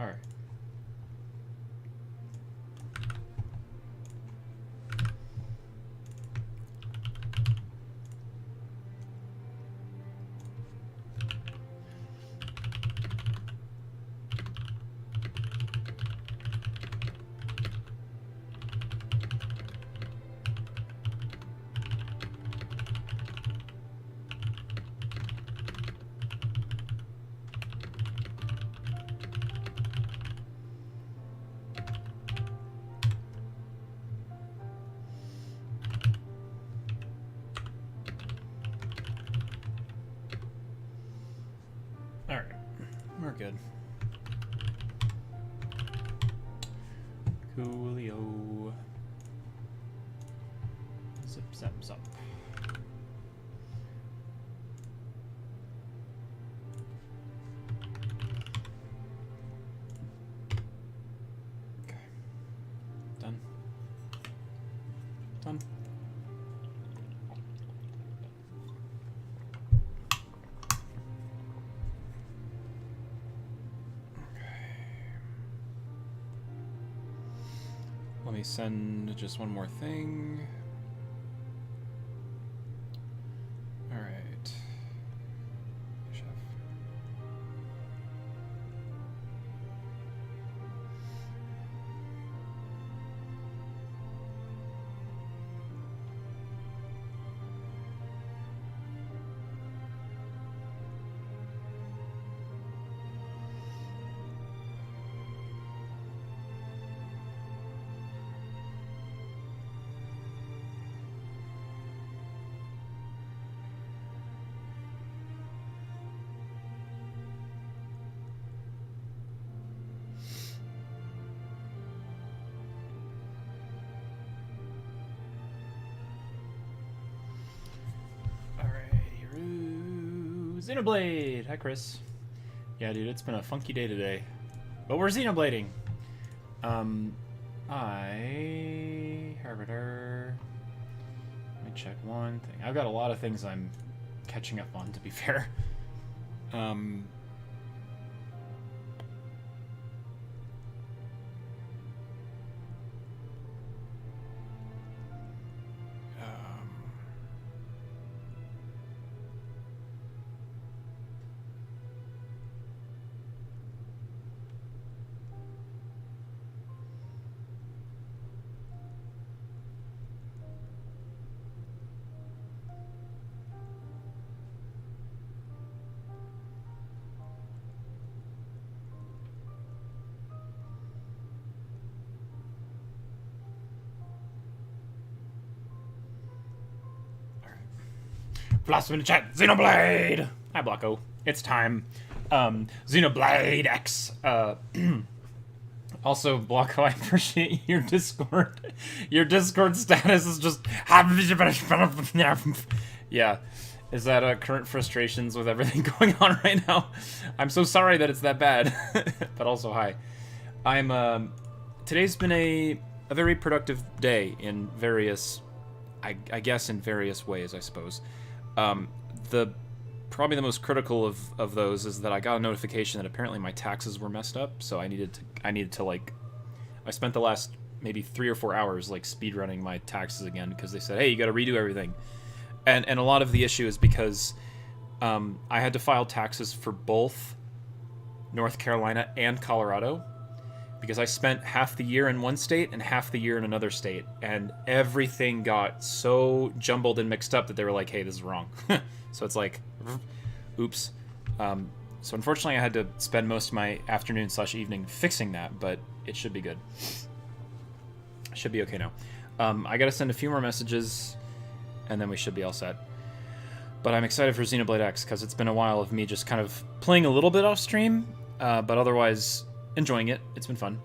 Alright. Alright, we're good. Coolio. Zip, zap, zap. Okay. Done. Done. Let me send just one more thing. All right. Chef. Xenoblade! Hi, Chris. Yeah, dude, it's been a funky day today. But we're Xenoblading! Arbiter. Let me check one thing. I've got a lot of things I'm catching up on, to be fair. Blossom in the chat, Xenoblade! Hi, Blocko. It's time. Xenoblade X. Also, Blocko, I appreciate your Discord. Your Discord status is just... Yeah. Is that current frustrations with everything going on right now? I'm so sorry that it's that bad. But also, hi. Today's been a very productive day in various... I guess in various ways, I suppose. Probably the most critical of those is that I got a notification that apparently my taxes were messed up, so I needed to like, I spent the last maybe 3 or 4 hours like speedrunning my taxes again because they said, hey, you got to redo everything, and a lot of the issue is because I had to file taxes for both North Carolina and Colorado because I spent half the year in one state and half the year in another state, and everything got so jumbled and mixed up that they were like, hey, this is wrong. So it's like, oops. So unfortunately I had to spend most of my afternoon/evening fixing that, but it should be good. Should be okay now. I gotta send a few more messages, and then we should be all set. But I'm excited for Xenoblade X, because it's been a while of me just kind of playing a little bit off stream, but otherwise enjoying it. It's been fun.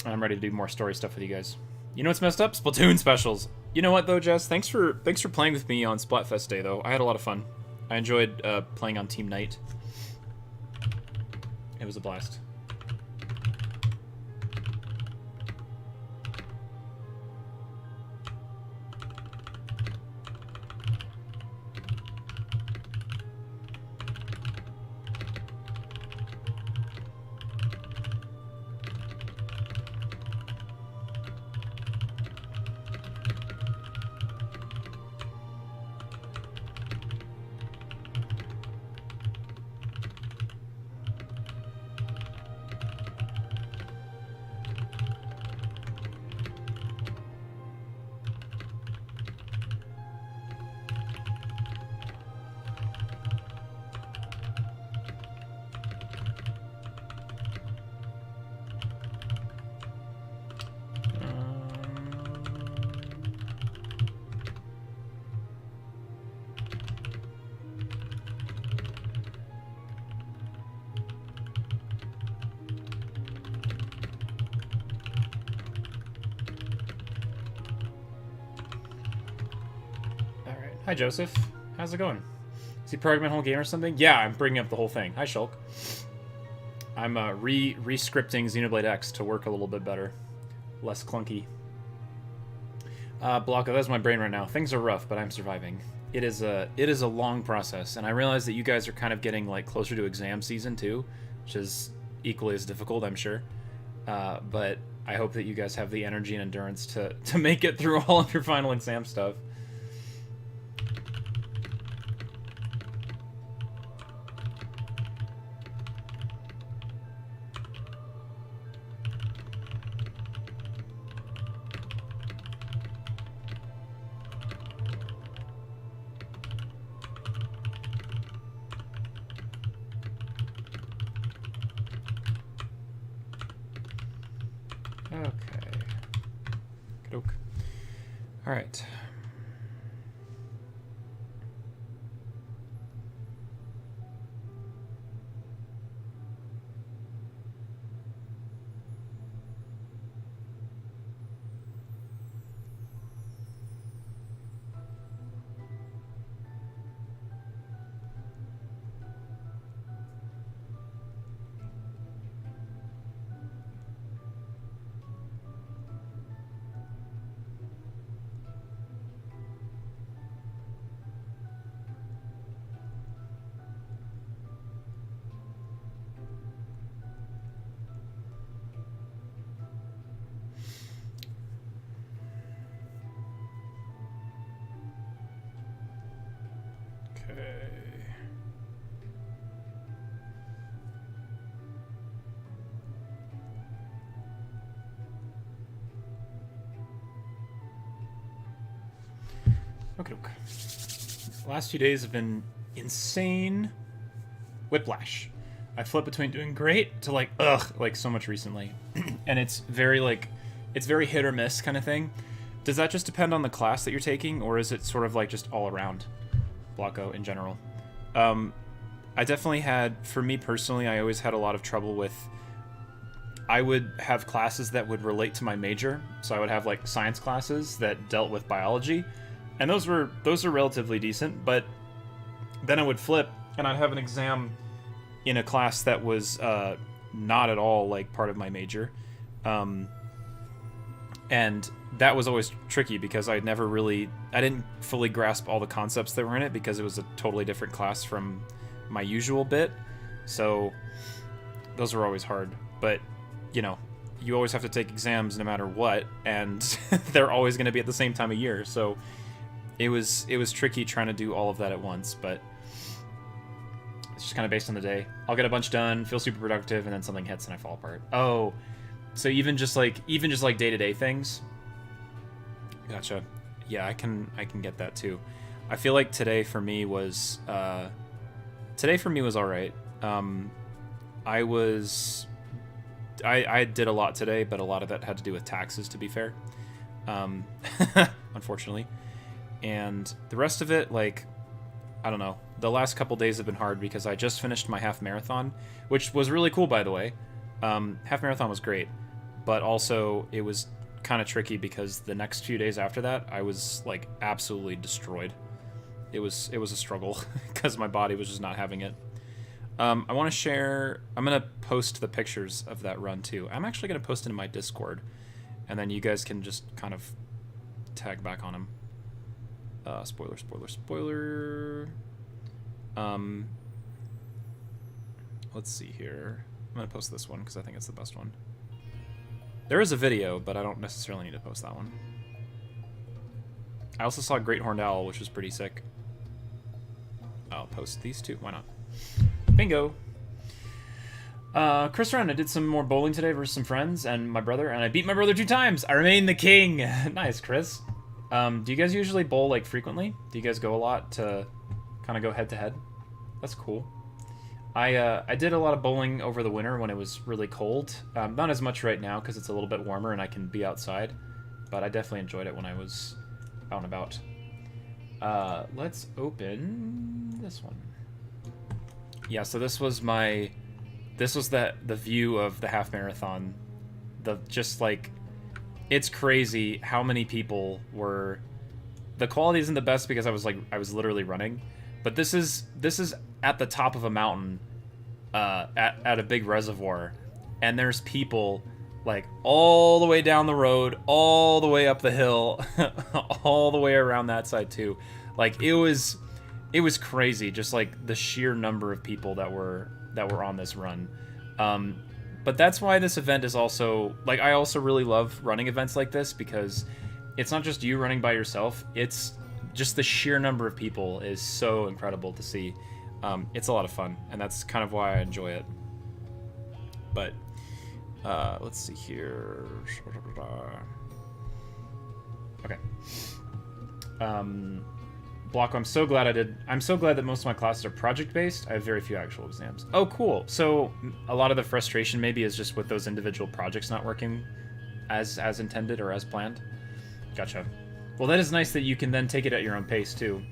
And I'm ready to do more story stuff with you guys. You know what's messed up? Splatoon specials. You know what though, Jess? Thanks for playing with me on Splatfest Day though. I had a lot of fun. I enjoyed playing on Team Night. It was a blast. Hi, Joseph. How's it going? Is he programming the whole game or something? Yeah, I'm bringing up the whole thing. Hi, Shulk. I'm re-scripting Xenoblade X to work a little bit better. Less clunky. Blanco, that's my brain right now. Things are rough, but I'm surviving. It is a long process, and I realize that you guys are kind of getting like closer to exam season too, which is equally as difficult, I'm sure. But I hope that you guys have the energy and endurance to make it through all of your final exam stuff. All right. Okay. Last few days have been insane. Whiplash. I flip between doing great to like ugh, like so much recently, and it's very hit or miss kind of thing. Does that just depend on the class that you're taking, or is it sort of like just all around, Blocko in general? I definitely had, for me personally, I always had a lot of trouble with. I would have classes that would relate to my major, so I would have like science classes that dealt with biology. And those are relatively decent, but then I would flip and I'd have an exam in a class that was not at all like part of my major. And that was always tricky because I didn't fully grasp all the concepts that were in it because it was a totally different class from my usual bit. So those were always hard, but you know, you always have to take exams no matter what, and they're always going to be at the same time of year. So it was tricky trying to do all of that at once, but it's just kind of based on the day. I'll get a bunch done, feel super productive, and then something hits and I fall apart. Oh, so even just like day-to-day things. Gotcha. Yeah, I can get that too. I feel like today for me was all right. I did a lot today, but a lot of that had to do with taxes, to be fair. Unfortunately. And the rest of it, like, I don't know. The last couple days have been hard because I just finished my half marathon, which was really cool, by the way. Half marathon was great, but also it was kind of tricky because the next few days after that, I was like absolutely destroyed. It was a struggle because my body was just not having it. I want to share. I'm gonna post the pictures of that run too. I'm actually gonna post it in my Discord, and then you guys can just kind of tag back on them. Spoiler. Let's see here. I'm gonna post this one because I think it's the best one. There is a video, but I don't necessarily need to post that one. I also saw Great Horned Owl, which was pretty sick. I'll post these two. Why not? Bingo. Chris Ren, I did some more bowling today versus some friends and my brother, and I beat my brother 2 times. I remain the king. Nice, Chris. Do you guys usually bowl like frequently? Do you guys go a lot to kind of go head to head? That's cool. I did a lot of bowling over the winter when it was really cold. Not as much right now because it's a little bit warmer and I can be outside, but I definitely enjoyed it when I was out and about. Let's open this one. Yeah, so this was the view of the half marathon. Just like, it's crazy how many people were the quality isn't the best because I was literally running, but this is at the top of a mountain, at a big reservoir, and there's people like all the way down the road, all the way up the hill, all the way around that side too. Like it was crazy, just like the sheer number of people that were on this run. But that's why this event is also, like, I also really love running events like this, because it's not just you running by yourself, it's just the sheer number of people is so incredible to see. It's a lot of fun, and that's kind of why I enjoy it. But let's see here. Okay. Blocko, I'm so glad that most of my classes are project-based. I have very few actual exams. Oh, cool. So a lot of the frustration maybe is just with those individual projects not working as intended or as planned. Gotcha. Well, that is nice that you can then take it at your own pace, too.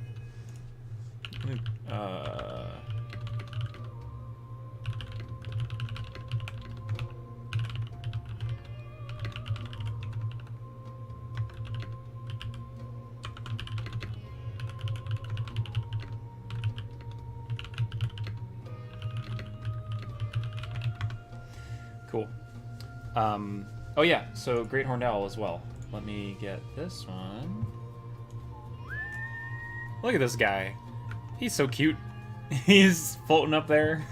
Cool. Oh yeah, so Great Horned Owl as well. Let me get this one. Look at this guy. He's so cute. He's floating up there.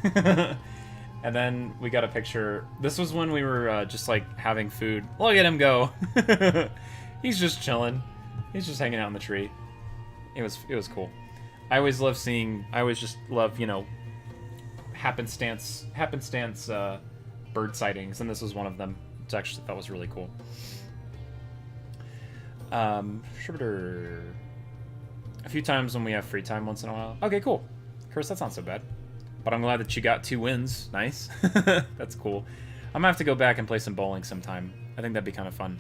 And then we got a picture. This was when we were just like having food. Look at him go. He's just chilling. He's just hanging out in the tree. It was cool. I always just love, you know, happenstance bird sightings, and this was one of them. That was really cool. A few times when we have free time once in a while. Okay, cool. Curse, that's not so bad. But I'm glad that you got 2 wins. Nice. That's cool. I'm gonna have to go back and play some bowling sometime. I think that'd be kind of fun.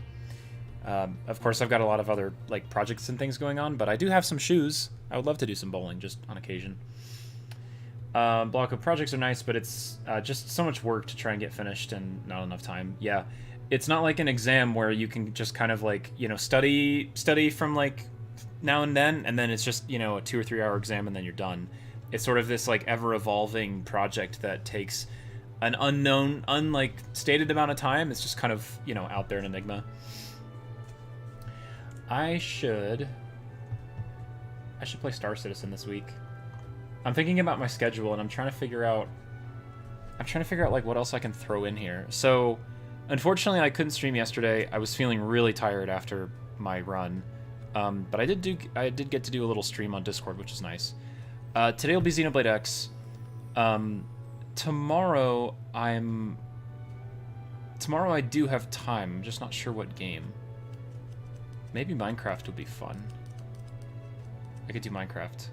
Of course, I've got a lot of other like projects and things going on, but I do have some shoes. I would love to do some bowling just on occasion. Block of projects are nice, but it's just so much work to try and get finished and not enough time. Yeah, it's not like an exam where you can just kind of like, you know, study from like now and then it's just, you know, a 2 or 3 hour exam and then you're done. It's sort of this like ever evolving project that takes an unknown, unlike stated amount of time. It's just kind of, you know, out there in Enigma. I should play Star Citizen this week. I'm thinking about my schedule, and I'm trying to figure out like what else I can throw in here. So, unfortunately, I couldn't stream yesterday. I was feeling really tired after my run, but I did get to do a little stream on Discord, which is nice. Today will be Xenoblade X. Tomorrow I do have time. I'm just not sure what game. Maybe Minecraft would be fun. I could do Minecraft.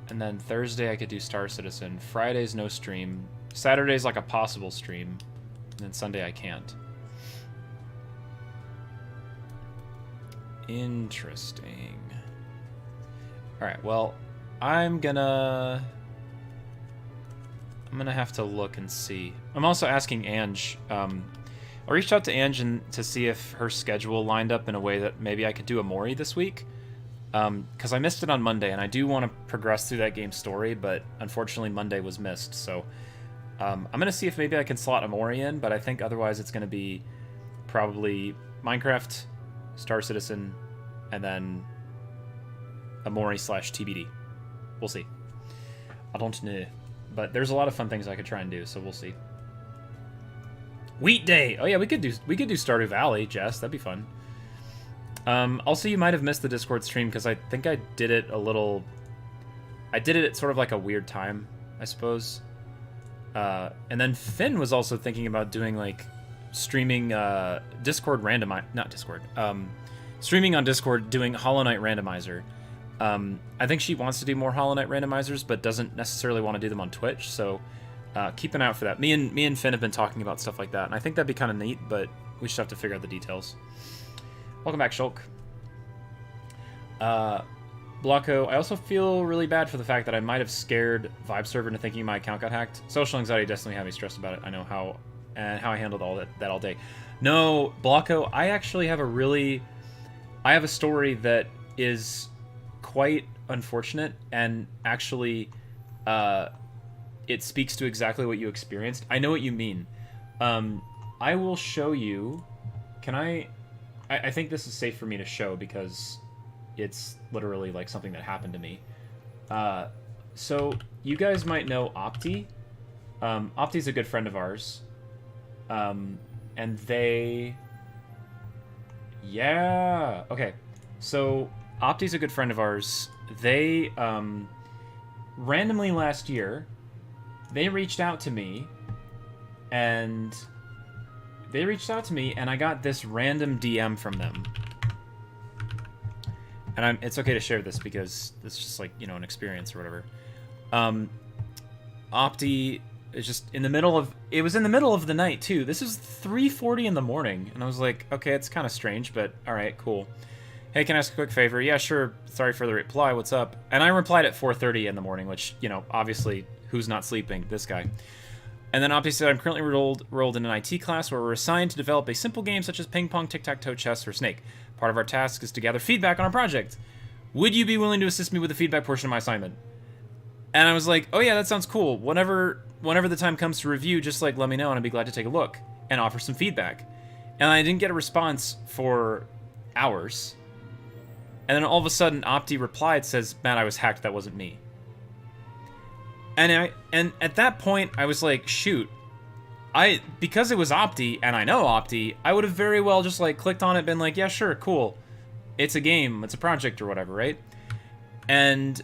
And then Thursday I could do Star Citizen. Friday's no stream. Saturday's like a possible stream. And then Sunday I can't. Interesting. Alright, well, I'm gonna have to look and see. I'm also asking Ange. I reached out to Ange to see if her schedule lined up in a way that maybe I could do a Mori this week. Because I missed it on Monday, and I do want to progress through that game's story, but unfortunately Monday was missed, so I'm going to see if maybe I can slot Amori in, but I think otherwise it's going to be probably Minecraft, Star Citizen, and then Amori/TBD. We'll see. I don't know, but there's a lot of fun things I could try and do, so we'll see. Wheat Day! Oh yeah, we could do Stardew Valley, Jess. That'd be fun. Also, you might have missed the Discord stream because I think I did it at sort of like a weird time, I suppose. And then Finn was also thinking about doing like streaming Discord streaming on Discord doing Hollow Knight randomizer. I think she wants to do more Hollow Knight randomizers, but doesn't necessarily want to do them on Twitch. So keep an eye out for that. Me and Finn have been talking about stuff like that, and I think that'd be kind of neat, but we just have to figure out the details. Welcome back, Shulk. Blocko, I also feel really bad for the fact that I might have scared Vibe Server into thinking my account got hacked. Social anxiety definitely had me stressed about it. I know how I handled all that all day. No, Blocko, I actually have a really I have a story that is quite unfortunate, and actually, it speaks to exactly what you experienced. I know what you mean. I will show you. Can I think this is safe for me to show because it's literally like something that happened to me. So you guys might know Opti. Opti's a good friend of ours. And they... Yeah! Okay. So, Opti's a good friend of ours. They, randomly last year, they reached out to me, and... I got this random DM from them. And it's okay to share this because it's just like, you know, an experience or whatever. Opti is just in the middle of... It was in the middle of the night, too. This is 3:40 in the morning. And I was like, okay, it's kind of strange, but alright, cool. Hey, can I ask a quick favor? Yeah, sure. Sorry for the reply. What's up? And I replied at 4:30 in the morning, which, you know, obviously, who's not sleeping? This guy. And then Opti said, I'm currently enrolled in an IT class where we're assigned to develop a simple game such as ping pong, tic-tac-toe, chess, or snake. Part of our task is to gather feedback on our project. Would you be willing to assist me with the feedback portion of my assignment? And I was like, oh yeah, that sounds cool. Whenever the time comes to review, just like let me know and I'd be glad to take a look and offer some feedback. And I didn't get a response for hours. And then all of a sudden, Opti replied, says, Matt, I was hacked, that wasn't me. And at that point, I was like, shoot. Because it was Opti, and I know Opti, I would have very well just like clicked on it, been like, yeah, sure, cool. It's a game, it's a project or whatever, right? And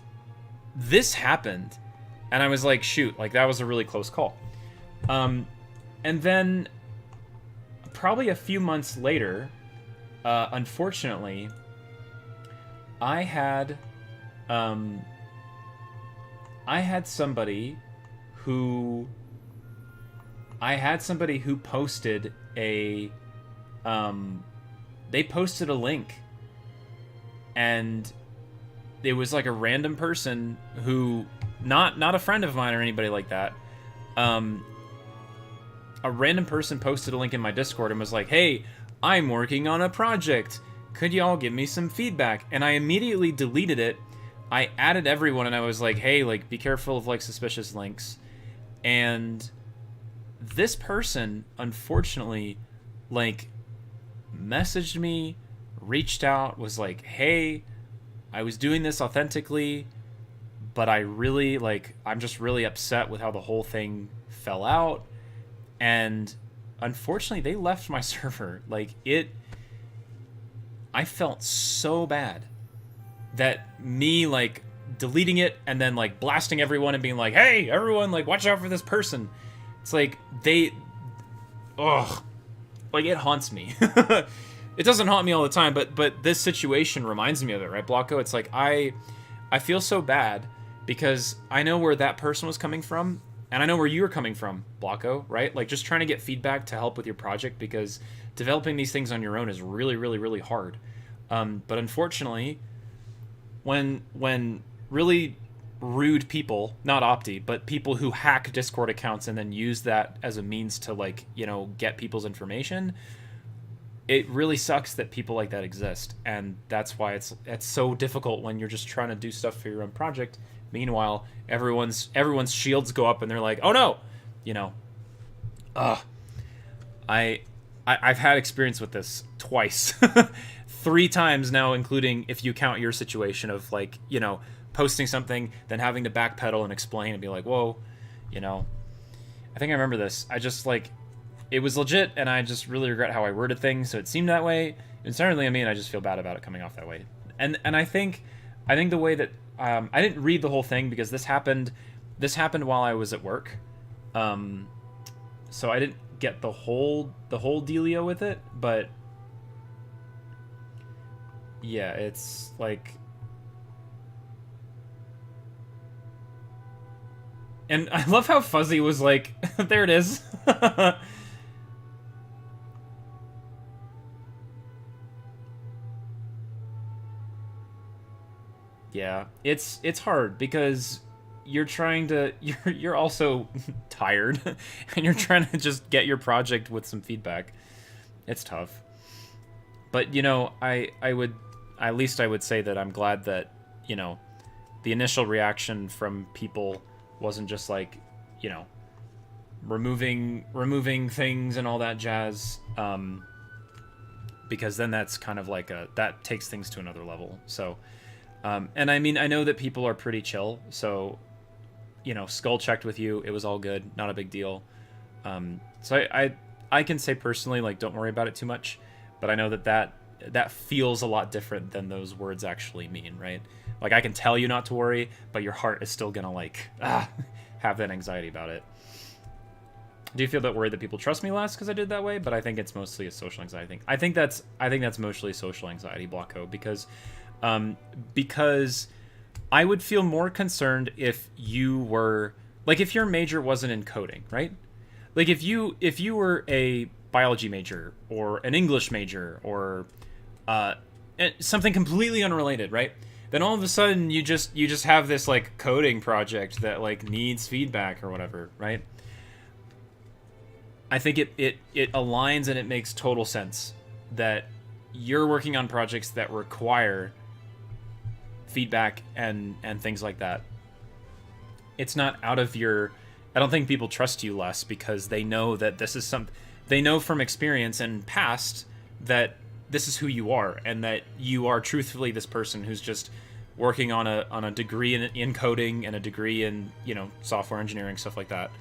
this happened, and I was like, shoot, like that was a really close call. And then probably a few months later, unfortunately, I had somebody who posted a they posted a link, and it was like a random person who not a friend of mine or anybody like that. A random person posted a link in my Discord and was like, hey, I'm working on a project. Could y'all give me some feedback? And I immediately deleted it. I added everyone and I was like, hey, like, be careful of like suspicious links. And this person, unfortunately, like, messaged me, reached out, was like, hey, I was doing this authentically, but I'm just really upset with how the whole thing fell out. And unfortunately, they left my server. I felt so bad that me, like, deleting it and then, like, blasting everyone and being like, hey, everyone, like, watch out for this person. It's like, it haunts me. It doesn't haunt me all the time, but this situation reminds me of it, right, Blocko? It's like, I feel so bad because I know where that person was coming from, and I know where you're coming from, Blocko, right? Like, just trying to get feedback to help with your project, because developing these things on your own is really, really, really hard. But unfortunately, when really rude people, not Opti, but people who hack Discord accounts and then use that as a means to, like, you know, get people's information, it really sucks that people like that exist. And that's why it's so difficult when you're just trying to do stuff for your own project. Meanwhile, everyone's shields go up and they're like, oh no, you know. I've had experience with this twice. 3 times now, including if you count your situation of, like, you know, posting something, then having to backpedal and explain and be like, whoa, you know. I think I remember this. I just, like, it was legit, and I just really regret how I worded things, so it seemed that way. And certainly, I mean, I just feel bad about it coming off that way. And I think the way that I didn't read the whole thing because this happened while I was at work, so I didn't get the whole dealio with it. But yeah, it's like, and I love how Fuzzy was like, there it is. Yeah, it's hard because you're also tired and you're trying to just get your project with some feedback. It's tough. But, you know, I would at least I would say that I'm glad that, you know, the initial reaction from people wasn't just like, you know, removing things and all that jazz, because then that's kind of like that takes things to another level. So, and I mean, I know that people are pretty chill, so, you know, skull checked with you, it was all good, not a big deal. So I can say personally, like, don't worry about it too much, but I know that feels a lot different than those words actually mean, right? Like, I can tell you not to worry, but your heart is still gonna, like, have that anxiety about it. Do you feel that worried that people trust me less because I did that way? But I think it's mostly a social anxiety thing. I think that's mostly social anxiety, Blocko, because I would feel more concerned if you were, like, if your major wasn't in coding, right? Like, if you were a biology major or an English major or something completely unrelated, right? Then all of a sudden you just have this, like, coding project that, like, needs feedback or whatever, right? I think it aligns and it makes total sense that you're working on projects that require feedback and things like that. It's not out of your... I don't think people trust you less because they know that this is they know from experience and past that this is who you are, and that you are truthfully this person who's just working on a degree in coding and a degree in, you know, software engineering, stuff like that.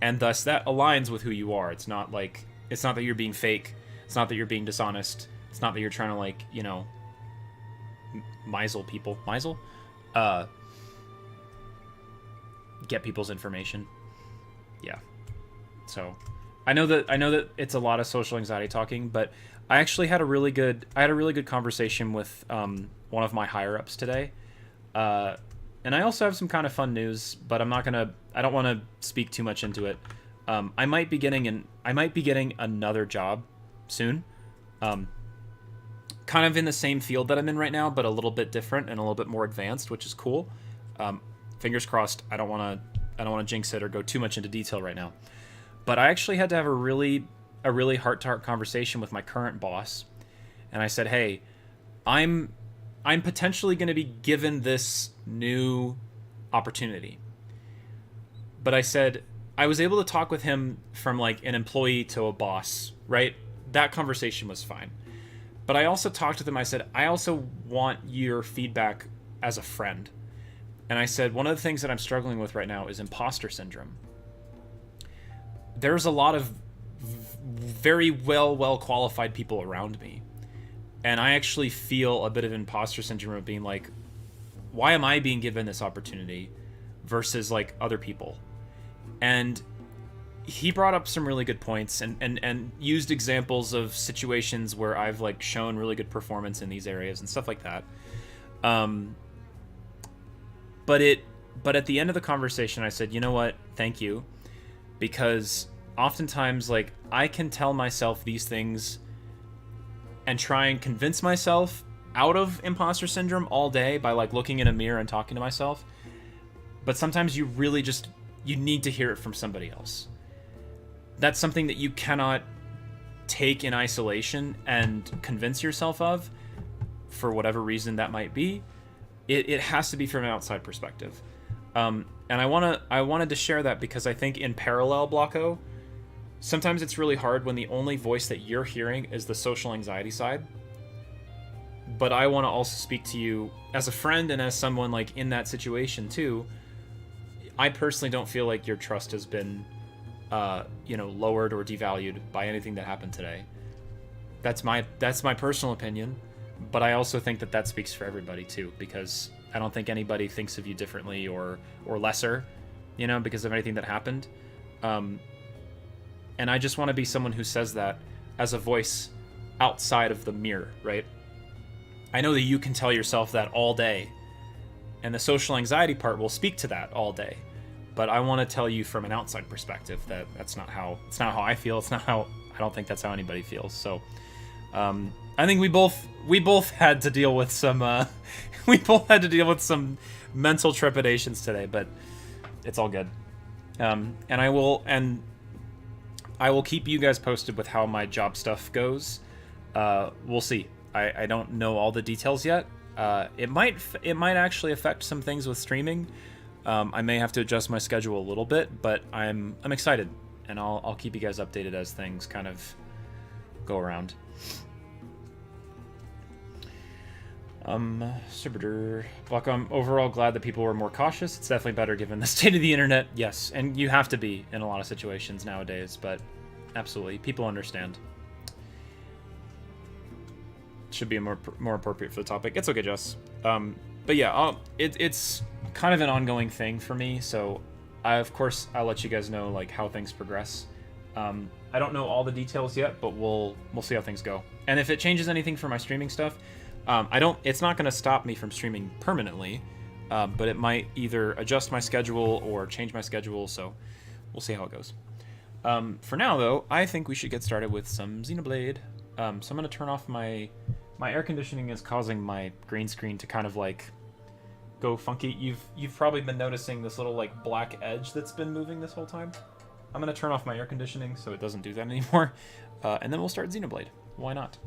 And thus that aligns with who you are. It's not that you're being fake. It's not that you're being dishonest. It's not that you're trying to, like, you know, people. Get people's information. Yeah. So I know that it's a lot of social anxiety talking, but I actually had a really good conversation with one of my higher ups today. And I also have some kind of fun news, but I don't want to speak too much into it. I might be getting another job soon. Kind of in the same field that I'm in right now, but a little bit different and a little bit more advanced, which is cool. Fingers crossed. I don't want to jinx it or go too much into detail right now. But I actually had to have a really heart-to-heart conversation with my current boss. And I said, "Hey, I'm potentially going to be given this new opportunity." But I said, I was able to talk with him from, like, an employee to a boss, right? That conversation was fine. But I also talked with him. I said, I also want your feedback as a friend. And I said, one of the things that I'm struggling with right now is imposter syndrome. There's a lot of very well qualified people around me. And I actually feel a bit of imposter syndrome of being like, why am I being given this opportunity versus, like, other people? And he brought up some really good points and used examples of situations where I've, like, shown really good performance in these areas and stuff like that. But at the end of the conversation, I said, you know what? Thank you. Because oftentimes, like, I can tell myself these things and try and convince myself out of imposter syndrome all day by, like, looking in a mirror and talking to myself. But sometimes you need to hear it from somebody else. That's something that you cannot take in isolation and convince yourself of, for whatever reason that might be. It has to be from an outside perspective. And I wanted to share that because I think in parallel, Blocko, sometimes it's really hard when the only voice that you're hearing is the social anxiety side. But I want to also speak to you as a friend and as someone, like, in that situation too. I personally don't feel like your trust has been, lowered or devalued by anything that happened today. That's my personal opinion, but I also think that speaks for everybody too, because I don't think anybody thinks of you differently or lesser, because of anything that happened. And I just want to be someone who says that as a voice outside of the mirror, right? I know that you can tell yourself that all day, and the social anxiety part will speak to that all day. But I want to tell you from an outside perspective that it's not how I feel. I don't think that's how anybody feels. So, I think we both had to deal with some mental trepidations today, but it's all good. And I will keep you guys posted with how my job stuff goes. We'll see. I don't know all the details yet. It might actually affect some things with streaming. I may have to adjust my schedule a little bit, but I'm excited, and I'll keep you guys updated as things kind of go around. Super Buck, I'm overall glad that people were more cautious. It's definitely better given the state of the internet. Yes, and you have to be in a lot of situations nowadays, but absolutely, people understand. Should be more appropriate for the topic. It's okay, Jess. But yeah, it's kind of an ongoing thing for me, so of course I'll let you guys know like how things progress. I don't know all the details yet, but we'll see how things go. And if it changes anything for my streaming stuff, it's not going to stop me from streaming permanently, but it might either adjust my schedule or change my schedule, so we'll see how it goes. For now, though, I think we should get started with some Xenoblade. So I'm going to turn off my air conditioning is causing my green screen to kind of like go funky. You've probably been noticing this little like black edge that's been moving this whole time. I'm going to turn off my air conditioning so it doesn't do that anymore, and then we'll start Xenoblade. Why not?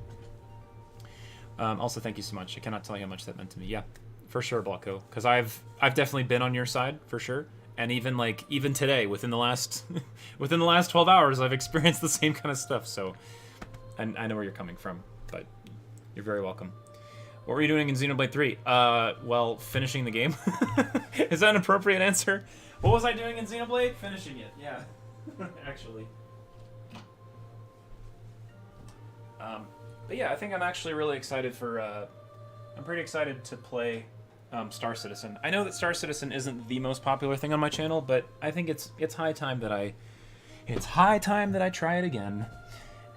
Also, thank you so much. I cannot tell you how much that meant to me. Yeah, for sure, Blocko. Because I've definitely been on your side for sure. And even today, within the last 12 hours, I've experienced the same kind of stuff. So, and I know where you're coming from, but you're very welcome. What were you doing in Xenoblade 3? Well, finishing the game. Is that an appropriate answer? What was I doing in Xenoblade? Finishing it. Yeah, actually. But yeah, I think I'm actually really excited for. I'm pretty excited to play Star Citizen. I know that Star Citizen isn't the most popular thing on my channel, but I think it's high time that I try it again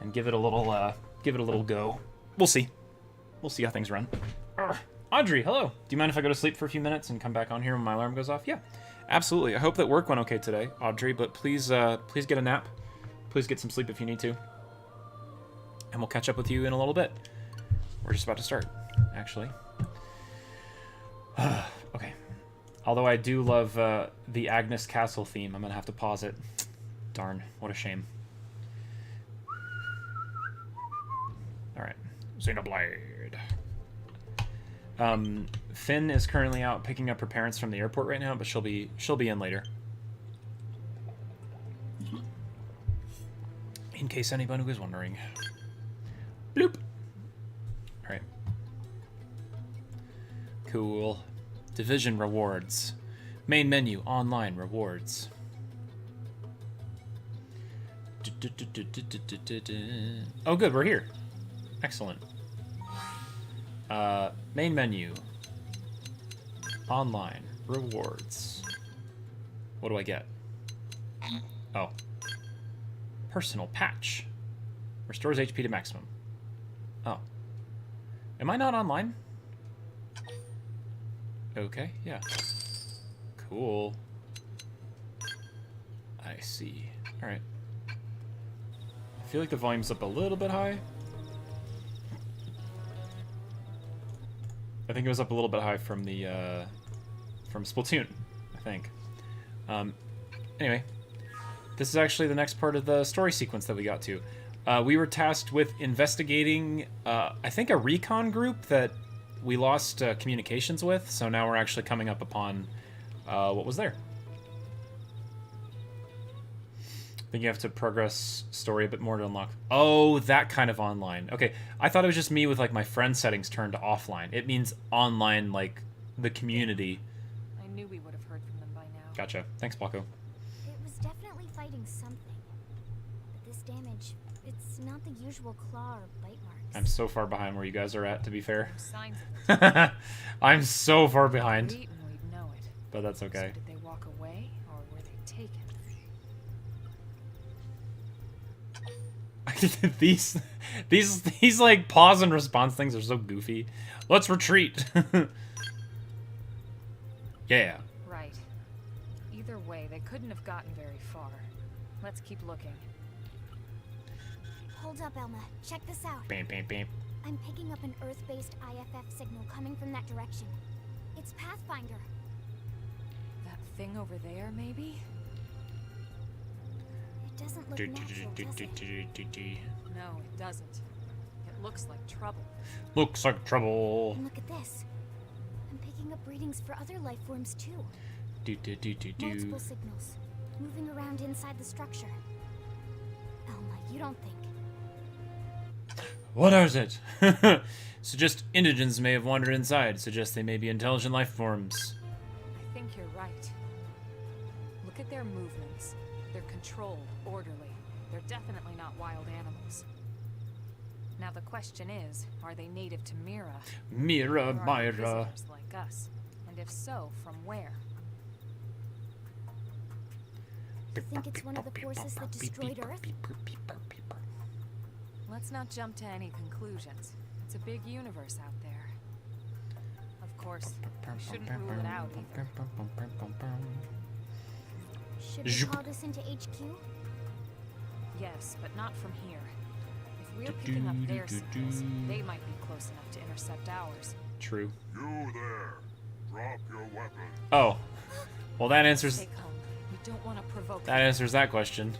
and give it a little go. We'll see. We'll see how things run. Audrey, hello. Do you mind if I go to sleep for a few minutes and come back on here when my alarm goes off? Yeah, absolutely. I hope that work went okay today, Audrey. But please get a nap. Please get some sleep if you need to. And we'll catch up with you in a little bit. We're just about to start, actually. Okay. Although I do love the Agnes Castle theme, I'm going to have to pause it. Darn, what a shame. Alright, Xenoblade. Finn is currently out picking up her parents from the airport right now, but she'll be in later. In case anyone was wondering. Bloop. Alright. Cool. Division rewards. Main menu, online rewards. Oh good, we're here. Excellent. Main menu. Online rewards. What do I get? Oh. Personal patch. Restores HP to maximum. Oh. Am I not online? Okay, yeah. Cool. I see. Alright. I feel like the volume's up a little bit high. I think it was up a little bit high from the, from Splatoon, I think. Anyway. This is actually the next part of the story sequence that we got to. We were tasked with investigating, I think, a recon group that we lost communications with, so now we're actually coming up upon what was there. I think you have to progress story a bit more to unlock. Oh, that kind of online. Okay, I thought it was just me with like my friend settings turned to offline. It means online, like the community. I knew we would have heard from them by now. Gotcha. Thanks, Blocko. It was definitely fighting something. But this damage, it's not the usual claw or bite marks. I'm so far behind where you guys are at, to be fair. Signs of it. I'm so far behind. We'd know it. But that's okay. So did they walk away, or were they taken? these like pause and response things are so goofy. Let's retreat. Yeah. Right. Either way, they couldn't have gotten very far. Let's keep looking. Hold up, Elma. Check this out. Bam, bam, bam. I'm picking up an Earth-based IFF signal coming from that direction. It's Pathfinder. That thing over there, maybe? It doesn't look natural, does it? No, it doesn't. It Looks like trouble. Looks like trouble. And look at this. I'm picking up readings for other life forms too. Do. Multiple signals, moving around inside the structure. Elma, you don't think... What is it? Suggest indigents may have wandered inside. Suggest they may be intelligent life forms. I think you're right. Look at their movements. They're controlled, orderly. They're definitely not wild animals. Now the question is, are they native to Mira? Mira, Or are they Myra. visitors like us? And if so, from where? You think it's one of the forces that destroyed Earth? Let's not jump to any conclusions. It's a big universe out there. Of course, we shouldn't rule it out either. Should we call this into HQ? Yes, but not from here. If we're picking up their signals, they might be close enough to intercept ours. True. You there. Drop your weapon. Oh. Well, that answers Stay calm. We don't want to provoke that answers that question.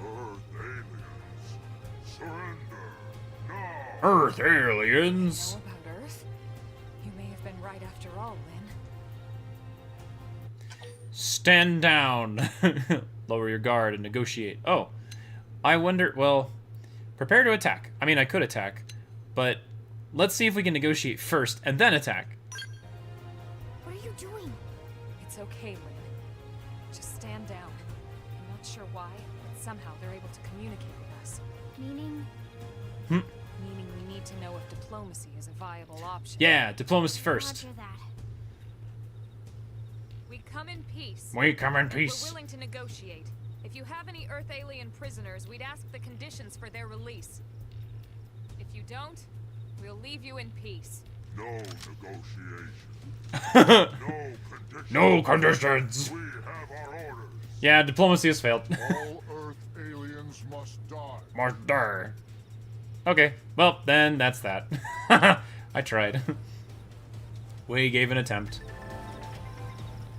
Earth aliens. Surrender. Now. Earth You aliens. know about Earth? You may have been right after all, Lynn. Stand down. Lower your guard and negotiate. Oh. I wonder, well, prepare to attack. I mean, I could attack, but let's see if we can negotiate first and then attack. What are you doing? It's okay, Lynn. Just stand down. I'm not sure why, but somehow they're able to communicate with us. Meaning... Meaning we need to know if diplomacy is a viable option. Yeah, diplomacy first. Roger that. We come in peace. We come in We're peace. willing to negotiate. If you have any Earth alien prisoners, we'd ask the conditions for their release. If you don't, we'll leave you in peace. No negotiation. No conditions. No conditions. We have our orders. Yeah, diplomacy has failed. All Earth aliens must die. Must die. Okay, well, then that's that. I tried. Wei gave an attempt.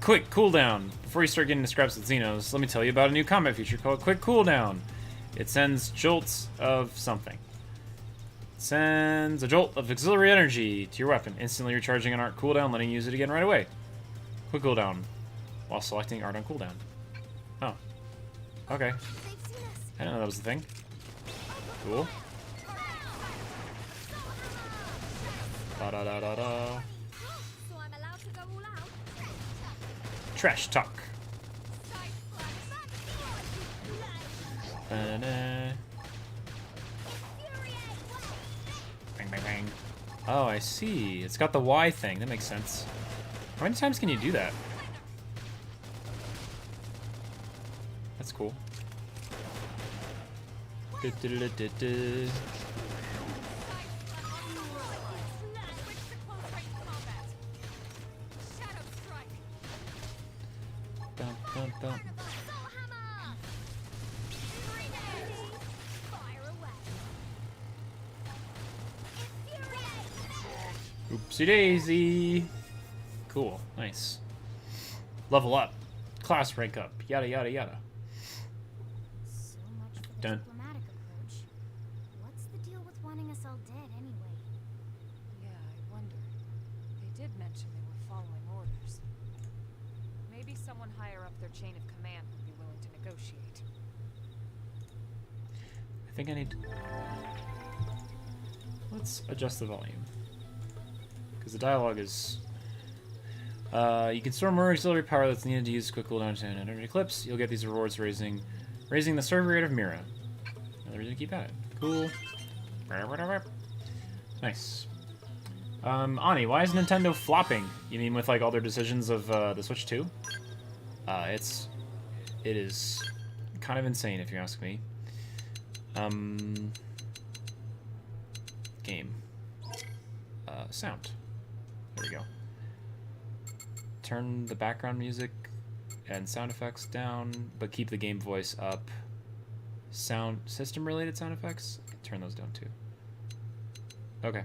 Quick cooldown. Before you start getting into scraps with Xenos, let me tell you about a new combat feature called Quick Cooldown. It sends jolts of something. It sends a jolt of auxiliary energy to your weapon, instantly recharging an art cooldown, letting you use it again right away. Quick cooldown, while selecting art on cooldown. Oh. Okay. They've seen us. I didn't know that was the thing. Cool. Da da da da da. So I'm allowed to go all out? Trash talk. Ba-da-da. Bang bang bang. Oh, I see. It's got the Y thing. That makes sense. How many times can you do that? That's cool. Du-du-du-du-du. Bum, bum, bum. Oopsie daisy. Cool. Nice. Level up. Class rank up. Yada yada yada. So much for the Dun. diplomatic approach. What's the deal with wanting us all dead anyway? Yeah, I wonder. They did mention they were following orders. Maybe someone higher up their chain of command would be willing to negotiate. I think I need. Let's adjust the volume. Because the dialogue is. You can store more auxiliary power that's needed to use quick cooldown to an energy eclipse. You'll get these rewards raising the server rate of Mira. Another reason to keep at it. Cool. Nice. Ani, why is Nintendo flopping? You mean with like all their decisions of the Switch 2? It is kind of insane if you ask me. Game. Sound. There we go. Turn the background music and sound effects down, but keep the game voice up. Sound system related sound effects, turn those down too. Okay.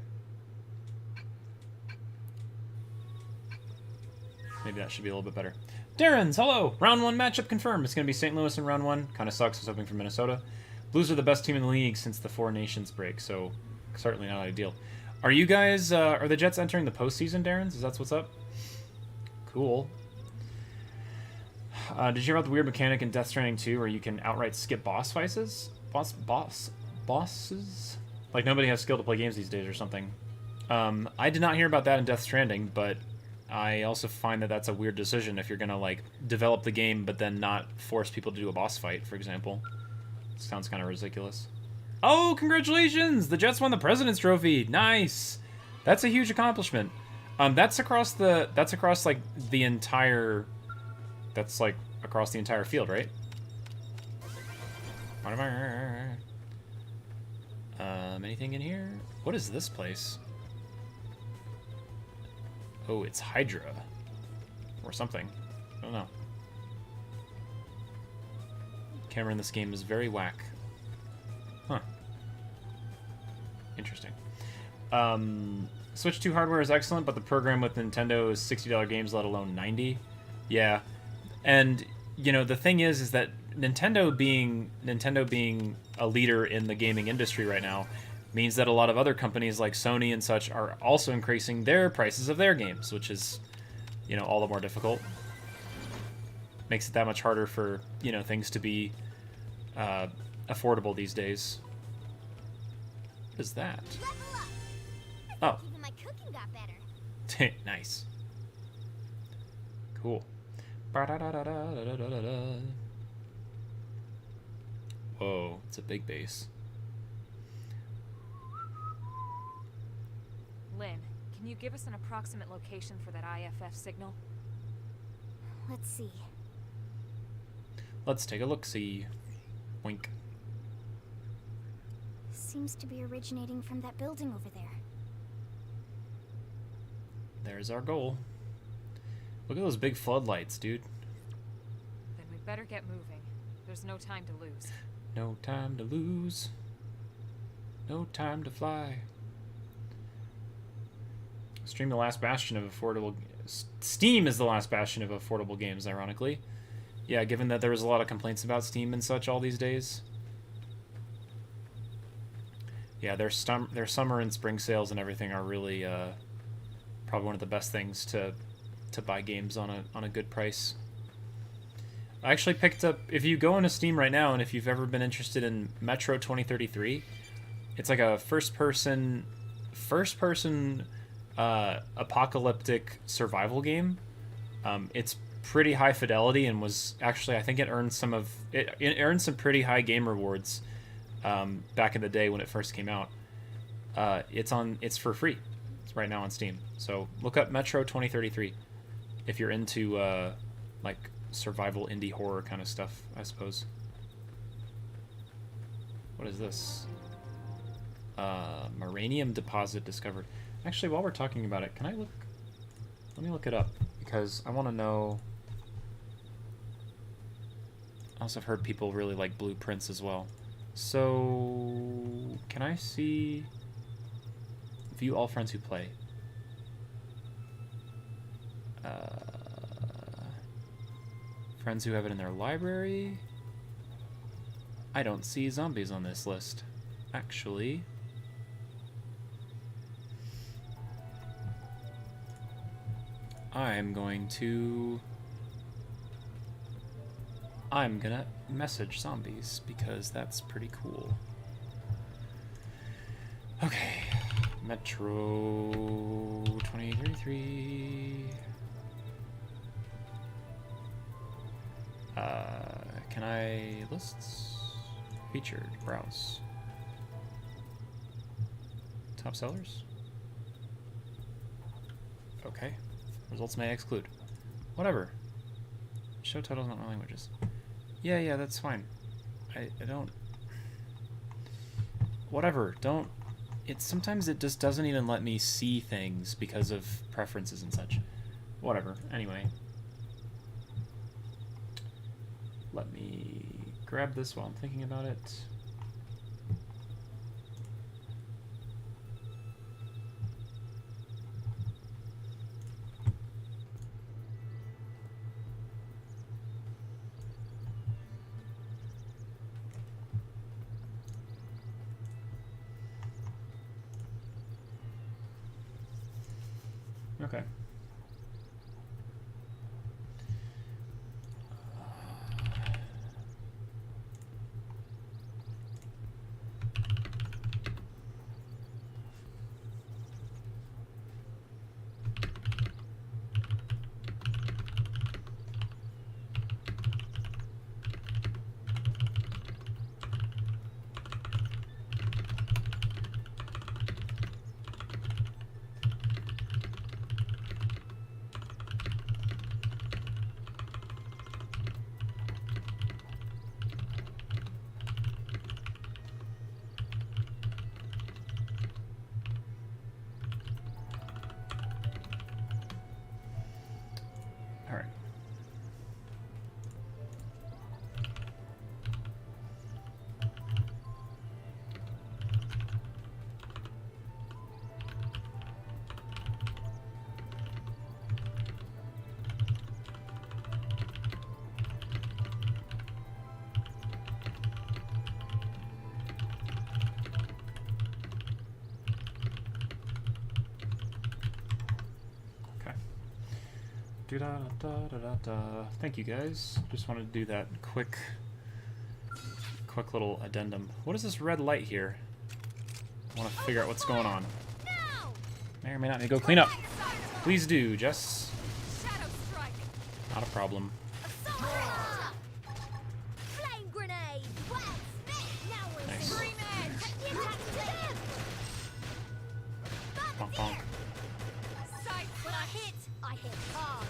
Maybe that should be a little bit better. Darren's, hello! Round 1 matchup confirmed. It's going to be St. Louis in round 1. Kind of sucks. I was hoping for Minnesota. Blues are the best team in the league since the Four Nations break, so certainly not ideal. Are you guys, are the Jets entering the postseason, Darren's? Is that what's up? Cool. Did you hear about the weird mechanic in Death Stranding 2 where you can outright skip boss fights? Bosses? Like nobody has skill to play games these days or something. I did not hear about that in Death Stranding, but I also find that that's a weird decision if you're gonna like develop the game but then not force people to do a boss fight, for example. Sounds kind of ridiculous. Oh, congratulations! The Jets won the President's Trophy. Nice. That's a huge accomplishment. That's across like the entire. That's like across the entire field, right? Anything in here? What is this place? Oh, it's Hydra. Or something. I don't know. Camera in this game is very whack. Huh. Interesting. Switch 2 hardware is excellent, but the program with Nintendo is $60 games, let alone 90. Yeah. And, you know, the thing is that Nintendo being a leader in the gaming industry right now means that a lot of other companies like Sony and such are also increasing their prices of their games, which is, you know, all the more difficult. Makes it that much harder for, you know, things to be affordable these days. What is that? Oh. Even my cooking got better. Nice. Cool. Whoa, it's a big base. Lynn, can you give us an approximate location for that IFF signal? Let's see. Let's take a look-see. Wink. Seems to be originating from that building over there. There's our goal. Look at those big floodlights, dude. Then we better get moving. There's no time to lose. No time to lose. No time to fly. Steam the last bastion of affordable. Steam is the last bastion of affordable games, ironically. Yeah, given that there was a lot of complaints about Steam and such all these days. Yeah, their summer and spring sales and everything are really probably one of the best things to buy games on a good price. I actually picked up, if you go into Steam right now, and if you've ever been interested in Metro 2033, it's like a first person apocalyptic survival game. It's pretty high fidelity and was actually, I think it earned some pretty high game rewards back in the day when it first came out. It's for free. It's right now on Steam. So look up Metro 2033 if you're into like survival indie horror kind of stuff, I suppose. What is this? Uranium deposit discovered. Actually, while we're talking about it, can I look? Let me look it up because I want to know. I also have heard people really like blueprints as well. So, can I see? View all friends who play. Friends who have it in their library. I don't see zombies on this list, actually. I'm gonna message zombies because that's pretty cool. Okay, Metro 2033. Can I lists? Featured, browse. Top sellers? Okay. Results may exclude. Whatever. Show titles, not languages. Yeah, that's fine. I don't... Whatever, don't... Sometimes it just doesn't even let me see things because of preferences and such. Whatever, anyway. Let me grab this while I'm thinking about it. Okay. All right. Okay. Do-da-da-da-da-da. Thank you guys. Just wanted to do that quick little addendum. What is this red light here? I want to figure out what's going on. May or may not need to go clean up. Please do, Jess. Shadow strike. Not a problem. Flame grenade! Now we're Nice. scream edge! Take the attack to them! Bonk, bonk. Sight when I hit hard.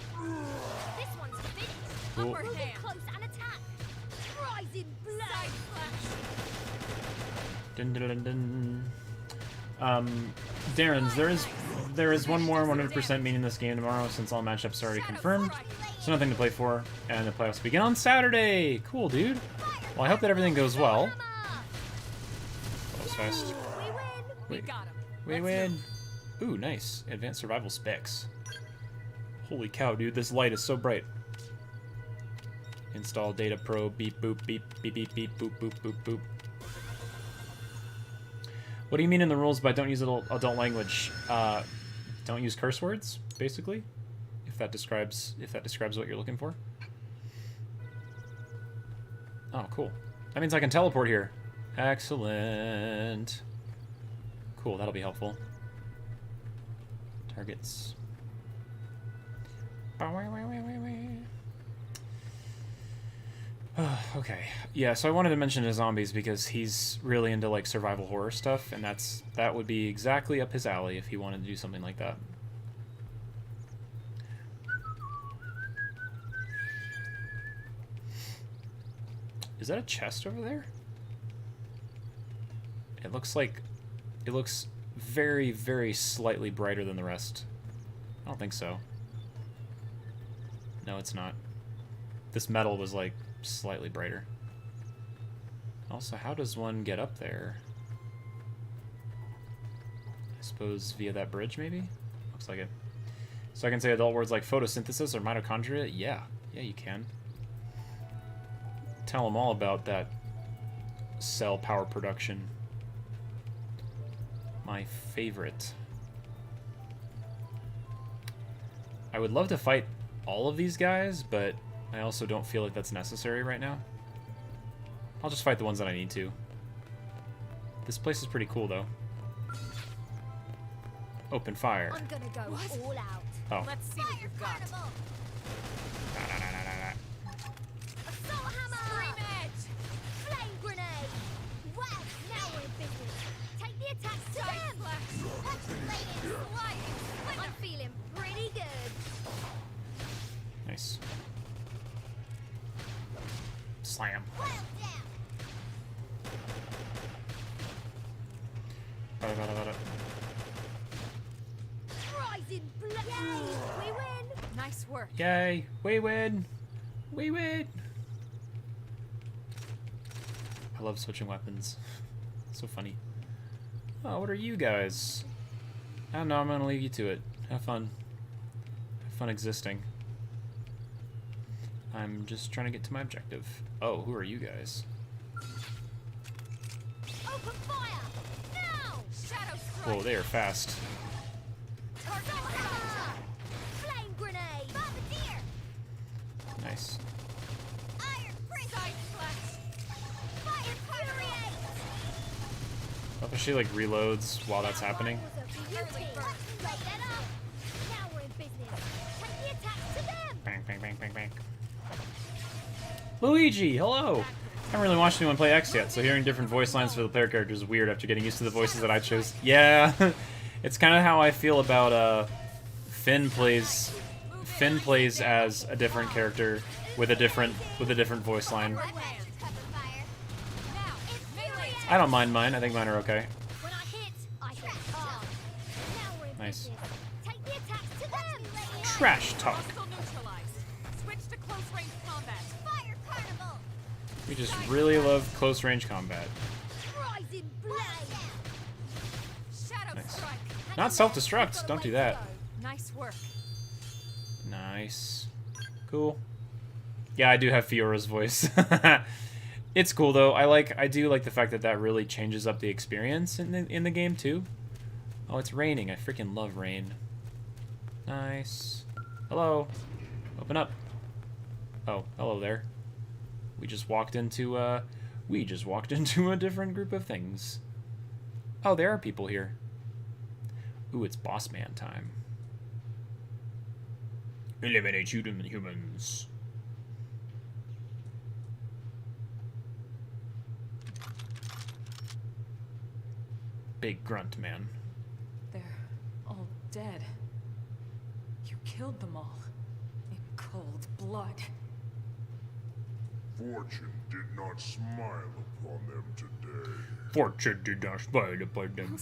This one's finished. Cool. Upper hand. Close and attack. Rising blood. Side flash. Dun, dun, dun, dun. Darren's, there is one more 100% meeting this game tomorrow since all matchups are already confirmed. So nothing to play for, and the playoffs begin on Saturday. Cool, dude. Well, I hope that everything goes well. That was fast. We win. We Wait. got him. We win. Ooh, nice. Advanced survival specs. Holy cow, dude. This light is so bright. Install data pro. Beep, boop, beep, beep, beep, beep, boop, boop, boop, boop. What do you mean in the rules by don't use adult language? Don't use curse words, basically. If that describes what you're looking for. Oh, cool. That means I can teleport here. Excellent. Cool, that'll be helpful. Targets. Okay. Yeah, so I wanted to mention his zombies because he's really into like survival horror stuff, and that would be exactly up his alley if he wanted to do something like that. Is that a chest over there? It looks very, very slightly brighter than the rest. I don't think so. No, it's not. This metal was like slightly brighter. Also, how does one get up there? I suppose via that bridge, maybe? Looks like it. So I can say adult words like photosynthesis or mitochondria? Yeah. Yeah, you can. Tell them all about that cell power production. My favorite. I would love to fight all of these guys, but I also don't feel like that's necessary right now. I'll just fight the ones that I need to. This place is pretty cool, though. Open fire. I'm gonna go all out. Oh. Let's see what you've got. Assault hammer! Scream edge! Flame grenade! Well, now we're in business. Take the attack to Side them! flash. I'm feeling pretty good. Nice. Slam. Well down. Rising blood. Yay! We win. Nice work. Yay! We win! We win! I love switching weapons. So funny. Oh, what are you guys? I don't know, I'm gonna leave you to it. Have fun. Have fun existing. I'm just trying to get to my objective. Oh, who are you guys? Open fire! Now! Shadow strike. Whoa, they are fast. Target Assault down. hammer! Nice. Iron Prison! Side slash! Fire Infuriate! What if she like reloads while that's happening? Early bird. Break that up! Now we're in business. Take the attack to them! Bang, bang, bang, bang, bang. Luigi, hello! I haven't really watched anyone play X yet, so hearing different voice lines for the player characters is weird after getting used to the voices that I chose. Yeah, it's kind of how I feel about Finn plays as a different character with a different voice line. I don't mind mine. I think mine are okay. When I hit, I hit hard. Now we're in Nice. business. Take the attack to them! Trash talk. Hostile neutralized. Switch to close range combat. Fire Carnival! We just really love close range combat. Rising Blade! Shadow Nice. strike. Not self-destruct. Don't do that. Nice work. Nice. Cool. Yeah, I do have Fiora's voice. It's cool though. I do like the fact that that really changes up the experience in the game too. Oh, it's raining. I freaking love rain. Nice. Hello. Open up. Oh, hello there. We just walked into a different group of things. Oh, there are people here. Ooh, it's boss man time. Eliminate humans. Big grunt man. They're all dead. You killed them all. In cold blood. Fortune did not smile upon them today. Fortune did not smile upon them.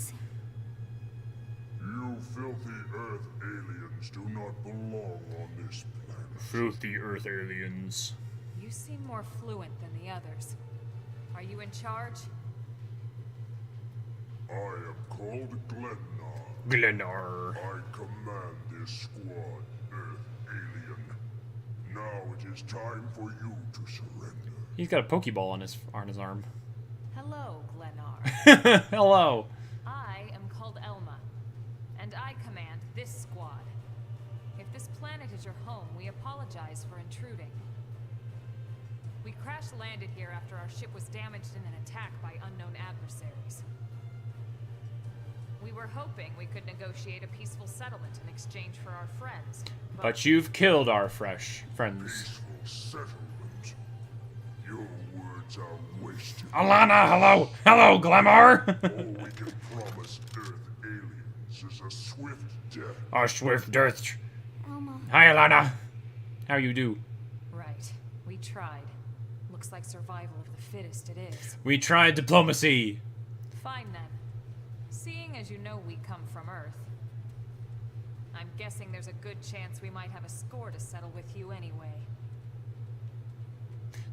You filthy Earth aliens do not belong on this planet. Filthy Earth aliens. You seem more fluent than the others. Are you in charge? I am called Glennar. Glennar. I command this squad, Earth alien. Now it is time for you to surrender. He's got a Pokeball on his arm. Hello, Glennar. Hello. I am called Elma, and I command this squad. If this planet is your home, we apologize for intruding. We crash-landed here after our ship was damaged in an attack by unknown adversaries. We were hoping we could negotiate a peaceful settlement in exchange for our friends. But you've killed our friends. Peaceful settlement. Your words are wasted. Alana, hello. Hello, Glamar. All we can promise Earth aliens is a swift death. A swift death. Elma. Hi, Alana. How you do? Right. We tried. Looks like survival of the fittest it is. We tried diplomacy. Fine then. Seeing as you know we come from Earth, I'm guessing there's a good chance we might have a score to settle with you anyway.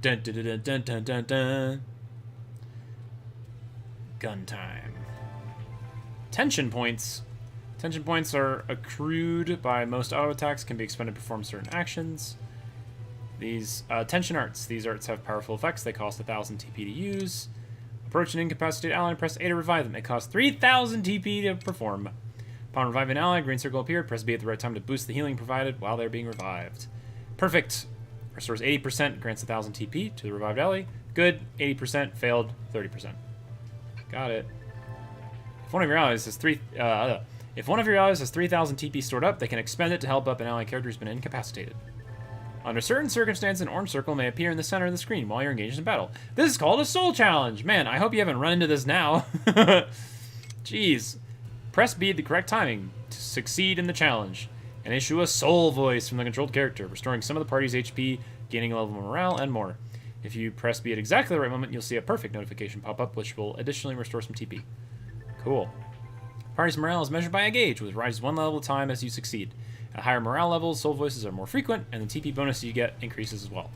Dun dun dun dun dun dun dun. Gun time. Tension points. Tension points are accrued by most auto attacks, can be expended to perform certain actions. These tension arts. These arts have powerful effects. They cost 1,000 TP to use. Approach an incapacitated ally and press A to revive them. It costs 3,000 TP to perform. Upon reviving an ally, a green circle appeared. Press B at the right time to boost the healing provided while they're being revived. Perfect. Restores 80%, grants 1,000 TP to the revived ally. Good. 80%, failed, 30%. Got it. If one of your allies has 3,000 TP stored up, they can expend it to help up an ally character who's been incapacitated. Under certain circumstances, an orange circle may appear in the center of the screen while you're engaged in battle. This is called a soul challenge. Man, I hope you haven't run into this now. Jeez. Press B at the correct timing to succeed in the challenge, and issue a soul voice from the controlled character, restoring some of the party's HP, gaining a level of morale, and more. If you press B at exactly the right moment, you'll see a perfect notification pop up, which will additionally restore some TP. Cool. Party's morale is measured by a gauge, which rises one level at a time as you succeed. At higher morale levels, soul voices are more frequent, and the TP bonus you get increases as well.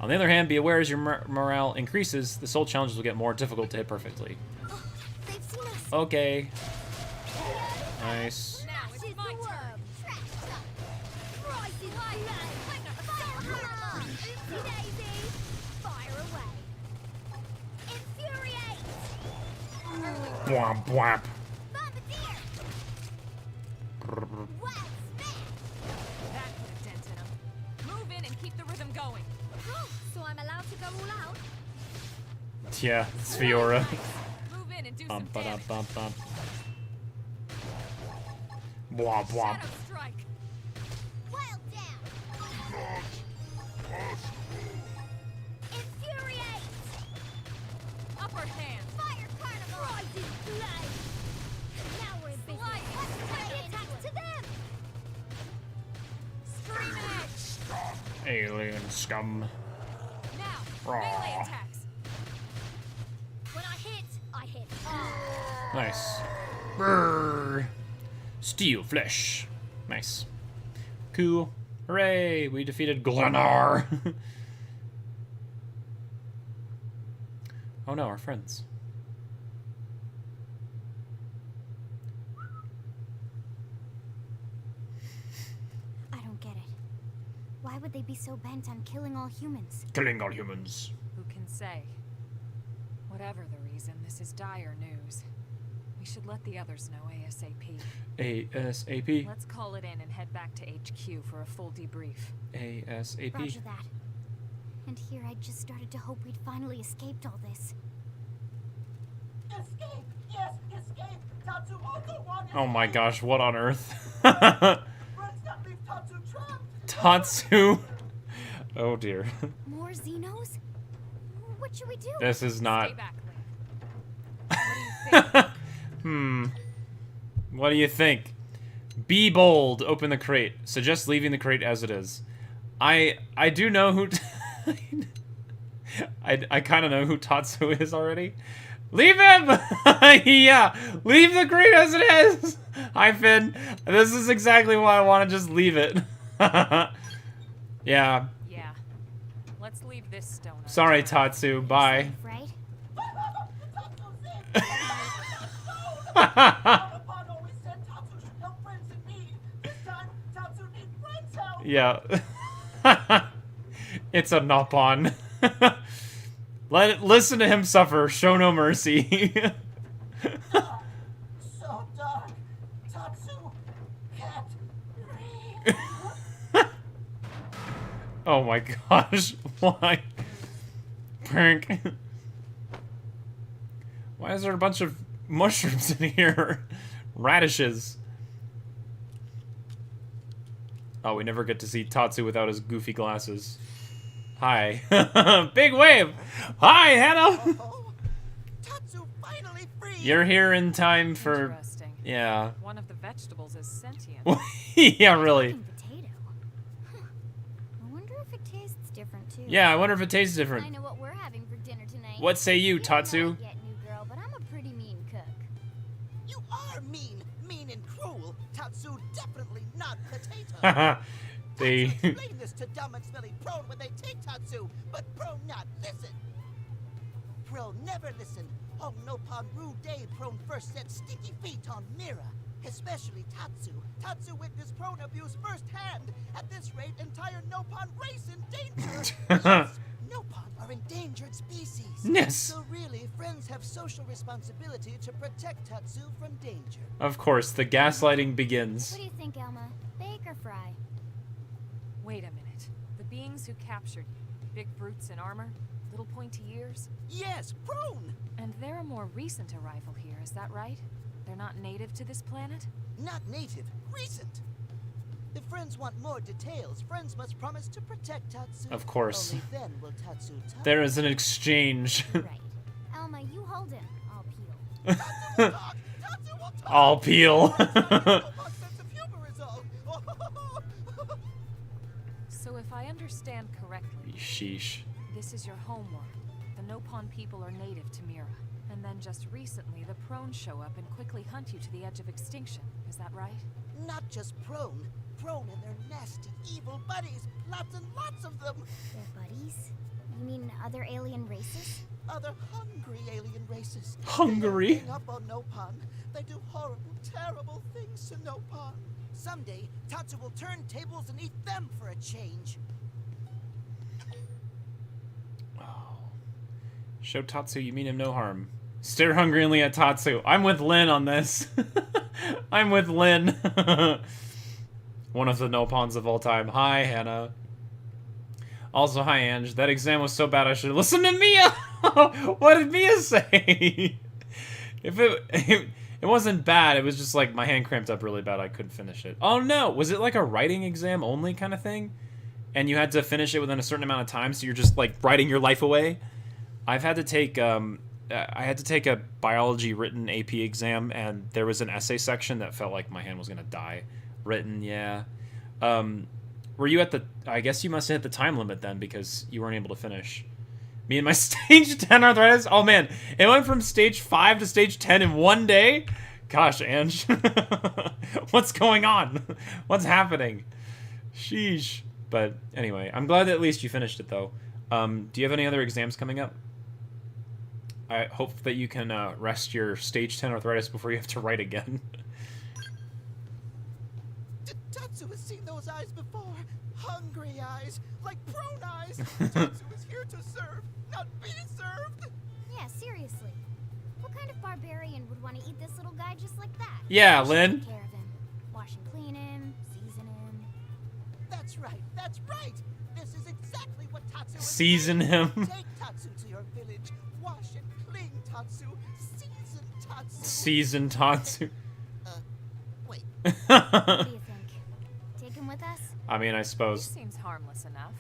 On the other hand, be aware as your morale increases, the soul challenges will get more difficult to hit perfectly. Oh, they've seen us. Okay. Nice. Now it's my turn. Rising Blade. Fire hammer. Oopsie daisy. Fire away. Infuriate. Bwomp bwomp. Bombardier. Well spent. That put a dent in 'em. Move in and keep the rhythm going. so I'm allowed to go all out? Yeah, it's Fiora. Move in and do Bum, some ba-da, damage. bum, bum. Bwomp, bwomp. Shadow strike. Well down! Not possible. Infuriate! Upper hand. Fire carnival! Rising flame! Now we're in business. Slide. Let's turn the attacks to them! Scream edge. Alien scum. Now, Raw. melee attacks. When I hit hard. Nice. Brrr. Steel flesh. Nice. Cool. Hooray! We defeated Glenar. Oh no, our friends. I don't get it. Why would they be so bent on killing all humans? Killing all humans. Who can say? Whatever the reason, this is dire news. We should let the others know ASAP. ASAP. Let's call it in and head back to HQ for a full debrief. ASAP. Roger that. And here I just started to hope we'd finally escaped all this. Escape! Yes, escape! Tatsu also wanted Oh my escape. gosh, what on earth? Friends that leave Tatsu trapped! Tatsu. Oh dear. More Xenos? What should we do? This is not. Stay back, Link. What do you think? What do you think? Be bold. Open the crate. Suggest leaving the crate as it is. I do know who. I kind of know who Tatsu is already. Leave him! Yeah, leave the crate as it is. Hi Finn. This is exactly why I want to just leave it. Yeah. Yeah. Let's leave this stone. Sorry, unturned. Tatsu. Bye. Safe, right? Tatsu's in! Papa always said Tatsu should help friends in need. This time, Tatsu needs friends' help! Yeah. It's a Nopon. Listen to him suffer. Show no mercy. So dark. Tatsu can't breathe. Oh my gosh. Why? Prank. Why is there a bunch of mushrooms in here? Radishes. Oh, we never get to see Tatsu without his goofy glasses. Hi. Big wave! Hi, Hannah! Oh, Tatsu finally free! You're here in time for... Interesting. Yeah. One of the vegetables is sentient. Yeah, really. Talking potato. Huh. I wonder if it tastes different too. Yeah, I wonder if it tastes I different. know what we're having for dinner tonight. What say you, don't know Tatsu? it yet, new girl, but I'm a pretty mean cook. You are mean and cruel. Tatsu definitely not potato. Haha. They... Tatsu explain this to dumb and smelly Prone when they take Tatsu, but Prone not listen. Prone never listen. On Nopon Rue Day, Prone first set sticky feet on Mira. Especially Tatsu. Tatsu witnessed Prone abuse firsthand. At this rate, entire Nopon race in danger. Yes, Nopon are endangered species. Yes. So really, friends have social responsibility to protect Tatsu from danger. Of course, the gaslighting begins. What do you think, Elma? Bake or fry? Wait a minute. The beings who captured you, big brutes in armor, little pointy ears, Yes, Prone! and they're a more recent arrival here, is that right? They're not native to this planet? Not native, recent. If friends want more details, friends must promise to protect Tatsu. Of course. Only then will Tatsu talk. There is an exchange. Right. Elma, you hold him. I'll peel. Tatsu will talk! Tatsu will talk! I'll peel. Nopon's sense of humor is all. So if I understand correctly, Sheesh. this is your homeworld. The Nopon people are native to Mira. And then just recently, the Prone show up and quickly hunt you to the edge of extinction. Is that right? Not just Prone. Prone and their nasty, evil buddies. Lots and lots of them. Their buddies? You mean other alien races? Other hungry alien races. Hungry? They gang up on Nopon. They do horrible, terrible things to Nopon. Someday, Tatsu will turn tables and eat them for a change. Oh. Show Tatsu you mean him no harm. Stare hungrily at Tatsu. I'm with Lin on this. I'm with Lin. One of the Nopons of all time. Hi, Hannah. Also, hi, Ange. That exam was so bad I should have listened to Mia! What did Mia say? If it wasn't bad, it was just like my hand cramped up really bad. I couldn't finish it. Oh no! Was it like a writing exam only kind of thing? And you had to finish it within a certain amount of time, so you're just like writing your life away? I've had to take, I had to take a biology written AP exam, and there was an essay section that felt like my hand was gonna die. Written, yeah. Were you at the... I guess you must have hit the time limit then, because you weren't able to finish. Me and my stage 10 arthritis? Oh man, it went from stage 5 to stage 10 in one day? Gosh, Ange. What's going on? What's happening? Sheesh. But anyway, I'm glad that at least you finished it, though. Do you have any other exams coming up? I hope that you can rest your stage 10 arthritis before you have to write again. Tatsu has seen those eyes before. Hungry eyes, like prone eyes. Tatsu is here to serve, not be served. Yeah, seriously. What kind of barbarian would want to eat this little guy just like that? Yeah, We should Lynn. take care of him. Wash and clean him, season him. That's right, that's right. This is exactly what Tatsu is Season saying. him. Take Tatsu to your village. Wash and clean Tatsu. Season Tatsu. Season Tatsu. Wait. What do you think? Take him with us? I mean, I He suppose. seems harmless enough.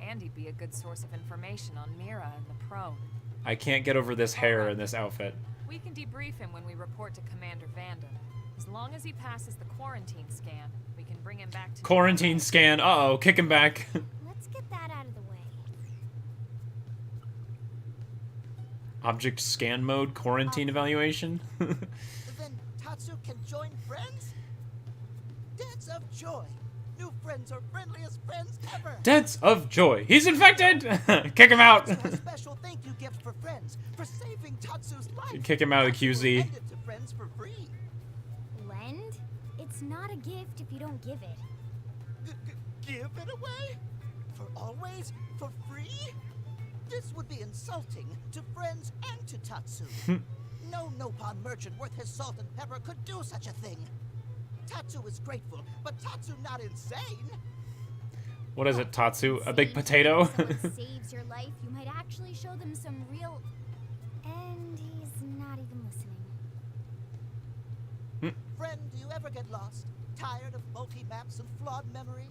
And he'd be a good source of information on Mira and the prone. I can't get over this hair and this outfit. We can debrief him when we report to Commander Vanden. As long as he passes the quarantine scan, we can bring him back to... Quarantine scan. Uh-oh, kick him back. Let's get that out of the way. Object scan mode, quarantine evaluation. Then Tatsu can join friends? Dance of joy. New friends are friendliest friends ever. Dance of joy. He's infected! Kick him out! Tatsu has special thank you gifts for friends for saving Tatsu's life. Kick him out of Tatsu will QZ. lend it to friends for free. Lend? It's not a gift if you don't give it. Give it away? For always? For free? This would be insulting to friends and to Tatsu. No Nopon merchant worth his salt and pepper could do such a thing. Tatsu is grateful, but Tatsu not insane. What is it, Tatsu? A big Insane. potato? If someone saves your life, you might actually show them some real... And he's not even listening. Friend, do you ever get lost? Tired of bulky maps and flawed memory?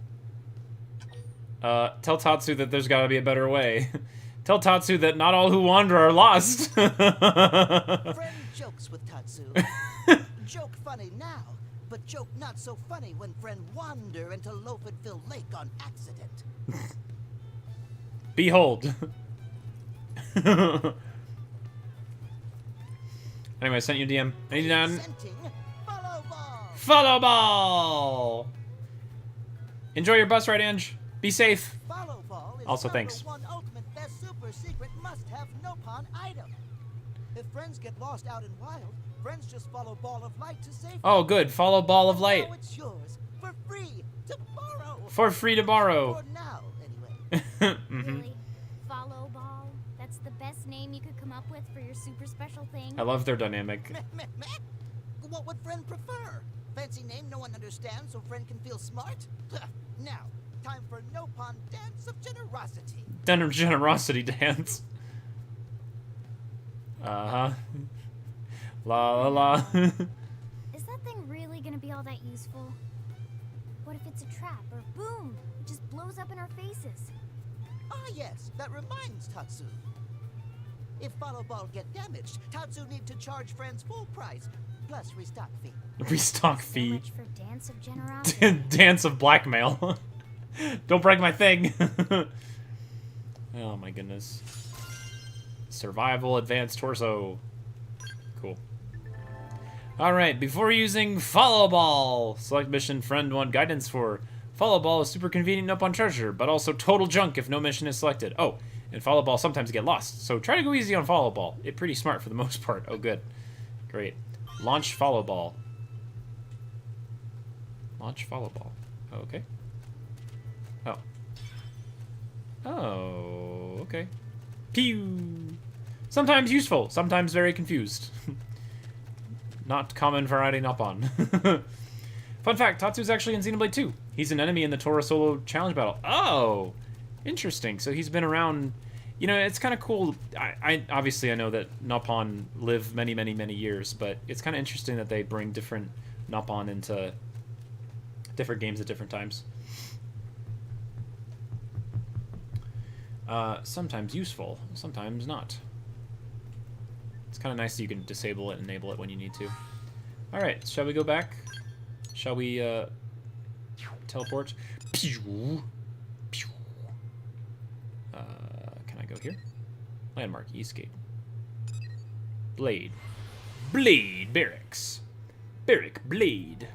Tell Tatsu that there's gotta be a better way. Tell Tatsu that not all who wander are lost. Friend jokes with Tatsu. Joke funny now, but joke not so funny when friend wander into Loafenville Lake on accident. Behold. Anyway, I sent you a DM. 89. Presenting Follow Ball. Follow ball! Enjoy your bus ride, Ange. Be safe. Follow Ball is Also, number thanks. one ultimate best super secret must-have Nopon item. If friends get lost out in wild, friends just follow Ball of Light to safety. Oh, good. Follow Ball of And Light. now it's yours for free to borrow. For free to borrow. For now, anyway. Really? Follow Ball? That's the best name you could come up with for your super special thing? I love their dynamic. Meh, meh, meh. What would friend prefer? Fancy name no one understands so friend can feel smart? Now, time for Nopon Dance of Generosity. Generosity dance. Uh-huh. La la la. Is that thing really gonna be all that useful? What if it's a trap, or boom, it just blows up in our faces? Ah yes, that reminds Tatsu. If Follow Ball get damaged, Tatsu need to charge friends full price, plus restock fee. Restock So fee. much for Dance of Generosity. Dance of blackmail. Don't break my thing. Oh my goodness. Survival advanced torso. Cool. Alright, before using Follow Ball, select mission friend 1 guidance for. Follow Ball is super convenient up on treasure, but also total junk if no mission is selected. Oh, and Follow Ball sometimes get lost, so try to go easy on Follow Ball. It's pretty smart for the most part. Oh, good. Great. Launch Follow Ball. Launch Follow Ball. Okay. Oh. Oh, okay. Pew! Sometimes useful, sometimes very confused. Not common variety Nopon. Fun fact, Tatsu's actually in Xenoblade 2. He's an enemy in the Tora Solo challenge battle. Oh! Interesting. So he's been around. You know, it's kind of cool. I obviously I know that Nopon live many, many, many years, but it's kind of interesting that they bring different Nopon into different games at different times. Sometimes useful, sometimes not. It's kind of nice that you can disable it and enable it when you need to. All right, shall we go back? Shall we teleport? Pew! Pew! Can I go here? Landmark, Eastgate. Blade. Blade Barracks. Barrack Blade.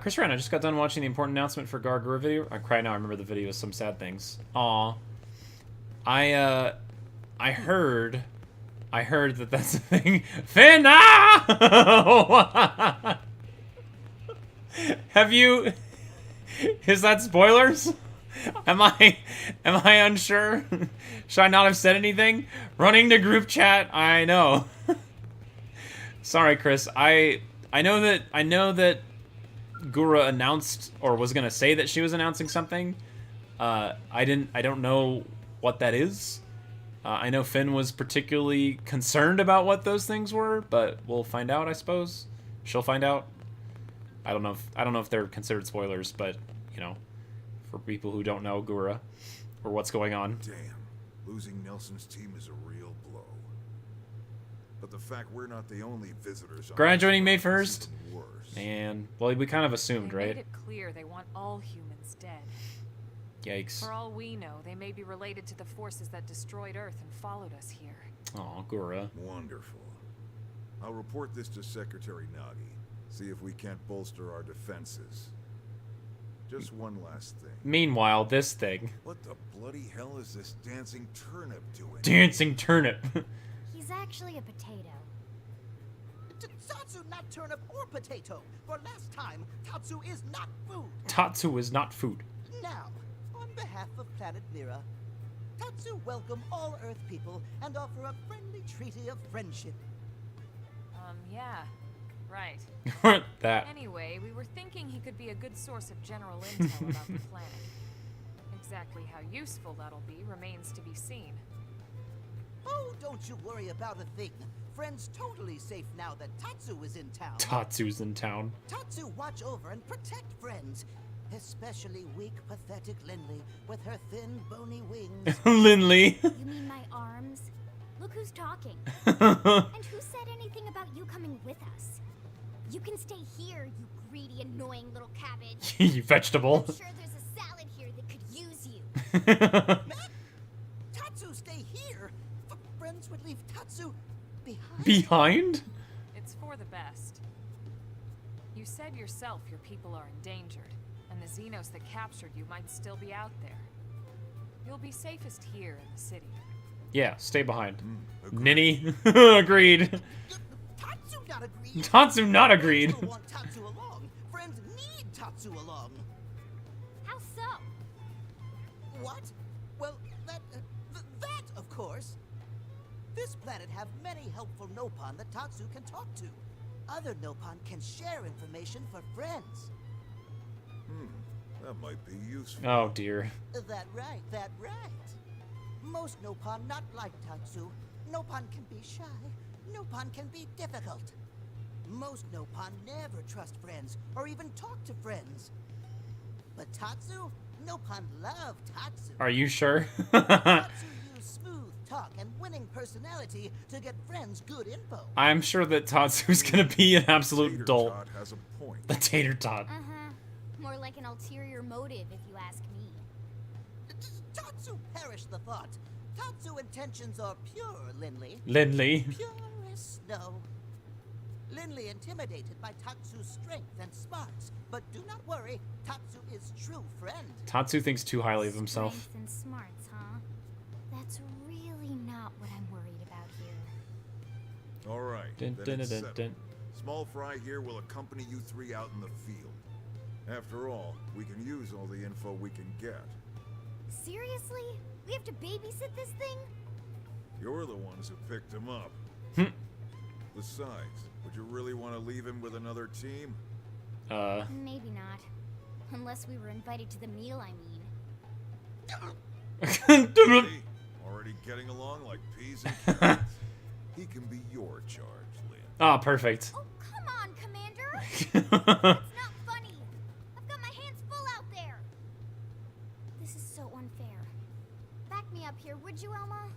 Chris Ryan, I just got done watching the important announcement for Gargura video. I cry now, I remember the video with some sad things. Aw. I heard that that's a thing. Finn! Ah! Have you... Is that spoilers? Am I unsure? Should I not have said anything? Running to group chat, I know. Sorry, Chris. I know that Gura announced or was gonna say that she was announcing something. I don't know what that is. I know Finn was particularly concerned about what those things were, but we'll find out, I suppose. She'll find out. I don't know if they're considered spoilers, but you know, for people who don't know Gura or what's going on. Damn, losing Nelson's team is a real blow. But the fact we're not the only visitors on Graduating May this block is 1st? even worse. And well, we kind of assumed, They right? made it clear they want all humans dead. Yikes. For all we know, they may be related to the forces that destroyed Earth and followed us here. Aw, Gura. Wonderful. I'll report this to Secretary Nagi. See if we can't bolster our defenses. Just one last thing. Meanwhile, this thing. What the bloody hell is this dancing turnip doing? Dancing turnip. He's actually a potato. Tatsu, not turnip or potato. For last time, Tatsu is not food. Tatsu is not food. Now, on behalf of Planet Mira, Tatsu welcome all Earth people and offer a friendly treaty of friendship. Yeah. Right. That. Anyway, we were thinking he could be a good source of general intel about the planet. Exactly how useful that'll be remains to be seen. Oh, don't you worry about a thing. Friend's totally safe now that Tatsu is in town. Tatsu's in town. Tatsu watch over and protect friends. Especially weak, pathetic Linley with her thin, bony wings. Linley. You mean my arms? Look who's talking. And who said anything about you coming with us? You can stay here, you greedy, annoying little cabbage. You vegetable. I'm sure there's a salad here that could use you. Tatsu stay here? Friends would leave Tatsu behind? Behind? It's for the best. You said yourself your people are endangered, and the Xenos that captured you might still be out there. You'll be safest here in the city. Yeah, stay behind. Agreed. Ninny. Agreed. Tatsu not agreed. Tatsu not agreed. Friends will want Tatsu along. Friends need Tatsu along. How so? What? Well, that, of course. This planet have many helpful Nopon that Tatsu can talk to. Other Nopon can share information for friends. That might be useful. Oh dear. That right, that right. Most Nopon not like Tatsu. Nopon can be shy. Nopon can be difficult. Most Nopon never trust friends or even talk to friends. But Tatsu? Nopon love Tatsu. Are you sure? Tatsu use smooth talk and winning personality to get friends good info. I'm sure that Tatsu's gonna be an absolute Tater dolt. Tot has a point. The tater tot. More like an ulterior motive, if you ask me. Tatsu perish the thought. Tatsu intentions are pure, Linley. Linley. Pure as snow. Linley intimidated by Tatsu's strength and smarts, but do not worry, Tatsu is true friend. Tatsu thinks too highly of himself. Strength and smarts, huh? That's really not what I'm worried about here. All right. Dun, then dun, it's dun, settled. dun. Small Fry here will accompany you three out in the field. After all, we can use all the info we can get. Seriously? We have to babysit this thing? You're the ones who picked him up. Besides, would you really want to leave him with another team? Maybe not. Unless we were invited to the meal, I mean. See? Already getting along like peas and carrots. He can be your charge, Lynn. Ah, perfect. Oh, come on, Commander! It's not funny. I've got my hands full out there. This is so unfair. Back me up here, would you, Elma?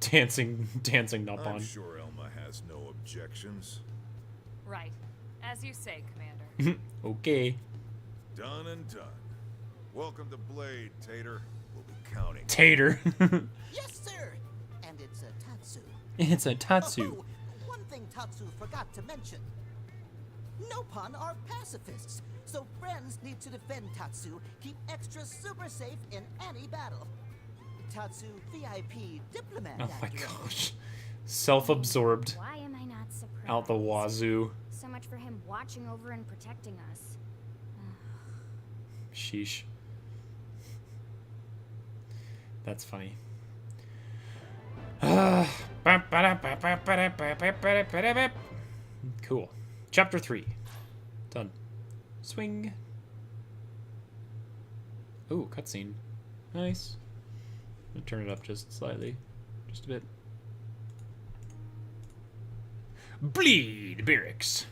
dancing up I'm on. sure Elma has no objections. Right. As you say, Commander. Okay. Done and done. Welcome to Blade, Tater. We'll be counting. Tater. Yes, sir. And it's a Tatsu. It's a Tatsu. Oh, one thing Tatsu forgot to mention. Nopon are pacifists, so friends need to defend Tatsu, keep extra super safe in any battle. Tatsu VIP diplomat. Oh my after all. gosh. Self-absorbed. Why am I not surprised? Out the wazoo. So much for him watching over and protecting us. Sheesh. That's funny. Cool. Chapter 3. Done. Swing. Ooh, cutscene. Nice. I'm gonna turn it up just slightly. Just a bit. Bleed, barracks.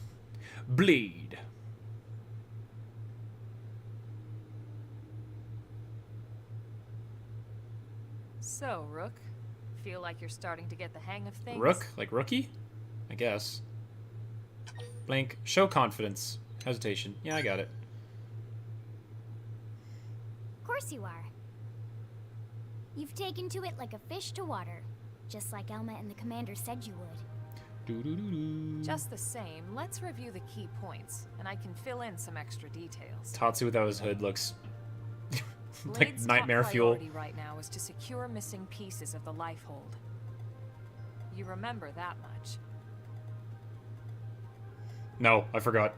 Bleed. So, Rook, feel like you're starting to get the hang of things? Rook? Like rookie? I guess. Blank. Show confidence. Hesitation. Yeah, I got it. Of course you are. You've taken to it like a fish to water, just like Elma and the commander said you would. Doo-doo-doo-doo. Just the same, let's review the key points, and I can fill in some extra details. Tatsu without his hood looks like Blade's nightmare top fuel. priority right now is to secure missing pieces of the Lifehold. You remember that much. No, I forgot.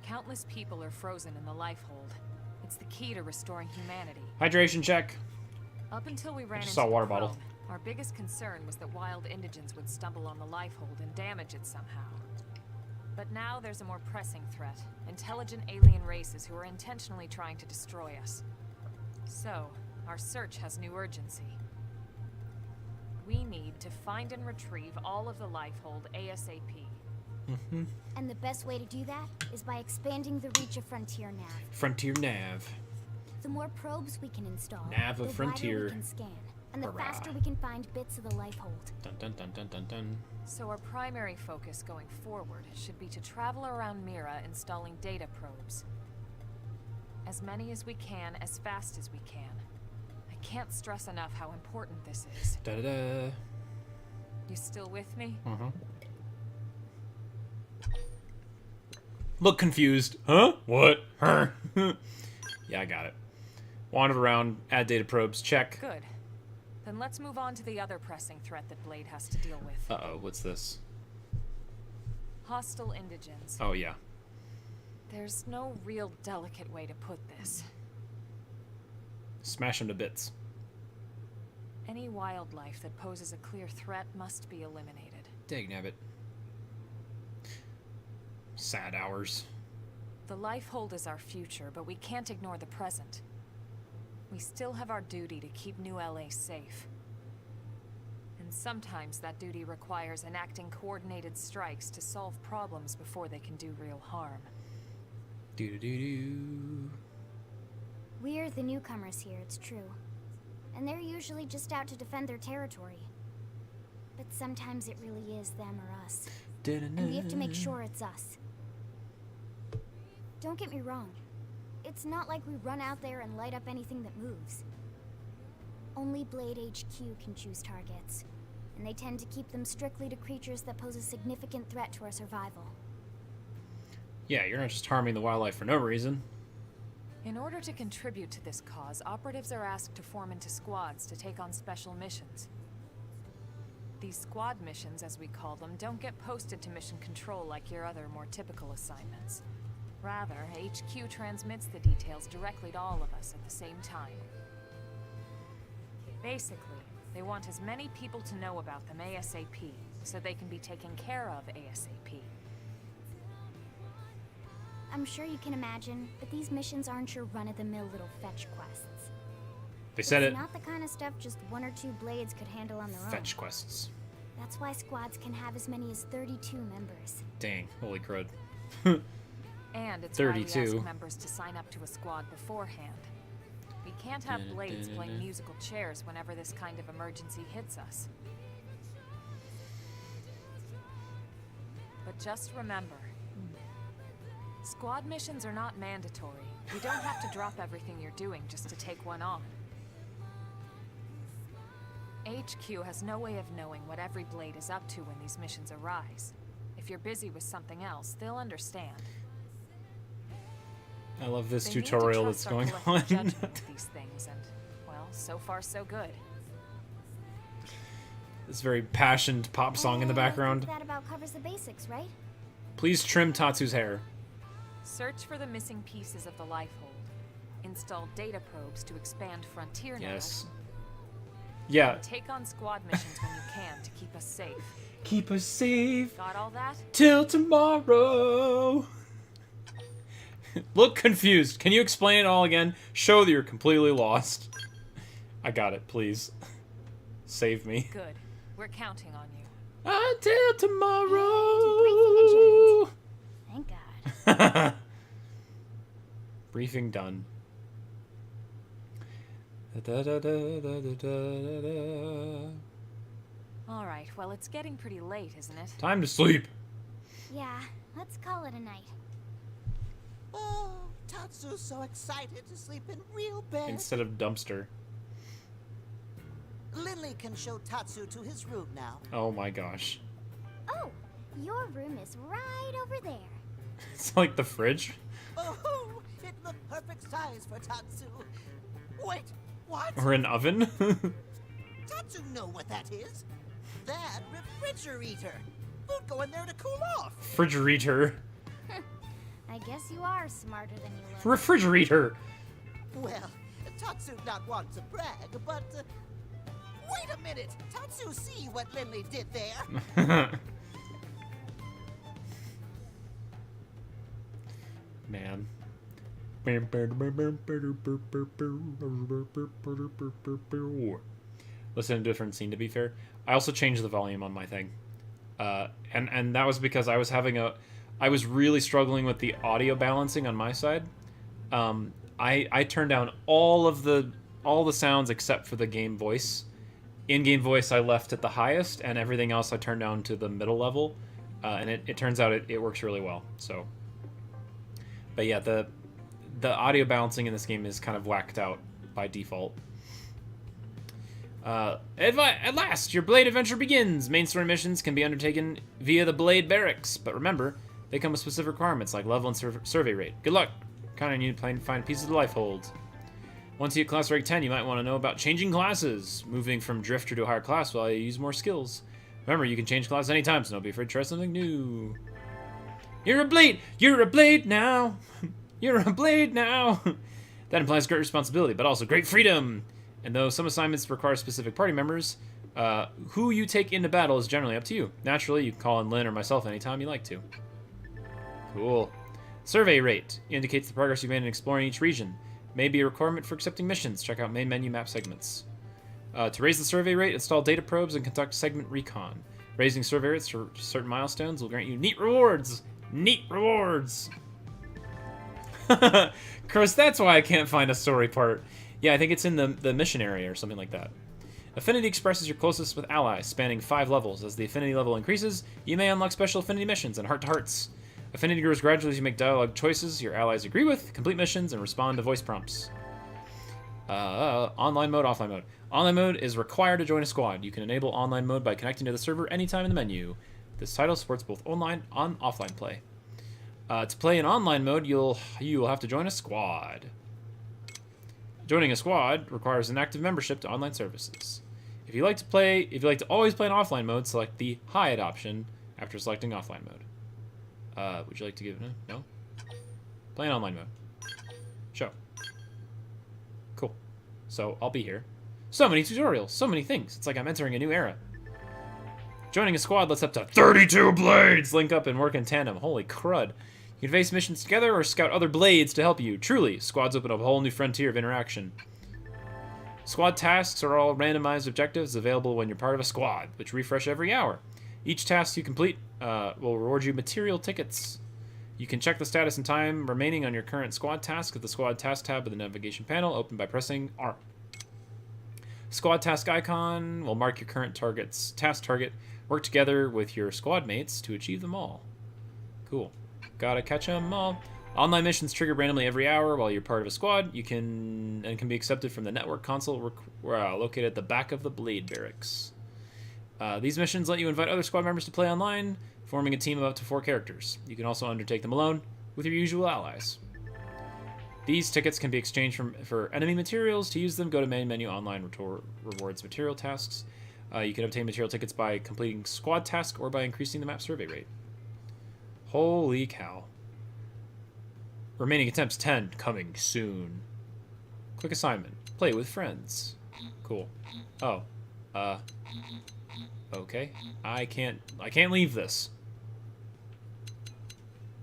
Countless people are frozen in the Lifehold. It's the key to restoring humanity. Hydration check. Up until we ran just into saw a the water bottle. probe, our biggest concern was that wild indigents would stumble on the Lifehold and damage it somehow. But now there's a more pressing threat. Intelligent alien races who are intentionally trying to destroy us. So, our search has new urgency. We need to find and retrieve all of the Lifehold ASAP. And the best way to do that is by expanding the reach of Frontier Nav. Frontier Nav. The more probes we can install, Nav of the Frontier. wider we can scan, and the Hurrah. faster we can find bits of the Lifehold. Dun dun dun dun dun dun. So our primary focus going forward should be to travel around Mira installing data probes. As many as we can, as fast as we can. I can't stress enough how important this is. Da da da. You still with me? Look confused. Huh? What? Huh? Yeah, I got it. Wander around, add data probes, check. Good. Then let's move on to the other pressing threat that Blade has to deal with. Uh-oh, what's this? Hostile indigents. Oh, yeah. There's no real delicate way to put this. Smash them to bits. Any wildlife that poses a clear threat must be eliminated. Dagnabbit. Sad hours. The Lifehold is our future, but we can't ignore the present. We still have our duty to keep New LA safe. And sometimes that duty requires enacting coordinated strikes to solve problems before they can do real harm. Doo-doo-doo-doo. We're the newcomers here, it's true. And they're usually just out to defend their territory. But sometimes it really is them or us. And we have to make sure it's us. Don't get me wrong. It's not like we run out there and light up anything that moves. Only Blade HQ can choose targets. And they tend to keep them strictly to creatures that pose a significant threat to our survival. Yeah, you're not just harming the wildlife for no reason. In order to contribute to this cause, operatives are asked to form into squads to take on special missions. These squad missions, as we call them, don't get posted to mission control like your other, more typical assignments. Rather, HQ transmits the details directly to all of us at the same time. Basically, they want as many people to know about them ASAP, so they can be taken care of ASAP. I'm sure you can imagine, but these missions aren't your run-of-the-mill little fetch quests. They said It's it. not the kind of stuff just one or two blades could handle on their own. Fetch quests. That's why squads can have as many as 32 members. Dang, holy crud. And it's why we 32. ask members to sign up to a squad beforehand. We can't have blades playing musical chairs whenever this kind of emergency hits us. But just remember, squad missions are not mandatory. You don't have to drop everything you're doing just to take one on. HQ has no way of knowing what every blade is up to when these missions arise. If you're busy with something else, they'll understand. I love this They need to tutorial trust that's our going collective on. judgment with these things, and, well, so far so good. This very passionate pop song in the I background. think that about covers the basics, right? Please trim Tatsu's hair. Search for the missing pieces of the Lifehold. Install data probes to expand frontier Yes. nodes. Yeah. And take on squad missions when you can to keep us safe. Keep us safe Got all that? till tomorrow. Look confused. Can you explain it all again? Show that you're completely lost. I got it, please. Save me. Good. We're counting on you. Until tomorrow. Thank God. Briefing done. Da-da-da-da-da-da-da-da. All right, well, it's getting pretty late, isn't it? Time to sleep. Yeah, let's call it a night. Oh, Tatsu's so excited to sleep in real bed. Instead of dumpster. Lindley can show Tatsu to his room now. Oh my gosh. Oh, your room is right over there. It's like the fridge. Oh, it looked perfect size for Tatsu. Wait, what? Or an oven. Tatsu know what that is. That refrigerator. Food go in there to cool off. Refrigerator. I guess you are smarter than you look. Refrigerator. Well, Tatsu not want to brag, but wait a minute. Tatsu see what Lindley did there. Man. Listen to a different scene, to be fair. I also changed the volume on my thing. And that was because I was really struggling with the audio balancing on my side. I turned down all the sounds except for the game voice. In-game voice I left at the highest, and everything else I turned down to the middle level. And it turns out it works really well. So, but yeah, the audio balancing in this game is kind of whacked out by default. At last, your Blade adventure begins! Main story missions can be undertaken via the Blade Barracks, but remember, they come with specific requirements like level and survey rate. Good luck! Kinda need to find pieces of the Lifehold. Once you hit class rank 10, you might want to know about changing classes. Moving from Drifter to a higher class will allow you to use more skills. Remember, you can change classes anytime, so don't be afraid to try something new. You're a Blade! You're a Blade now! You're a Blade now! That implies great responsibility, but also great freedom! And though some assignments require specific party members, who you take into battle is generally up to you. Naturally, you can call in Lynn or myself anytime you like to. Cool. Survey rate indicates the progress you've made in exploring each region. May be a requirement for accepting missions. Check out main menu map segments. To raise the survey rate, install data probes and conduct segment recon. Raising survey rates for certain milestones will grant you neat rewards! Neat rewards! Chris, that's why I can't find a story part. Yeah, I think it's in the mission area or something like that. Affinity expresses your closest with allies, spanning 5 levels. As the affinity level increases, you may unlock special affinity missions and heart-to-hearts. Affinity grows gradually as you make dialogue choices your allies agree with, complete missions, and respond to voice prompts. Online mode, offline mode. Online mode is required to join a squad. You can enable online mode by connecting to the server anytime in the menu. This title supports both online and offline play. To play in online mode, you will have to join a squad. Joining a squad requires an active membership to online services. If you like to always play in offline mode, select the hide option after selecting offline mode. Would you like to give it a no? Play in online mode. Show. Cool. So I'll be here. So many tutorials, so many things. It's like I'm entering a new era. Joining a squad lets up to 32 blades link up and work in tandem. Holy crud. You can face missions together or scout other blades to help you. Truly, squads open up a whole new frontier of interaction. Squad tasks are all randomized objectives available when you're part of a squad, which refresh every hour. Each task you complete will reward you material tickets. You can check the status and time remaining on your current squad task at the Squad Task tab of the navigation panel, opened by pressing R. Squad Task icon will mark your current task target. Work together with your squad mates to achieve them all. Cool. Gotta catch them all. Online missions trigger randomly every hour while you're part of a squad. You can be accepted from the network console located at the back of the Blade Barracks. These missions let you invite other squad members to play online, forming a team of up to 4 characters. You can also undertake them alone with your usual allies. These tickets can be exchanged for enemy materials. To use them, go to main menu, online rewards, material tasks. You can obtain material tickets by completing squad task or by increasing the map survey rate. Holy cow. Remaining attempts 10, coming soon. Quick assignment, play with friends. Cool. Oh, okay. I can't leave this.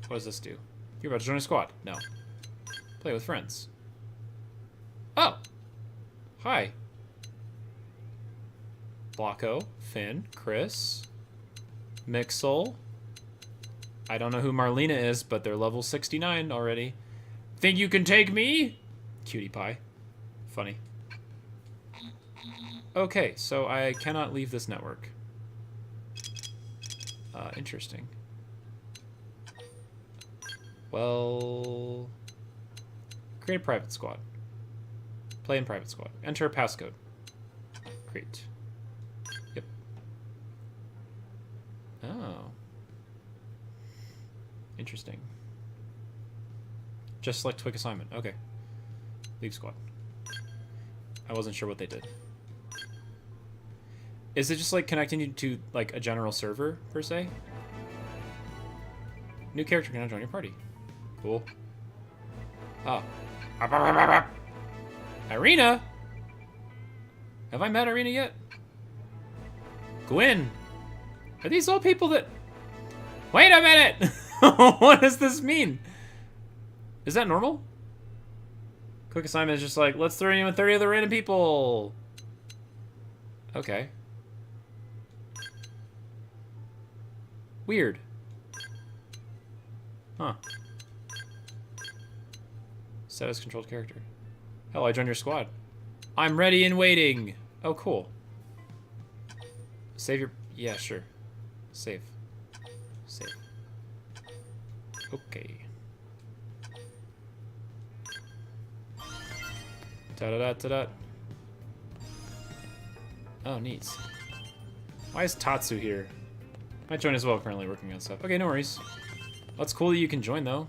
What does this do? You're about to join a squad. No. Play with friends. Oh! Hi. Blocko, Finn, Chris, Mixel. I don't know who Marlena is, but they're level 69 already. Think you can take me? Cutie pie. Funny. Okay, so I cannot leave this network. Interesting. Well... Create a private squad. Play in private squad. Enter a passcode. Great. Yep. Oh. Interesting. Just select quick assignment. Okay. Leave squad. I wasn't sure what they did. Is it just like connecting you to like a general server per se? New character can now join your party. Cool. Oh. Irina? Have I met Irina yet? Gwyn. Are these all people that... Wait a minute! What does this mean? Is that normal? Quick assignment is just like, let's throw you in 30 other random people. Okay. Weird. Huh. Status controlled character. Hell, I joined your squad. I'm ready and waiting. Oh, cool. Save your... Yeah, sure. Save. Save. Okay. Da-da-da-da-da. Oh, neat. Why is Tatsu here? Might join as well, currently working on stuff. Okay, no worries. That's cool that you can join, though.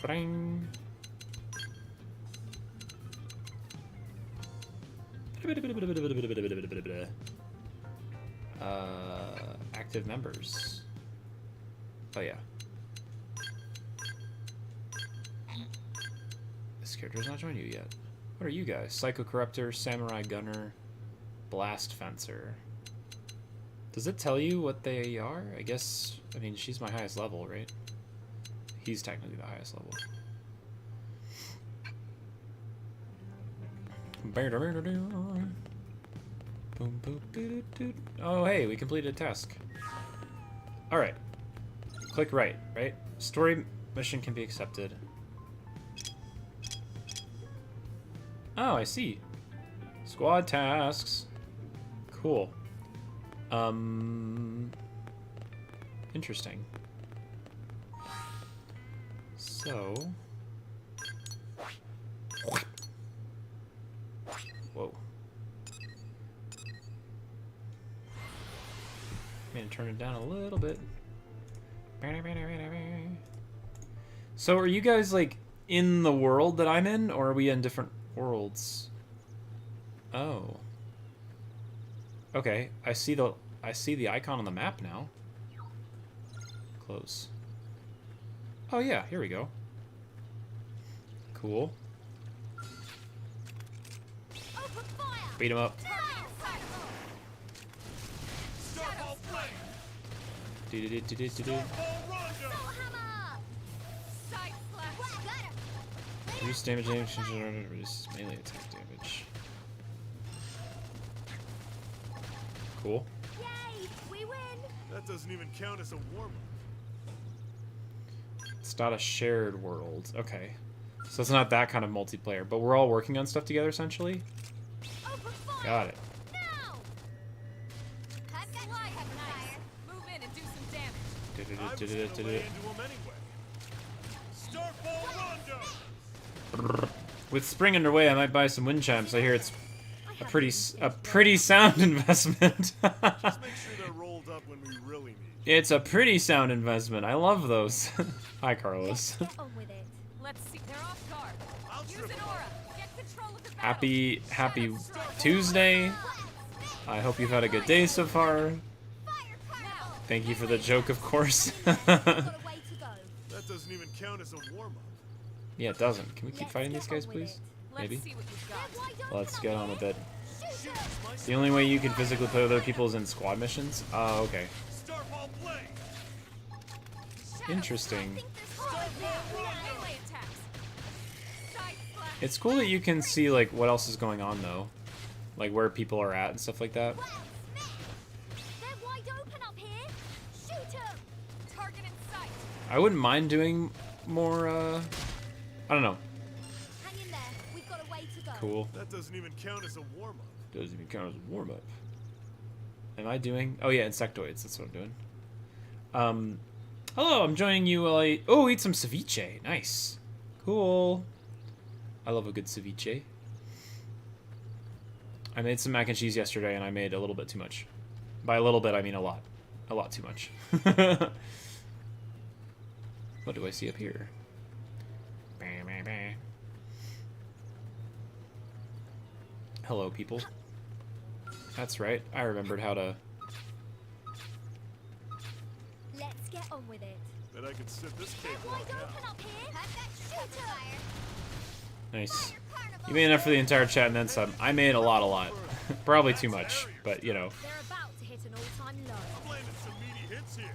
Bring. Active members. Oh, yeah. This character has not joined you yet. What are you guys? Psycho Corruptor, Samurai Gunner, Blast Fencer. Does it tell you what they are? I guess, I mean, she's my highest level, right? He's technically the highest level. Oh, hey, we completed a task. Alright. Click right? Story mission can be accepted. Oh, I see. Squad tasks. Cool. Interesting. So... Whoa. I'm gonna turn it down a little bit. So are you guys, like, in the world that I'm in, or are we in different worlds? Oh. Okay, I see the icon on the map now. Close. Oh yeah, here we go. Cool. Beat him up. Soul hammer! Side slash. Got him! Reduce damage, reduce melee attack damage. Cool. Yay! We win! That doesn't even count as a warm-up. It's not a shared world. Okay. So it's not that kind of multiplayer, but we're all working on stuff together essentially? Open fire! Got it. Now! I've got Slide, you, nice. Move in and do some damage. I was gonna lay into him anyway. Start ball rondo! With spring underway, I might buy some wind chimes. I hear it's a pretty sound investment. Just make sure they're rolled up when we really need. It's a pretty sound investment. I love those. Hi, Carlos. Get on with it. Let's see. They're off guard. I'll Use triple. an aura. Get control of the battle. Happy Shadow strike. Tuesday. I hope you've had a good day so far. Fire carnival! Thank you for the joke, of course. We've got a way to go. That doesn't even count as a warm-up. Yeah, it doesn't. Can we keep Let's fighting get these guys, on with please? it. Let's Maybe. see what you've got. They're wide open Let's up get on here. with it. Shoot 'em. The only way you can physically play with other people is in squad missions? Oh, okay. Start ball play! Interesting. I think this hard now. Melee attacks. Side slash. It's cool that you can see, like, what else is going on, though. Like, where people are at and stuff like that. Well, Smith! They're wide open up here. Shoot 'em. Target in sight. I wouldn't mind doing more, I don't know. Hang in there. We've got a way to go. Cool. That doesn't even count as a warm-up. Doesn't even count as a warm-up. Am I doing... Oh, yeah, insectoids. That's what I'm doing. Hello, I'm joining you while I... Oh, eat some ceviche. Nice. Cool. I love a good ceviche. I made some mac and cheese yesterday, and I made a little bit too much. By a little bit, I mean a lot. A lot too much. What do I see up here? Bah, bah, bah. Hello, people. That's right. I remembered how to... Let's get on with it. Bet I could sit this They're cake wide right open now. up here. I've got shoot 'em. Nice. Fire carnival. You made enough for the entire chat and then some. I made a lot. Probably too much, but you know. They're about to hit an all-time low. I'm landing some meaty hits here.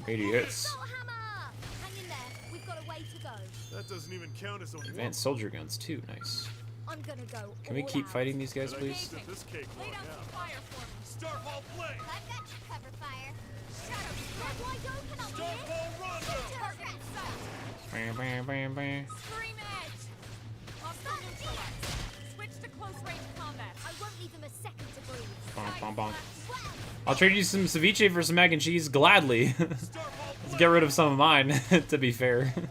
80 hits. Soul hammer! Hang in there. We've got a way to go. That doesn't even count as a warm-up. Advanced soldier guns too. Nice. I'm gonna go. Can we all keep out. fighting these guys, Bet I could please? sit this cake Lay right down some now. fire for me. Start ball play! I've got you cover fire. Shadow They're strike. wide open up Start here. ball rondo! Target in sight. Bam, bam, bam, bam. Scream edge. Hostile neutralized. Switch to close range combat. I won't leave them a second to breathe. Bonk, bonk, bonk. Well, I'll trade you some ceviche for some mac and cheese gladly. Start ball Let's play! get rid of some of mine, to be fair. That could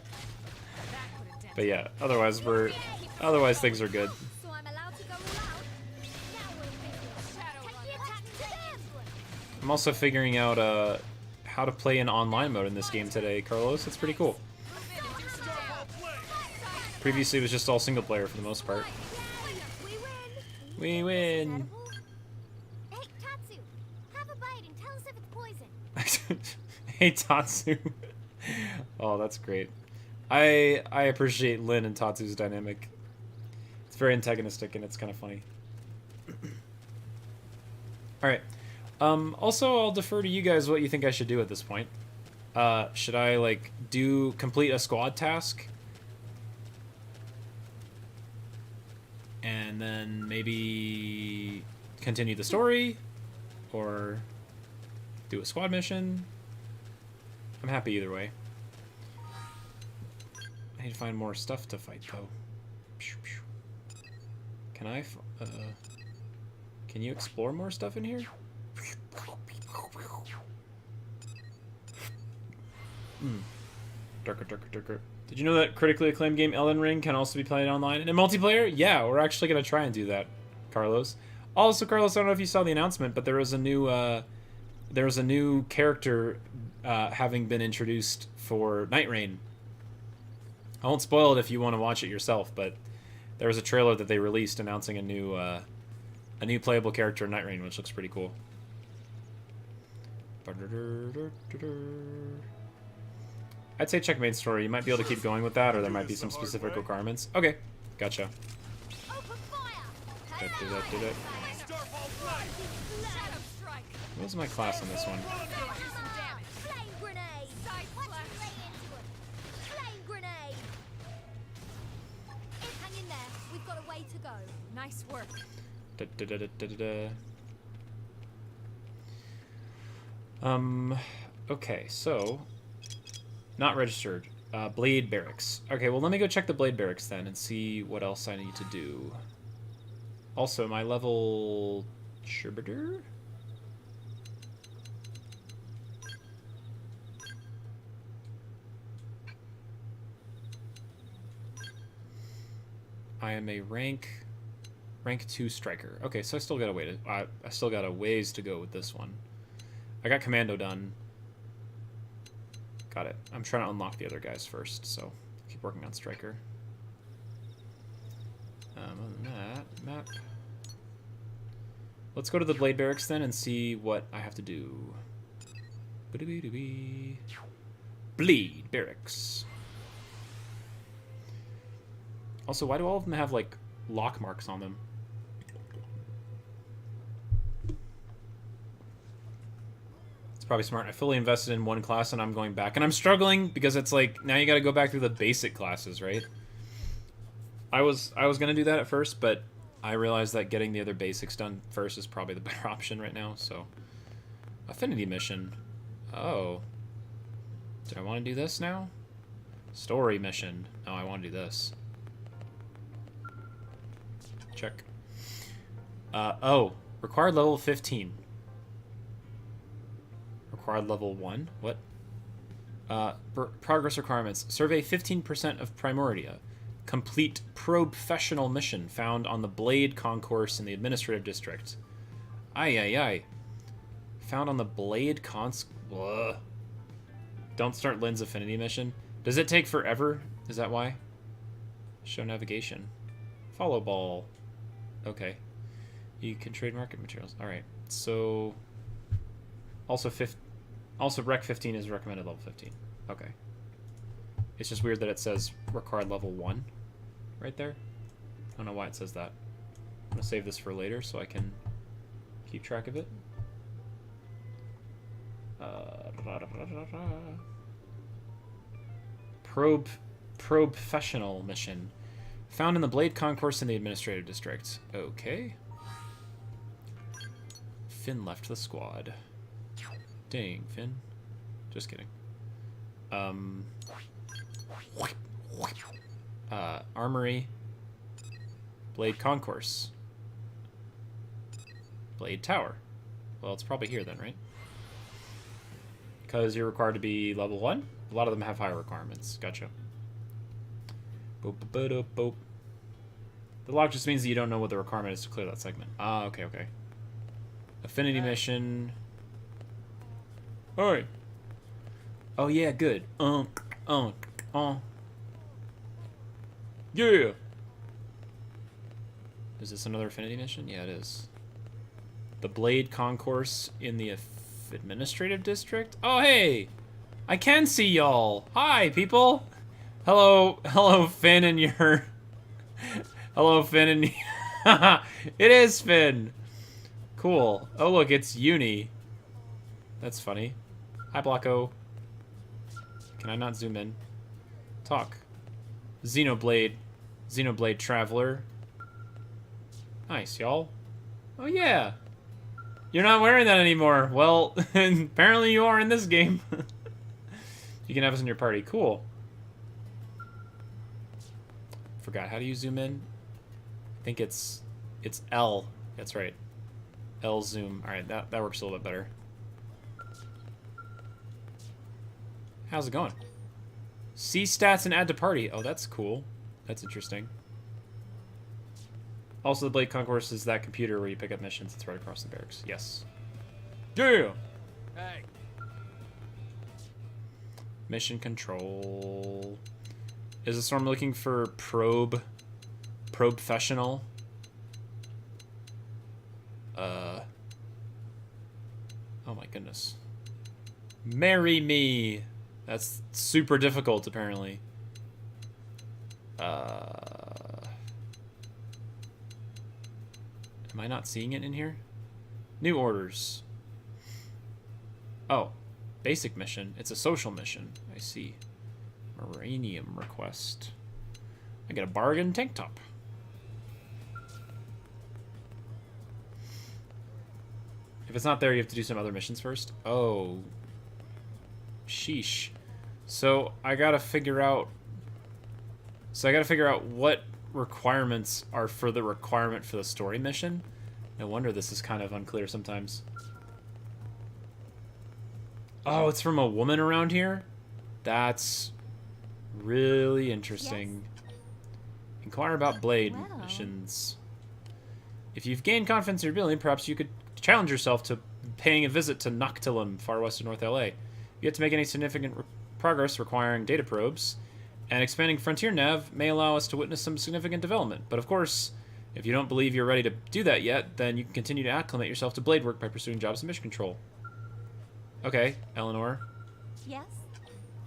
have But yeah, otherwise things are good. so I'm allowed to go all out. Now we're in business. Shadow Take run. the attack to them. I'm also figuring out how to play in online mode in this game today, Carlos. It's pretty cool. Move in and do some Start ball damage. play! Previously it was just all single player for the most part. Yay, we win. We win. Edible? Hey, Tatsu, have a bite and tell us if it's poison. Hey Tatsu. Oh, that's great. I appreciate Lin and Tatsu's dynamic. It's very antagonistic and it's kind of funny. All right. Also, I'll defer to you guys what you think I should do at this point. Should I like complete a squad task? And then maybe continue the story? Or do a squad mission? I'm happy either way. I need to find more stuff to fight, though. Can I... can you explore more stuff in here? Darker, darker, darker. Did you know that critically acclaimed game Elden Ring can also be played online and in multiplayer? Yeah, we're actually going to try and do that, Carlos. Also, Carlos, I don't know if you saw the announcement, but there was a new character having been introduced for Night Rain. I won't spoil it if you want to watch it yourself, but there was a trailer that they released announcing a new playable character in Night Rain, which looks pretty cool. I'd say check main story. You might be able to keep going with that, or there might be some specific requirements. Okay, gotcha. Open fire. Did it. Start ball play! Shadow strike. What was my class on this one? Do some damage. Flame got a way to go. Nice work. Da, da, da, da, da, da. Okay, so not registered. Blade barracks. Okay, well let me go check the blade barracks then and see what else I need to do. Also, my level Sherbeder? I am a rank 2 striker. Okay, so I still got a way to I still got a ways to go with this one. I got commando done. Got it. I'm trying to unlock the other guys first, so keep working on striker. Other than that, map. Let's go to the blade barracks then and see what I have to do. Blade barracks. Also, why do all of them have like lock marks on them? It's probably smart. I fully invested in one class and I'm going back. And I'm struggling because it's like, now you gotta go back through the basic classes, right? I was gonna do that at first, but I realized that getting the other basics done first is probably the better option right now, so. Affinity mission. Oh. Do I want to do this now? Story mission. No, I want to do this. Check. Oh. Required level 15. Required level 1? What? Progress requirements. Survey 15% of Primordia. Complete professional mission found on the Blade Concourse in the Administrative District. Aye, aye, aye. Found on the Blade Blah. Don't start Lynn's affinity mission. Does it take forever? Is that why? Show navigation. Follow ball. Okay. You can trade market materials. Alright. So also Rec 15 is recommended level 15. Okay. It's just weird that it says required level 1 right there. I don't know why it says that. I'm gonna save this for later so I can keep track of it. Professional mission. Found in the Blade Concourse in the Administrative District. Okay. Finn left the squad. Dang, Finn. Just kidding. Armory. Blade Concourse. Blade Tower. Well, it's probably here then, right? Because you're required to be level 1? A lot of them have higher requirements. Gotcha. Boop, boop, boop, boop. The lock just means that you don't know what the requirement is to clear that segment. Ah, okay, okay. Affinity mission. Alright. Oh, yeah, good. Yeah! Is this another affinity mission? Yeah, it is. The Blade Concourse in the Administrative District? Oh, hey! I can see y'all! Hi, people! Hello, Finn and your... Hello, Finn and... It is Finn! Cool. Oh, look, it's Uni. That's funny. Hi, Blocko. Can I not zoom in? Talk. Xenoblade Traveler. Nice, y'all. Oh, yeah. You're not wearing that anymore. Well, apparently you are in this game. You can have us in your party. Cool. Forgot. How do you zoom in? I think it's L. That's right. L zoom. Alright, that works a little bit better. How's it going? See stats and add to party. Oh, that's cool. That's interesting. Also, the Blade Concourse is that computer where you pick up missions. It's right across the barracks. Yes. Yeah! Hey. Mission control. Is the storm looking for professional? Oh my goodness. Marry me! That's super difficult, apparently. Am I not seeing it in here? New orders. Oh. Basic mission. It's a social mission. I see. Uranium request. I get a bargain tank top. If it's not there, you have to do some other missions first. Oh. Sheesh. So I gotta figure out... So I gotta figure out what requirements are for the requirement for the story mission. No wonder this is kind of unclear sometimes. Oh, it's from a woman around here? That's really interesting. Yes. Inquire about Blade missions. If you've gained confidence in your ability, perhaps you could challenge yourself to paying a visit to Noctilum, far west of North LA. You have to make any significant progress requiring data probes, and expanding Frontier Nav may allow us to witness some significant development. But of course, if you don't believe you're ready to do that yet, then you can continue to acclimate yourself to blade work by pursuing jobs in mission control. Okay, Eleanor. Yes?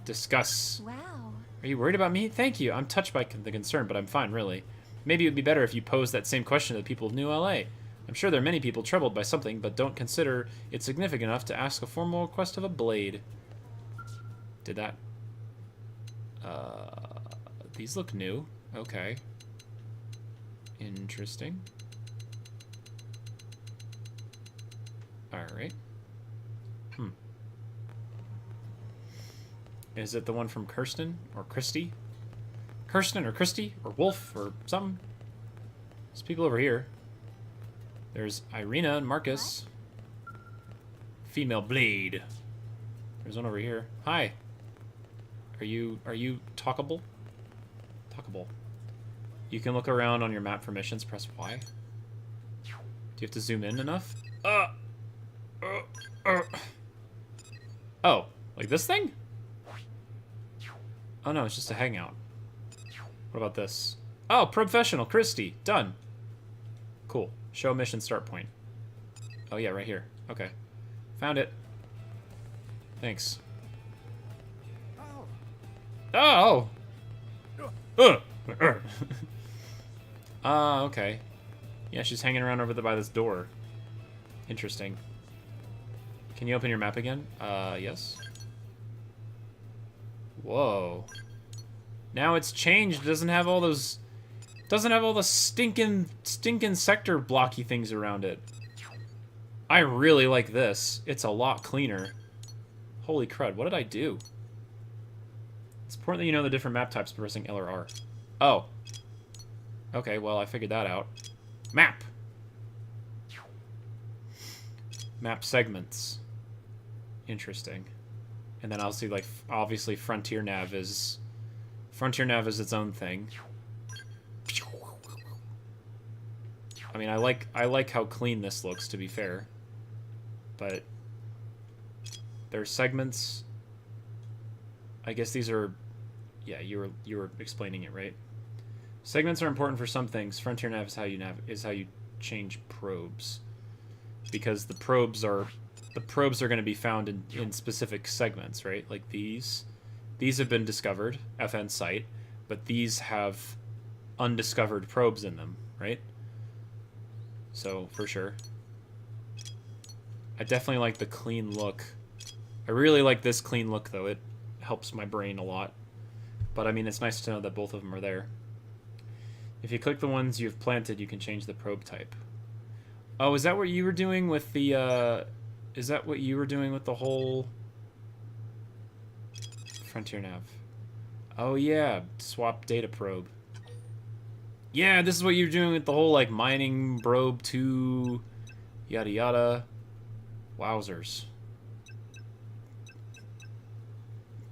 Discuss. Wow. Are you worried about me? Thank you. I'm touched by the concern, but I'm fine, really. Maybe it would be better if you posed that same question to the people of New LA. I'm sure there are many people troubled by something, but don't consider it significant enough to ask a formal request of a blade. Did that... these look new. Okay. Interesting. Alright. Is it the one from Kirsten? Or Christy? Kirsten or Christy? Or Wolf? Or something? There's people over here. There's Irina and Marcus. What? Female blade. There's one over here. Hi. Are you talkable? Talkable. You can look around on your map for missions. Press Y. Do you have to zoom in enough? Oh, like this thing? Oh no, it's just a hangout. What about this? Oh, professional, Christy. Done. Cool. Show mission start point. Oh yeah, right here. Okay. Found it. Thanks. Oh! Okay. Yeah, she's hanging around over there by this door. Interesting. Can you open your map again? Yes. Whoa. Now it's changed. It doesn't have all those... Doesn't have all the stinking sector blocky things around it. I really like this. It's a lot cleaner. Holy crud, what did I do? It's important that you know the different map types by pressing L or R. Oh. Okay, well, I figured that out. Map! Map segments. Interesting. And then I'll see, like, obviously Frontier Nav is its own thing. I mean, I like how clean this looks, to be fair. But there's segments. I guess these are, yeah, you were explaining it, right? Segments are important for some things. Frontier Nav is how you change probes, because the probes are going to be found in specific segments, right? Like these have been discovered, FN site, but these have undiscovered probes in them, right? So for sure, I definitely like the clean look. I really like this clean look, though. It helps my brain a lot. But I mean, it's nice to know that both of them are there. If you click the ones you've planted, you can change the probe type. Oh, is that what you were doing with the, is that what you were doing with the whole Frontier Nav? Oh yeah, swap data probe. Yeah, this is what you're doing with the whole, like, mining probe 2, yada yada. Wowzers.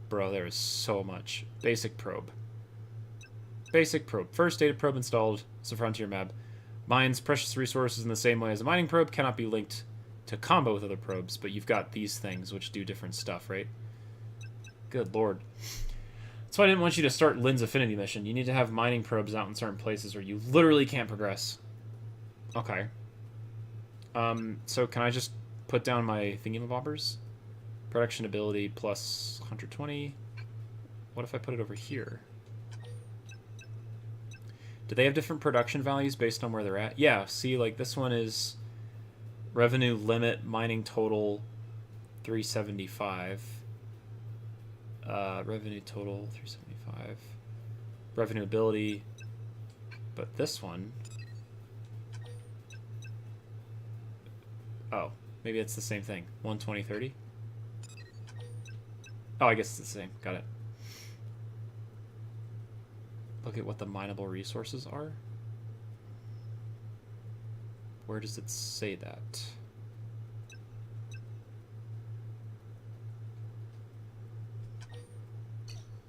Bro, there is so much. Basic probe. Basic probe. First data probe installed. It's a Frontier map. Mines precious resources in the same way as a mining probe. Cannot be linked to combo with other probes, but you've got these things which do different stuff, right? Good lord. That's why I didn't want you to start Lynn's Affinity mission. You need to have mining probes out in certain places or you literally can't progress. Okay. So can I just put down my thingamabobbers? Production ability plus 120. What if I put it over here? Do they have different production values based on where they're at? Yeah, see, like this one is revenue limit, mining total 375. Revenue total 375. Revenue ability. But this one... Oh. Maybe it's the same thing. 120, 30. Oh, I guess it's the same. Got it. Look at what the mineable resources are. Where does it say that?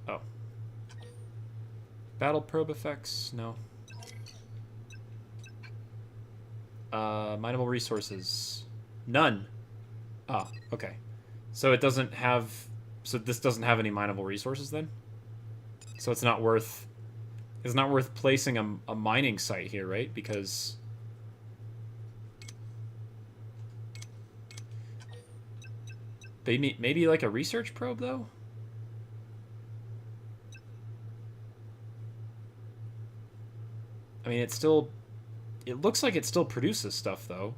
Oh. Battle probe effects? No. Mineable resources. None. Ah, okay. So it doesn't have... So this doesn't have any mineable resources then? So it's not worth... It's not worth placing a mining site here, right? Because... Maybe like a research probe, though? I mean, it's still... It looks like it still produces stuff, though.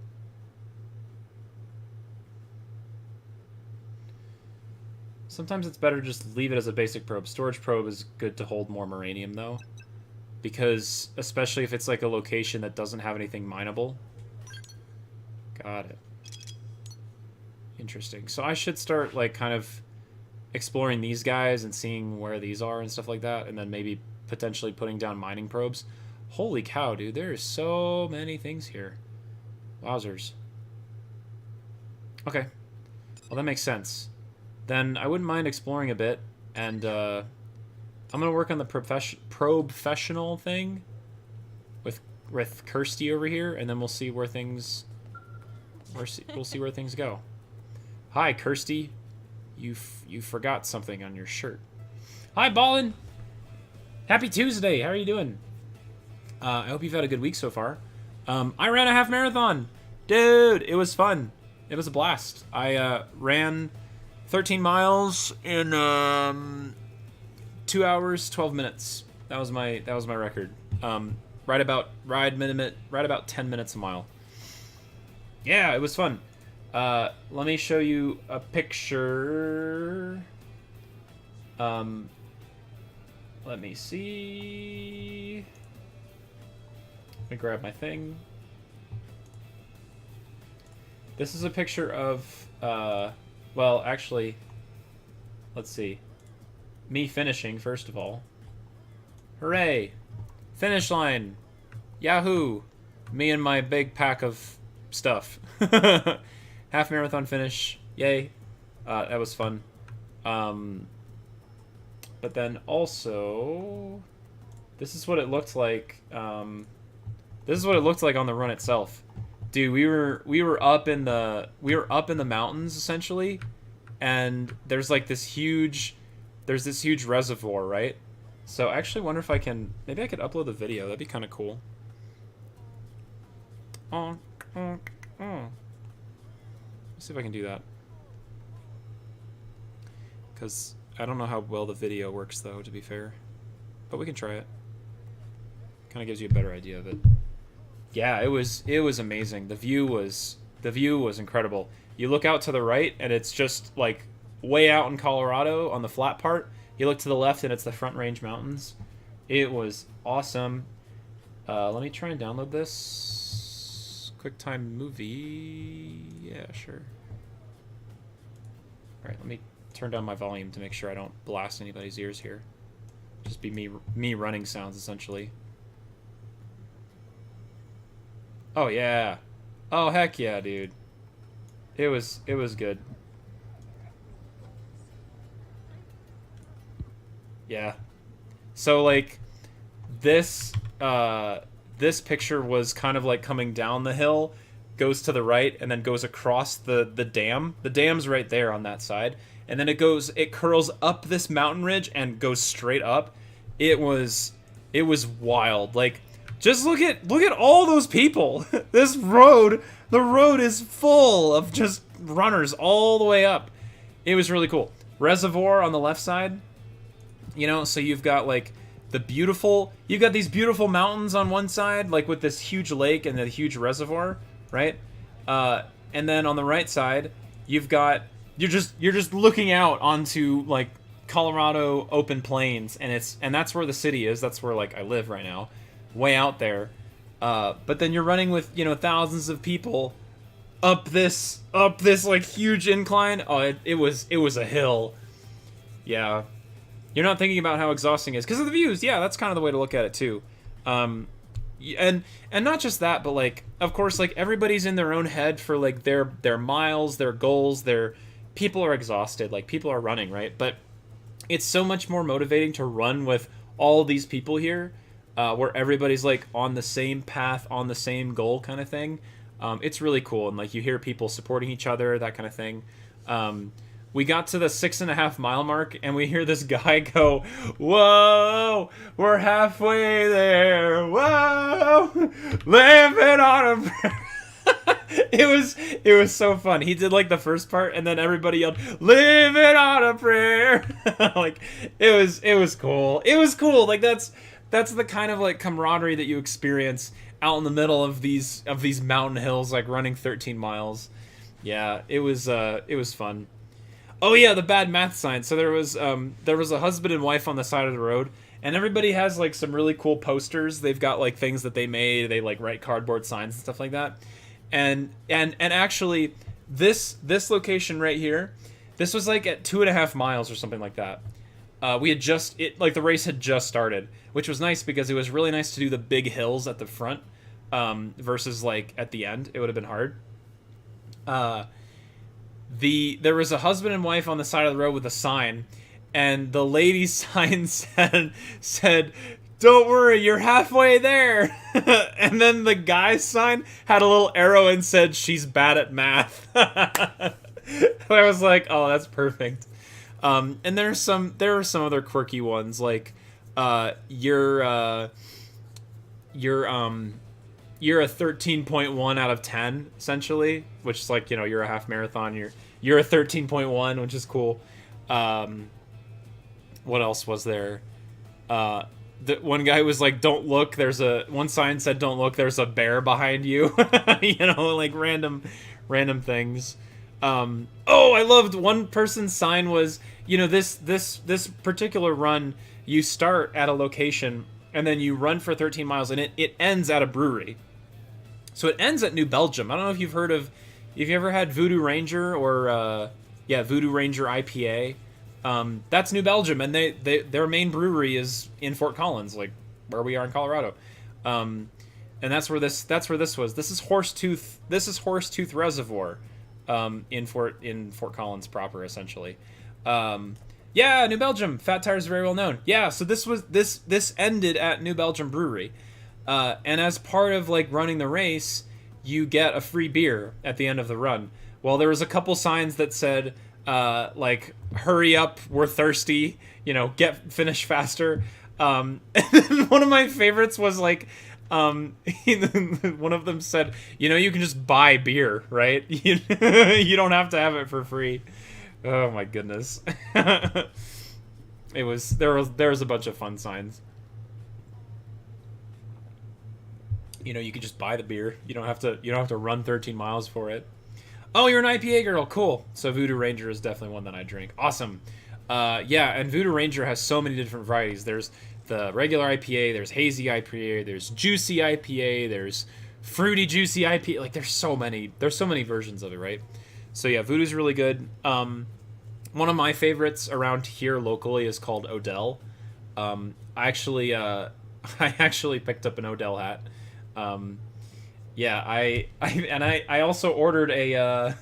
Sometimes it's better to just leave it as a basic probe. Storage probe is good to hold more moranium, though. Because, especially if it's like a location that doesn't have anything mineable. Got it. Interesting. So I should start, like, kind of exploring these guys and seeing where these are and stuff like that. And then maybe potentially putting down mining probes. Holy cow, dude. There's so many things here. Wowzers. Okay. Well, that makes sense. Then I wouldn't mind exploring a bit. And I'm going to work on the professional thing with Kirsty over here. And then we'll see where things... We'll see where things go. Hi, Kirsty. You forgot something on your shirt. Hi, Ballin. Happy Tuesday. How are you doing? I hope you've had a good week so far. I ran a half marathon. Dude, it was fun. It was a blast. I ran 13 miles in 2 hours, 12 minutes. That was my record. Right about 10 minutes a mile. Yeah, it was fun. Let me show you a picture. Let me see. Let me grab my thing. This is a picture of, well, actually, let's see. Me finishing, first of all. Hooray! Finish line! Yahoo! Me and my big pack of stuff. Half marathon finish. Yay. That was fun. But then also, this is what it looked like. This is what it looked like on the run itself. Dude, we were up in the mountains essentially, and there's like this huge reservoir, right? So I actually wonder if maybe I could upload the video. That'd be kind of cool. Let's see if I can do that. Because I don't know how well the video works though, to be fair. But we can try it. Kind of gives you a better idea of it. Yeah, it was amazing. The view was incredible. You look out to the right and it's just like way out in Colorado on the flat part. You look to the left and it's the Front Range Mountains. It was awesome. Let me try and download this. QuickTime Movie. Yeah, sure. Alright, let me turn down my volume to make sure I don't blast anybody's ears here. Just be me running sounds, essentially. Oh, yeah. Oh, heck yeah, dude. It was good. Yeah. So, like, this picture was kind of like coming down the hill, goes to the right, and then goes across the dam. The dam's right there on that side. And then it curls up this mountain ridge and goes straight up. It was wild. Like, just look at all those people. The road is full of just runners all the way up. It was really cool. Reservoir on the left side. You know, so you've got like you've got these beautiful mountains on one side, like with this huge lake and a huge reservoir, right? And then on the right side, you're just looking out onto like Colorado open plains, and that's where the city is. That's where like I live right now, way out there. But then you're running with, you know, thousands of people up this like huge incline. Oh, it was a hill. Yeah. You're not thinking about how exhausting it is because of the views. Yeah, that's kind of the way to look at it too. And not just that, but like, of course, like everybody's in their own head for like their miles, their goals, people are exhausted, like people are running, right? But it's so much more motivating to run with all these people here, where everybody's like on the same path, on the same goal kind of thing. It's really cool, and like you hear people supporting each other, that kind of thing. We got to the 6.5 mile mark, and we hear this guy go, "Whoa, we're halfway there. Whoa, living on a." It was so fun. He did like the first part, and then everybody yelled, "Living on a prayer." Like it was cool. It was cool. Like that's the kind of like camaraderie that you experience out in the middle of these mountain hills, like running 13 miles. Yeah, it was fun. Oh yeah, the bad math sign. So there was a husband and wife on the side of the road, and everybody has like some really cool posters. They've got like things that they made. They like write cardboard signs and stuff like that. And actually, this location right here, this was like at 2.5 miles or something like that. The race had just started, which was nice because it was really nice to do the big hills at the front, versus like at the end. It would have been hard. There was a husband and wife on the side of the road with a sign, and the lady's sign said, "Don't worry, you're halfway there." And then the guy's sign had a little arrow and said, "She's bad at math." I was like, "Oh, that's perfect." And there are some other quirky ones, like you're a 13.1 out of 10 essentially, which is like, you're a half marathon. You're a 13.1, which is cool. What else was there? The one guy was like, "Don't look." One sign said, "Don't look. There's a bear behind you." Like random things. I loved one person's sign was, this particular run, you start at a location and then you run for 13 miles and it ends at a brewery. So it ends at New Belgium. I don't know if if you ever had Voodoo Ranger or Voodoo Ranger IPA. That's New Belgium, and their main brewery is in Fort Collins, like where we are in Colorado. And that's where this was. This is Horsetooth Reservoir, in Fort Collins proper, essentially. New Belgium. Fat Tire's very well known. Yeah, so this ended at New Belgium Brewery. And as part of like running the race, you get a free beer at the end of the run. Well, there was a couple signs that said, like, "Hurry up, we're thirsty, finish faster." And then one of my favorites was like, one of them said, "You can just buy beer, right? You don't have to have it for free." Oh my goodness. There was a bunch of fun signs. You can just buy the beer. You don't have to run 13 miles for it. Oh, you're an IPA girl. Cool. So Voodoo Ranger is definitely one that I drink. Awesome. And Voodoo Ranger has so many different varieties. There's the regular IPA, there's hazy IPA, there's juicy IPA, there's fruity juicy IPA. Like there's so many versions of it, right? So yeah, Voodoo's really good. One of my favorites around here locally is called Odell. I actually picked up an Odell hat. I also ordered I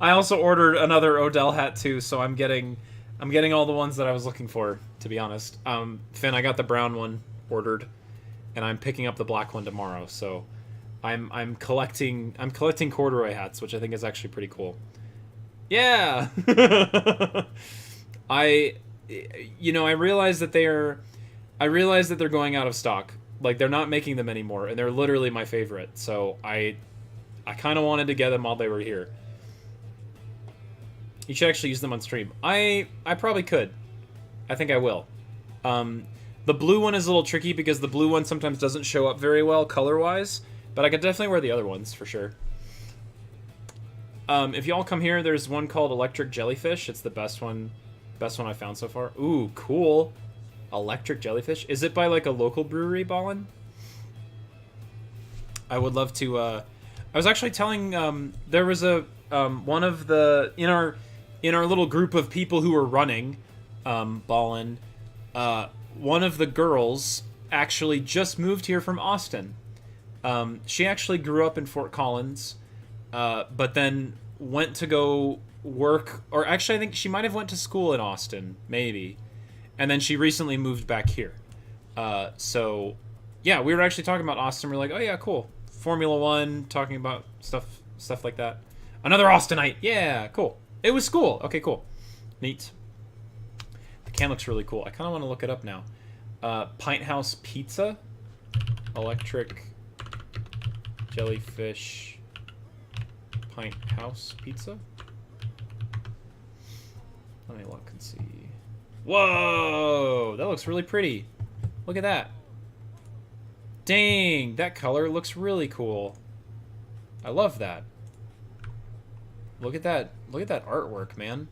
also ordered another Odell hat too, so I'm getting all the ones that I was looking for, to be honest. Finn, I got the brown one ordered, and I'm picking up the black one tomorrow. So I'm collecting corduroy hats, which I think is actually pretty cool. Yeah. I realized that they're going out of stock. Like, they're not making them anymore, and they're literally my favorite. So I kind of wanted to get them while they were here. You should actually use them on stream. I probably could. I think I will. The blue one is a little tricky because the blue one sometimes doesn't show up very well color-wise, but I could definitely wear the other ones for sure. If y'all come here, there's one called Electric Jellyfish. It's the best one I found so far. Ooh, cool. Electric Jellyfish. Is it by like a local brewery, Ballin? I would love to. I was actually telling there was a one of the in our little group of people who were running Ballin, one of the girls actually just moved here from Austin. She actually grew up in Fort Collins, but then went to go work, or actually I think she might have went to school in Austin, maybe, and then she recently moved back here. So yeah, we were actually talking about Austin. We're like, oh yeah, cool. Formula One, talking about stuff like that. Another Austinite. Yeah, cool. It was cool. Okay, cool. Neat. The can looks really cool. I kind of want to look it up now. Pint House Pizza. Electric Jellyfish Pint House Pizza. Let me look and see. Whoa! That looks really pretty. Look at that. Dang, that color looks really cool. I love that. Look at that. Look at that artwork, man.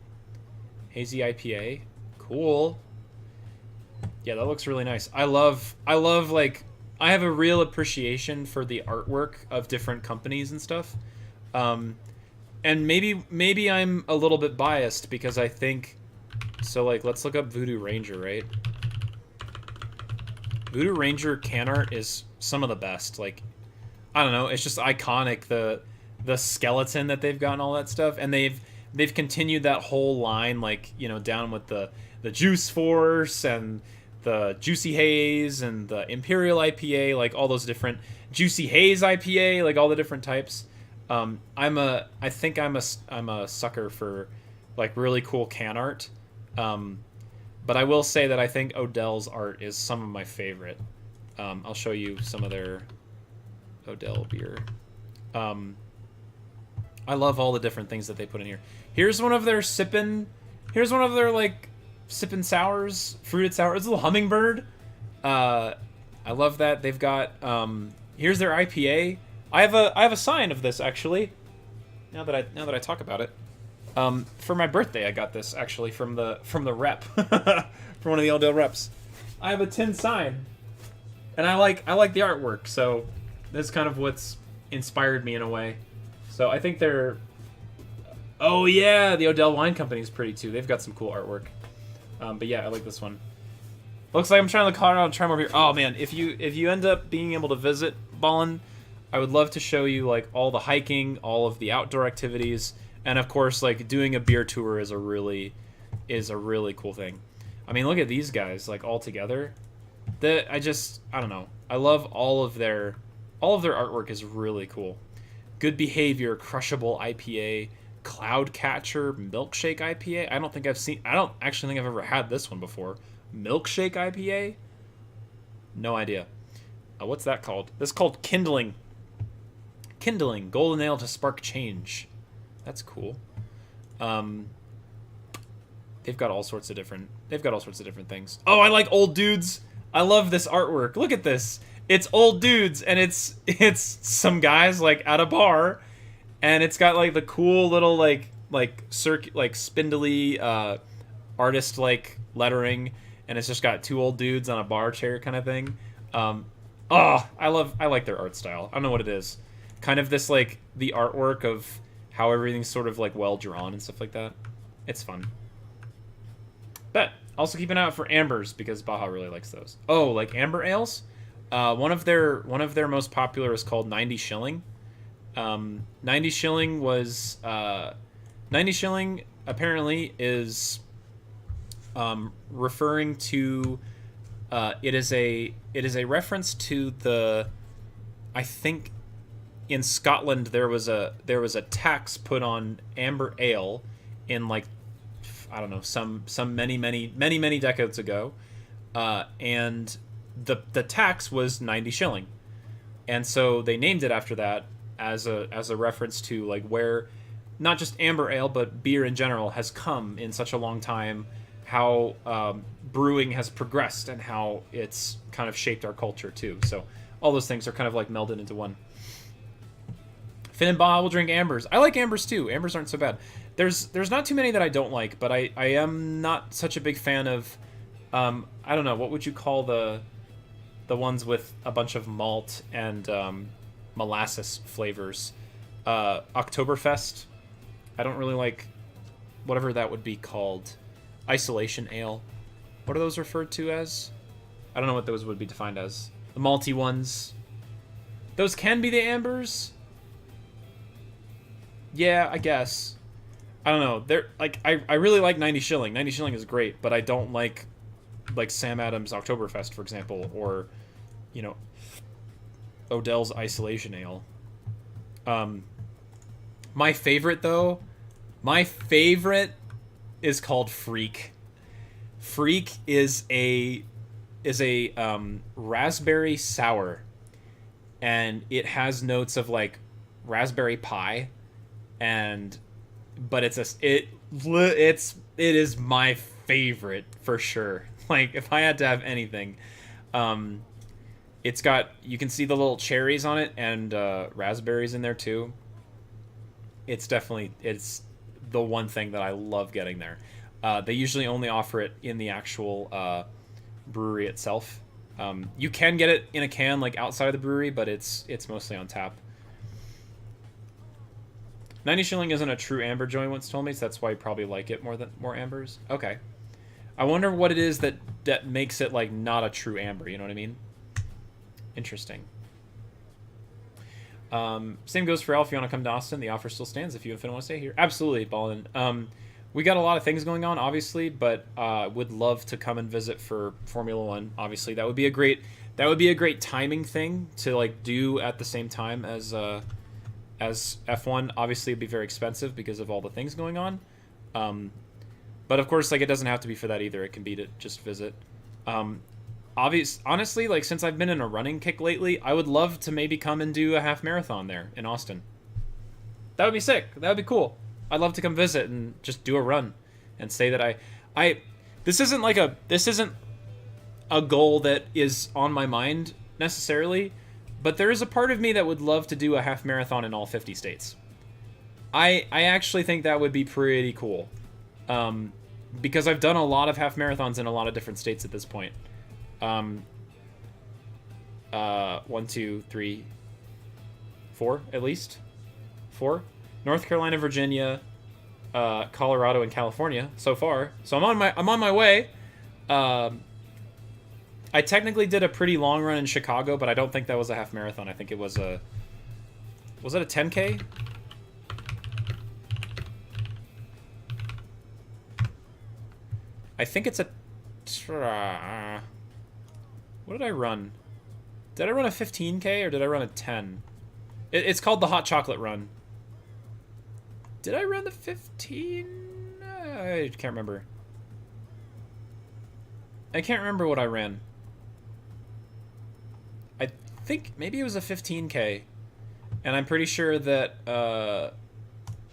Hazy IPA. Cool. Yeah, that looks really nice. I love like, I have a real appreciation for the artwork of different companies and stuff. And maybe I'm a little bit biased because I think, so like, let's look up Voodoo Ranger, right? Voodoo Ranger can art is some of the best. Like, I don't know, it's just iconic, the skeleton that they've got and all that stuff, and they've continued that whole line, like, you know, down with the Juice Force and the Juicy Haze and the Imperial IPA, like all those different Juicy Haze IPA, like all the different types. I think I'm a sucker for like really cool can art. But I will say that I think Odell's art is some of my favorite. I'll show you some of their Odell beer. I love all the different things that they put in here. Here's one of their like sippin' sours, fruited sours. It's a little hummingbird. I love that. They've got here's their IPA. I have a sign of this actually. Now that I talk about it. For my birthday, I got this actually from the rep, from one of the Odell reps. I have a tin sign, and I like the artwork. So that's kind of what's inspired me in a way. So I think they're. Oh yeah, the Odell Wine Company is pretty too. They've got some cool artwork. But yeah, I like this one. Looks like I'm trying to Colorado and try more here. Oh man, if you end up being able to visit Ballin, I would love to show you like all the hiking, all of the outdoor activities. And of course, like doing a beer tour is a really cool thing. I mean, look at these guys like all together. I don't know. I love all of their artwork is really cool. Good Behavior, Crushable IPA, Cloudcatcher, Milkshake IPA. I don't actually think I've ever had this one before. Milkshake IPA? No idea. What's that called? This is called Kindling. Kindling, Golden Ale to Spark Change. That's cool. They've got all sorts of different things. Oh, I like old dudes. I love this artwork. Look at this. It's old dudes, and it's some guys like at a bar, and it's got like the cool little like spindly artist like lettering, and it's just got two old dudes on a bar chair kind of thing. I like their art style. I don't know what it is. Kind of this like the artwork of how everything's sort of like well drawn and stuff like that. It's fun. But also keep an eye out for ambers because Baja really likes those. Oh, like amber ales? One of their most popular is called 90 Shilling. 90 Shilling was 90 Shilling apparently is referring to it is a reference to the, I think in Scotland there was a tax put on amber ale in like, I don't know, some many decades ago, and the tax was 90 shilling, and so they named it after that as a reference to like where not just amber ale but beer in general has come in such a long time, how brewing has progressed and how it's kind of shaped our culture too. So all those things are kind of like melded into one. Finn and Baja will drink ambers. I like ambers too. Ambers aren't so bad. There's not too many that I don't like, but I am not such a big fan of, I don't know, what would you call the ones with a bunch of malt and molasses flavors? Oktoberfest. I don't really like whatever that would be called. Isolation ale. What are those referred to as? I don't know what those would be defined as. The malty ones. Those can be the ambers? Yeah, I guess. I don't know. They're like I really like 90 Shilling. 90 Shilling is great, but I don't like Sam Adams Oktoberfest, for example, or you know, Odell's Isolation Ale. My favorite though, is called Freak. Freak is a raspberry sour, and it has notes of like raspberry pie, but it is my favorite for sure. Like if I had to have anything, it's got, you can see the little cherries on it and raspberries in there too. It's the one thing that I love getting there. They usually only offer it in the actual brewery itself. You can get it in a can like outside of the brewery, but it's mostly on tap. 90 Shilling isn't a true amber, Joey once told me, so that's why you probably like it more ambers. Okay. I wonder what it is that makes it like not a true amber, you know what I mean? Interesting. Same goes for Al. If you want to come to Austin, the offer still stands if you want to stay here. Absolutely, Ballin. We got a lot of things going on, obviously, but would love to come and visit for Formula One. Obviously, that would be a great timing thing to like do at the same time as F1. Obviously, it'd be very expensive because of all the things going on. But of course, like it doesn't have to be for that either. It can be to just visit. Honestly, like since I've been in a running kick lately, I would love to maybe come and do a half marathon there in Austin. That would be sick. That would be cool. I'd love to come visit and just do a run and say that this isn't a goal that is on my mind necessarily, but there is a part of me that would love to do a half marathon in all 50 states. I actually think that would be pretty cool. Because I've done a lot of half marathons in a lot of different states at this point. 1, 2, 3, 4 at least. 4. North Carolina, Virginia, Colorado, and California so far. So I'm on my way. I technically did a pretty long run in Chicago, but I don't think that was a half marathon. I think it was it a 10K? I think it's a... what did I run? Did I run a 15K or did I run a 10? It's called the Hot Chocolate Run. Did I run the 15? I can't remember. I can't remember what I ran. I think maybe it was a 15K. And I'm pretty sure that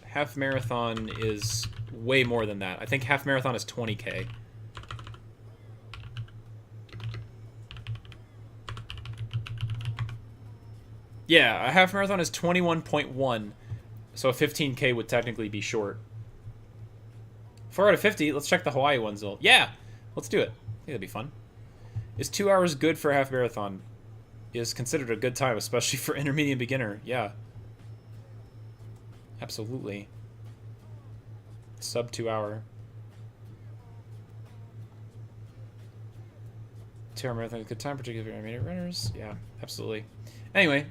half marathon is way more than that. I think half marathon is 20K. Yeah, a half marathon is 21.1. So a 15K would technically be short. 4 out of 50. Let's check the Hawaii ones, though. Yeah, let's do it. I think that'd be fun. Is 2 hours good for a half marathon? Is considered a good time, especially for intermediate beginner. Yeah. Absolutely. Sub 2 hour. 2 hour marathon is a good time, particularly for intermediate runners. Yeah, absolutely. Anyway.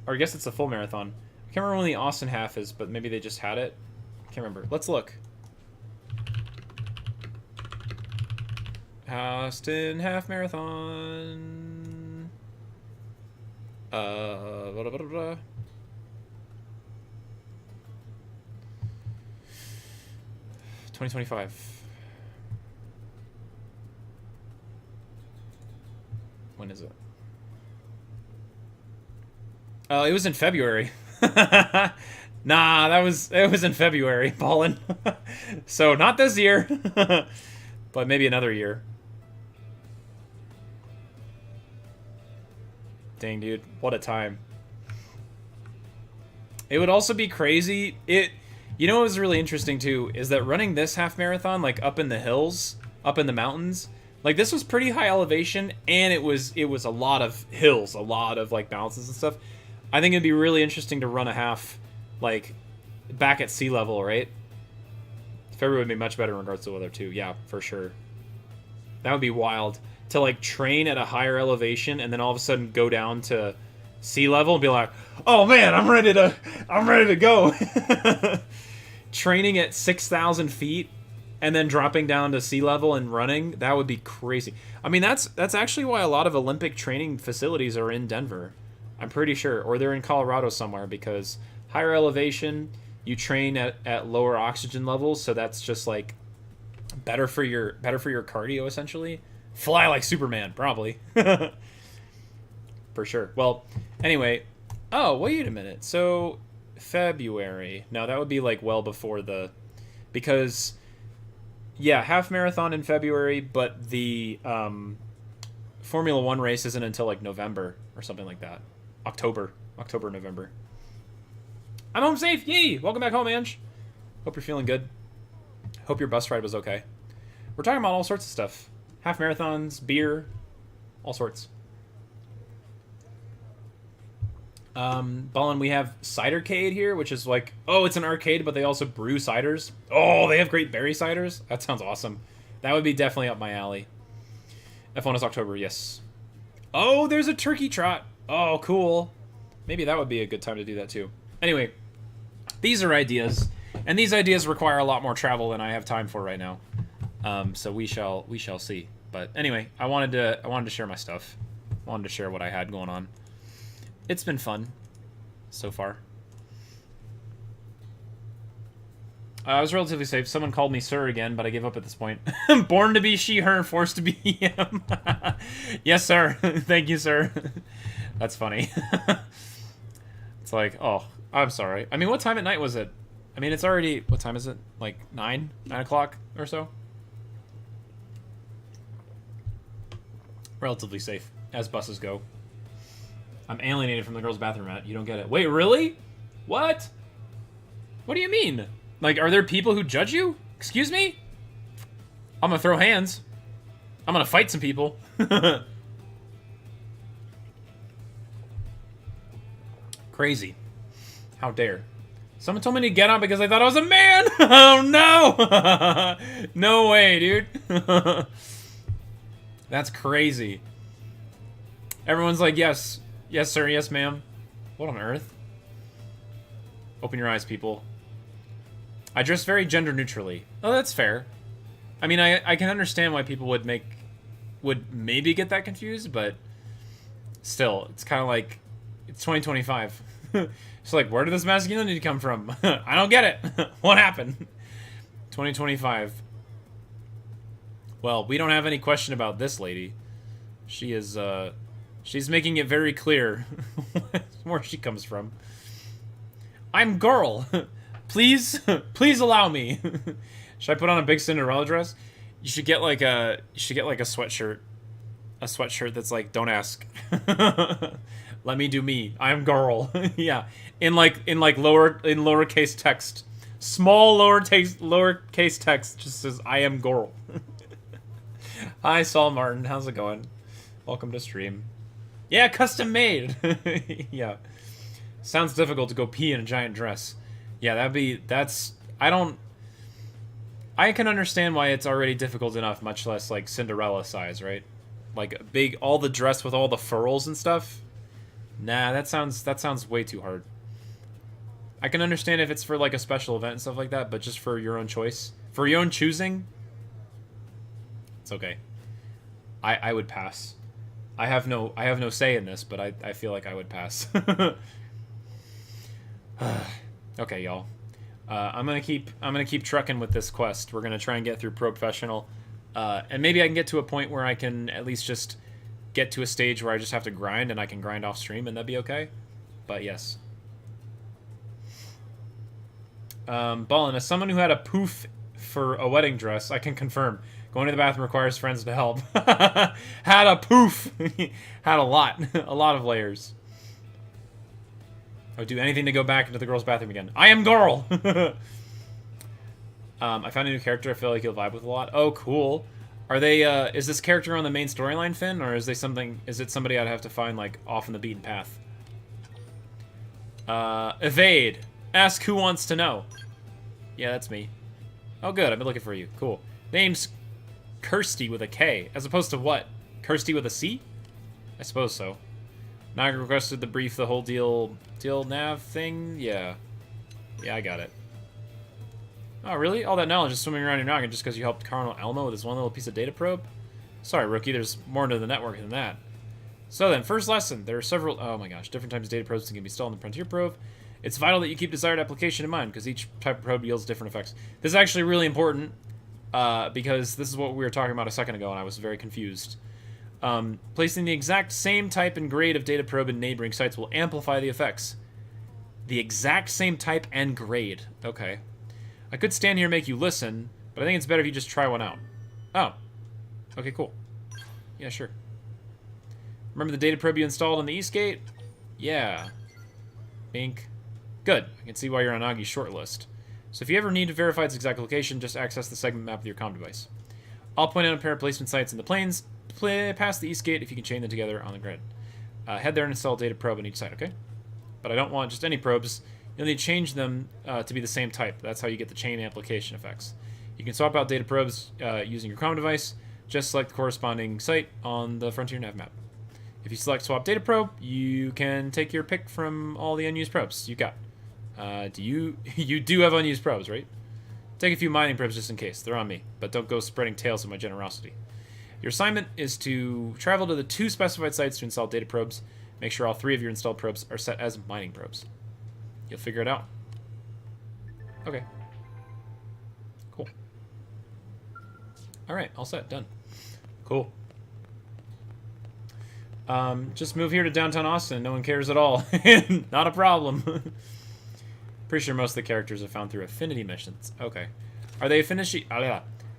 Or I guess it's a full marathon. I can't remember when the Austin half is, but maybe they just had it. Can't remember. Let's look. Austin half marathon. Blah, blah, blah, blah. $2025. When is it? Oh, it was in February. Nah, it was in February, Ballin. So not this year, but maybe another year. Dang, dude, what a time. It would also be crazy. You know what was really interesting too is that running this half marathon like up in the hills, up in the mountains, like this was pretty high elevation and it was a lot of hills, a lot of like mountains and stuff. I think it'd be really interesting to run a half, like, back at sea level, right? February would be much better in regards to weather, too. Yeah, for sure. That would be wild. To, like, train at a higher elevation and then all of a sudden go down to sea level and be like, oh, man, I'm ready to go. Training at 6,000 feet and then dropping down to sea level and running, that would be crazy. I mean, that's actually why a lot of Olympic training facilities are in Denver. I'm pretty sure. Or they're in Colorado somewhere, because higher elevation, you train at lower oxygen levels, so that's just like better for your cardio, essentially. Fly like Superman, probably. For sure. Well, anyway. Oh, wait a minute. So, February. No, that would be like well before the... Because, yeah, half marathon in February, but the Formula 1 race isn't until like November or something like that. October, November. I'm home safe. Yay! Welcome back home, Ange. Hope you're feeling good. Hope your bus ride was okay. We're talking about all sorts of stuff. Half marathons, beer, all sorts. Ballin, we have Cidercade here, which is like, oh, it's an arcade, but they also brew ciders. Oh, they have great berry ciders. That sounds awesome. That would be definitely up my alley. F1 is October, yes. Oh, there's a turkey trot. Oh, cool. Maybe that would be a good time to do that too. Anyway, these are ideas, and these ideas require a lot more travel than I have time for right now. So we shall see. But anyway, I wanted to share my stuff. I wanted to share what I had going on. It's been fun so far. I was relatively safe. Someone called me sir again, but I gave up at this point. Born to be she, her, forced to be him. Yes, sir. Thank you, sir. That's funny. It's like, oh, I'm sorry. I mean, what time at night was it? I mean, it's already... What time is it? Like 9 o'clock or so? Relatively safe, as buses go. I'm alienated from the girls' bathroom, Matt. You don't get it. Wait, really? What? What do you mean? Like, are there people who judge you? Excuse me? I'm gonna throw hands. I'm gonna fight some people. Crazy. How dare. Someone told me to get on because they thought I was a man! Oh, no! No way, dude. That's crazy. Everyone's like, yes. Yes, sir. Yes, ma'am. What on earth? Open your eyes, people. I dress very gender neutrally. Oh, that's fair. I mean, I can understand why people would maybe get that confused, but still, it's kind of like, it's 2025. It's like, where did this masculinity come from? I don't get it. What happened? 2025. Well, we don't have any question about this lady. She is, she's making it very clear where she comes from. I'm girl. Please allow me. Should I put on a big Cinderella dress? You should get like a sweatshirt. A sweatshirt that's like, don't ask. Let me do me. I'm girl. Yeah. In lowercase text. Small lowercase text just says I am girl. Hi Saul Martin, how's it going? Welcome to stream. Yeah, custom made. Yeah. Sounds difficult to go pee in a giant dress. Yeah, I can understand why it's already difficult enough, much less like Cinderella size, right? Like all the dress with all the furls and stuff. Nah, that sounds way too hard. I can understand if it's for like a special event and stuff like that, but just for your own choice, for your own choosing, it's okay. I would pass. I have no say in this, but I feel like I would pass. Okay, y'all. I'm gonna keep trucking with this quest. We're gonna try and get through Pro Professional, and maybe I can get to a point where I can at least just get to a stage where I just have to grind and I can grind off stream, and that'd be okay. But yes. Ballin, as someone who had a poof for a wedding dress, I can confirm. Going to the bathroom requires friends to help. Had a poof. Had a lot of layers. I would do anything to go back into the girls' bathroom again. I am girl! I found a new character I feel like you'll vibe with a lot. Oh, cool. Are they, is this character on the main storyline, Finn? Or is it somebody I'd have to find, like, off in the beaten path? Evade. Ask who wants to know. Yeah, that's me. Oh, good. I've been looking for you. Cool. Name's Kirsty with a K, as opposed to what? Kirsty with a C? I suppose so. Naga requested the brief, the whole deal nav thing? Yeah. Yeah, I got it. Oh, really? All that knowledge is swimming around your noggin just because you helped Colonel Elmo with his one little piece of data probe? Sorry, rookie, there's more to the network than that. So then, first lesson. There are several, oh my gosh, different types of data probes that can be installed in the Frontier probe. It's vital that you keep desired application in mind, because each type of probe yields different effects. This is actually really important, because this is what we were talking about a second ago, and I was very confused. Placing the exact same type and grade of data probe in neighboring sites will amplify the effects. The exact same type and grade. Okay. I could stand here and make you listen, but I think it's better if you just try one out. Oh. Okay, cool. Yeah, sure. Remember the data probe you installed on the East Gate? Yeah. Bink. Good. I can see why you're on Agi's shortlist. So if you ever need to verify its exact location, just access the segment map with your comm device. I'll point out a pair of placement sites in the plains. Play past the East Gate if you can chain them together on the grid. Head there and install a data probe on each site, okay? But I don't want just any probes. You'll need to change them to be the same type. That's how you get the chain amplification effects. You can swap out data probes using your comm device. Just select the corresponding site on the Frontier nav map. If you select swap data probe, you can take your pick from all the unused probes you got. You do have unused probes, right? Take a few mining probes just in case. They're on me, but don't go spreading tales of my generosity. Your assignment is to travel to the 2 specified sites to install data probes. Make sure all 3 of your installed probes are set as mining probes. You'll figure it out. Okay. Cool. Alright, all set. Done. Cool. Just move here to downtown Austin. No one cares at all. Not a problem. Pretty sure most of the characters are found through affinity missions. Okay. Are they affinity...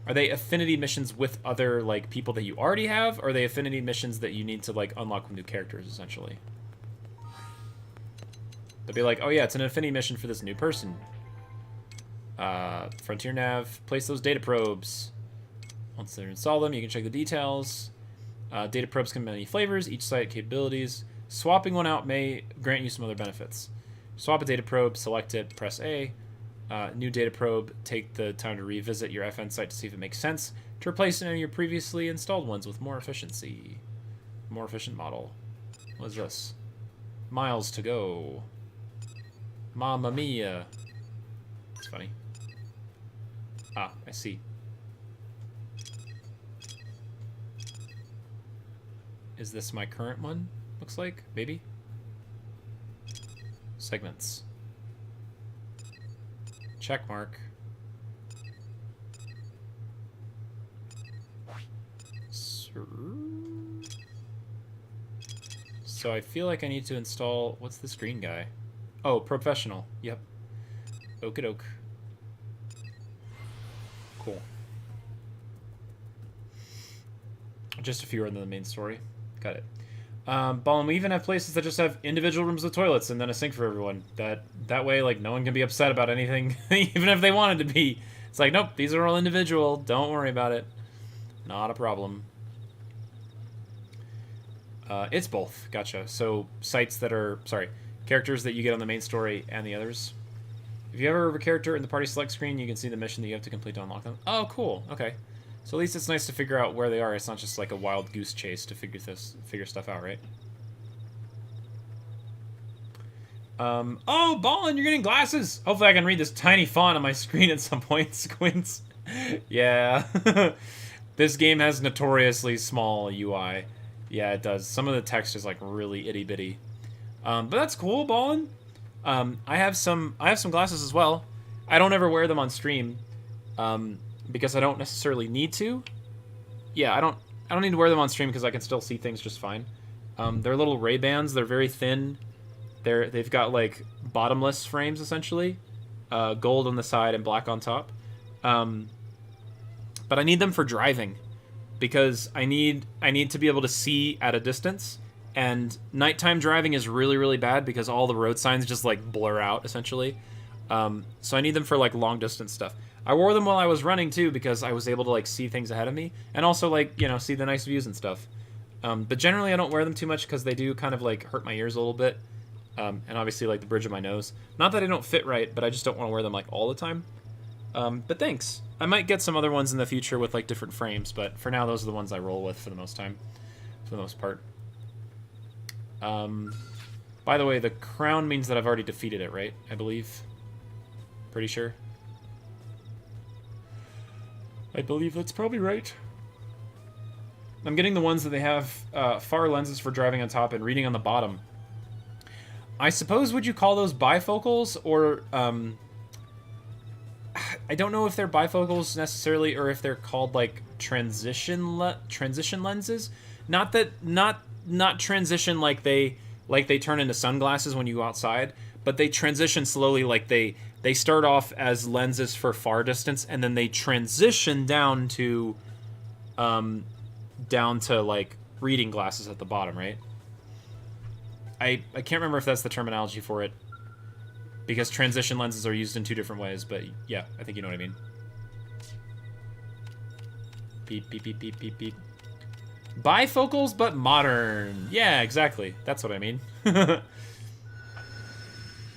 Are they affinity missions with other, like, people that you already have? Or are they affinity missions that you need to, like, unlock with new characters, essentially? They'll be like, oh yeah, it's an affinity mission for this new person. Frontier Nav, place those data probes. Once they're installed them, you can check the details. Data probes come in many flavors, each site capabilities. Swapping one out may grant you some other benefits. Swap a data probe, select it, press A. New data probe, take the time to revisit your FN site to see if it makes sense to replace any of your previously installed ones with more efficiency. More efficient model. What is this? Miles to go. Mamma mia. That's funny. Ah, I see. Is this my current one? Looks like, maybe? Segments. Check mark. So I feel like I need to install... What's this green guy? Oh, professional. Yep. Okie-doke. Cool. Just a few are in the main story. Got it. Ballin, we even have places that just have individual rooms with toilets and then a sink for everyone. That way, like, no one can be upset about anything, even if they wanted to be. It's like, nope, these are all individual. Don't worry about it. Not a problem. It's both. Gotcha. So, sites that are... Sorry. Characters that you get on the main story and the others. If you ever have a character in the party select screen, you can see the mission that you have to complete to unlock them. Oh, cool. Okay. So at least it's nice to figure out where they are. It's not just like a wild goose chase to figure stuff out, right? Oh, Ballin, you're getting glasses! Hopefully I can read this tiny font on my screen at some point, Squints. Yeah. This game has notoriously small UI. Yeah, it does. Some of the text is like really itty-bitty. But that's cool, Ballin. I have some glasses as well. I don't ever wear them on stream. Because I don't necessarily need to. Yeah, I don't need to wear them on stream because I can still see things just fine. They're little Ray-Bans. They're very thin. They've got like bottomless frames essentially, gold on the side and black on top. But I need them for driving because I need to be able to see at a distance. And nighttime driving is really, really bad because all the road signs just like blur out essentially. So I need them for like long distance stuff. I wore them while I was running too because I was able to like see things ahead of me and also like, you know, see the nice views and stuff. But generally I don't wear them too much because they do kind of like hurt my ears a little bit. And obviously, like, the bridge of my nose. Not that I don't fit right, but I just don't want to wear them, like, all the time. But thanks. I might get some other ones in the future with, like, different frames, but for now, those are the ones I roll with for the most part. By the way, the crown means that I've already defeated it, right? I believe. Pretty sure. I believe that's probably right. I'm getting the ones that they have far lenses for driving on top and reading on the bottom. I suppose, would you call those bifocals, or I don't know if they're bifocals necessarily, or if they're called like transition lenses. Not transition like they turn into sunglasses when you go outside, but they transition slowly. Like they start off as lenses for far distance, and then they transition down to like reading glasses at the bottom, right? I can't remember if that's the terminology for it, because transition lenses are used in two different ways, but yeah, I think you know what I mean. Beep, beep, beep, beep, beep, beep. Bifocals, but modern. Yeah, exactly. That's what I mean.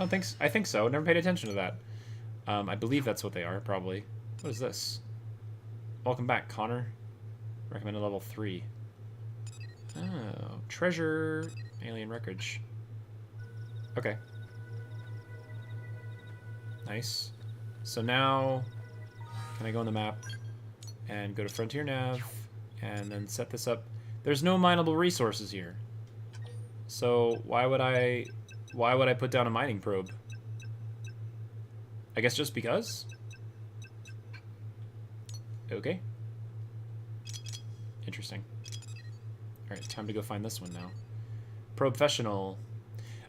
I think so. Never paid attention to that. I believe that's what they are, probably. What is this? Welcome back, Connor. Recommended level 3. Oh, treasure, alien wreckage. Okay. Nice. So now, can I go on the map and go to Frontier Nav and then set this up? There's no mineable resources here. So why would I put down a mining probe? I guess just because? Okay. Interesting. Alright, time to go find this one now. Professional.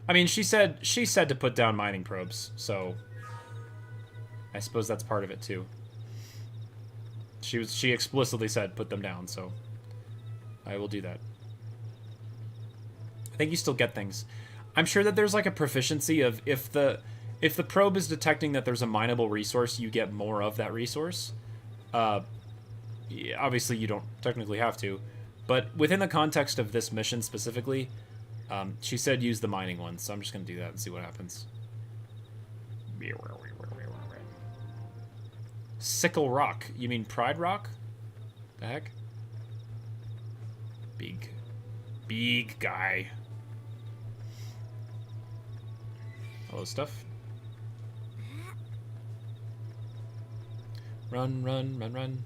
I mean, she said to put down mining probes, so I suppose that's part of it too. She explicitly said put them down, so I will do that. I think you still get things. I'm sure that there's like a proficiency of if the probe is detecting that there's a mineable resource, you get more of that resource. Yeah, obviously you don't technically have to, but within the context of this mission specifically, she said use the mining one, so I'm just gonna do that and see what happens. Sickle Rock. You mean Pride Rock? The heck? Big guy. Hello, stuff. Run, run, run, run.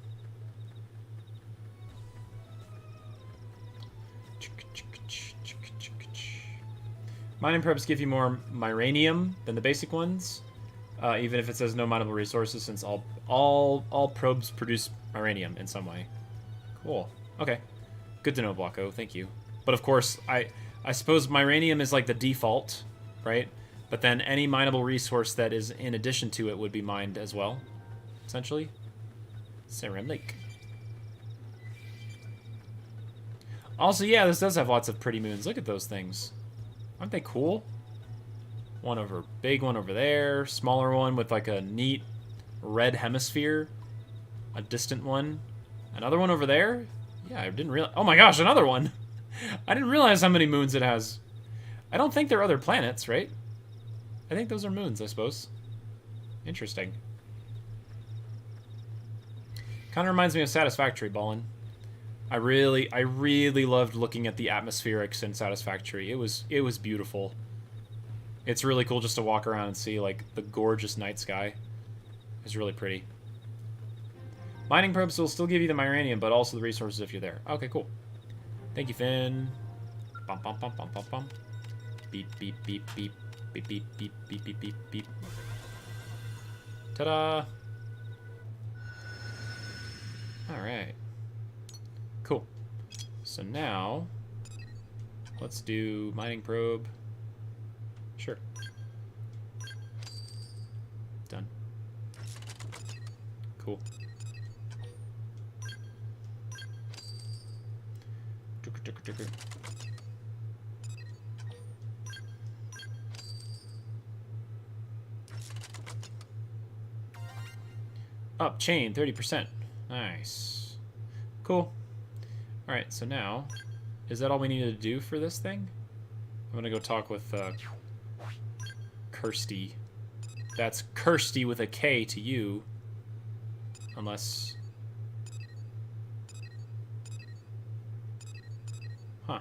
Mining probes give you more myranium than the basic ones, even if it says no mineable resources, since all probes produce myranium in some way. Cool. Okay. Good to know, Blocko. Thank you. But of course, I suppose myranium is like the default, right? But then any mineable resource that is in addition to it would be mined as well, essentially. Saran Lake. Also, yeah, this does have lots of pretty moons. Look at those things. Aren't they cool? Big one over there. Smaller one with like a neat red hemisphere. A distant one. Another one over there? Yeah, I didn't realize. Oh my gosh, another one! I didn't realize how many moons it has. I don't think they're other planets, right? I think those are moons, I suppose. Interesting. Kind of reminds me of Satisfactory, Ballin. I really loved looking at the atmospherics in Satisfactory. It was beautiful. It's really cool just to walk around and see like the gorgeous night sky. It's really pretty. Mining probes will still give you the myranium, but also the resources if you're there. Okay, cool. Thank you, Finn. Bum bum bum bum bum bum. Beep beep beep beep beep beep beep beep beep beep beep. Ta-da! Alright. Cool. So now, let's do mining probe. Sure. Done. Cool. Up chain 30%. Nice. Cool. Alright, so now, is that all we needed to do for this thing? I'm gonna go talk with Kirsty. That's Kirsty with a K to you. Unless... Huh.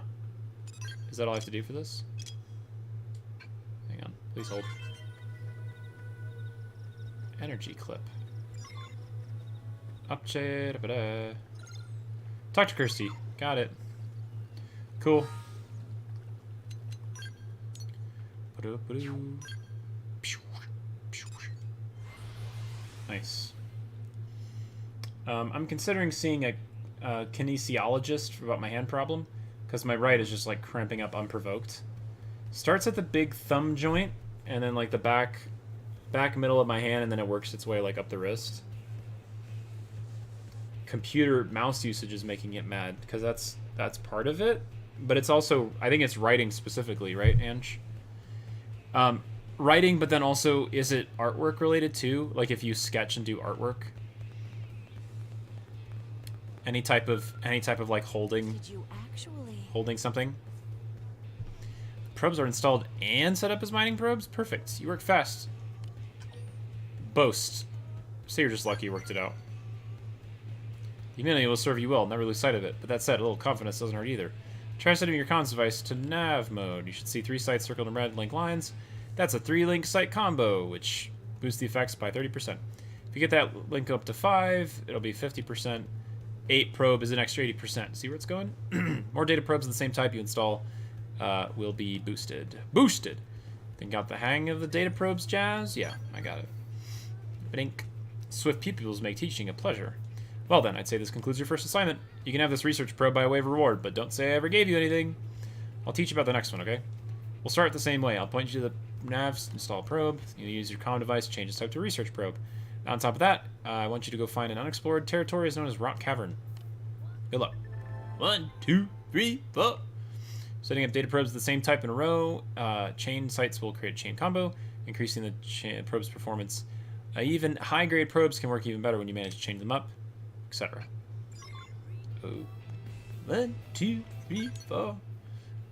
Is that all I have to do for this? Hang on. Please hold. Energy clip. Upche, da-ba-da. Talk to Kirsty. Got it. Cool. Nice. I'm considering seeing a kinesiologist about my hand problem, because my right is just like cramping up unprovoked. Starts at the big thumb joint, and then like the back middle of my hand, and then it works its way like up the wrist. Computer mouse usage is making it mad, because that's part of it, but it's also, I think it's writing specifically, right, Ange? Writing, but then also, is it artwork related too? Like if you sketch and do artwork? Any type of like holding something? Probes are installed and set up as mining probes? Perfect. You work fast. Boast. Say you're just lucky you worked it out. The ability will serve you well, never lose sight of it. But that said, a little confidence doesn't hurt either. Try setting your comms device to nav mode. You should see 3 sites circled in red link lines. That's a 3-link site combo, which boosts the effects by 30%. If you get that link up to 5, it'll be 50%. 8 probe is an extra 80%. See where it's going? More data probes of the same type you install will be boosted. Boosted! Think got the hang of the data probes, Jazz? Yeah, I got it. Blink. Swift pupils make teaching a pleasure. Well then, I'd say this concludes your first assignment. You can have this research probe by way of reward, but don't say I ever gave you anything. I'll teach you about the next one, okay? We'll start the same way. I'll point you to the navs, install a probe. You use your comm device, change its type to research probe. On top of that, I want you to go find an unexplored territory known as Rock Cavern. Good luck. 1, 2, 3, 4. Setting up data probes of the same type in a row. Chain sites will create a chain combo, increasing the probe's performance. Even high-grade probes can work even better when you manage to chain them up, etc. 1, 2, 3, 4.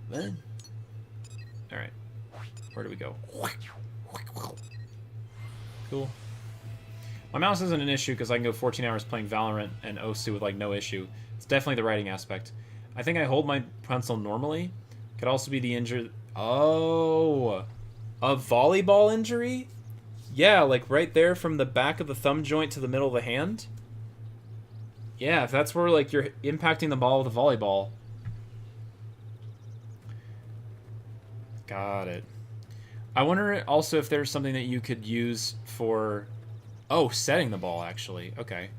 1. Alright. Where do we go? Cool. My mouse isn't an issue because I can go 14 hours playing Valorant and OSU with like no issue. It's definitely the writing aspect. I think I hold my pencil normally. Could also be the injury. Oh, a volleyball injury? Yeah, like right there from the back of the thumb joint to the middle of the hand. Yeah, if that's where like you're impacting the ball with a volleyball. Got it. I wonder also if there's something that you could use for... Oh, setting the ball, actually. Okay.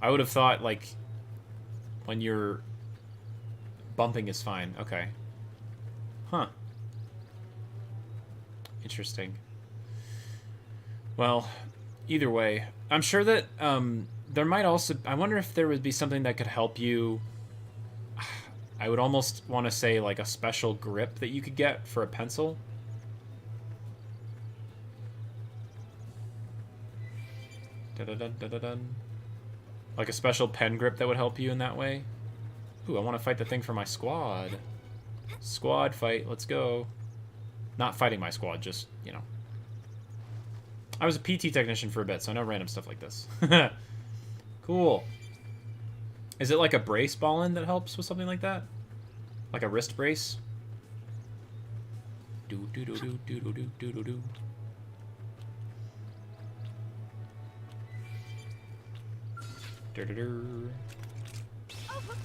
I would have thought, like, when you're bumping is fine. Okay. Huh. Interesting. Well, either way, I'm sure that there might also... I wonder if there would be something that could help you... I would almost want to say, like, a special grip that you could get for a pencil. Dun-dun-dun-dun-dun. Like a special pen grip that would help you in that way. Ooh, I want to fight the thing for my squad. Squad fight, let's go. Not fighting my squad, just, you know. I was a PT technician for a bit, so I know random stuff like this. Cool. Is it like a brace ball-in that helps with something like that? Like a wrist brace? Do-do-do-do-do-do-do-do-do. Open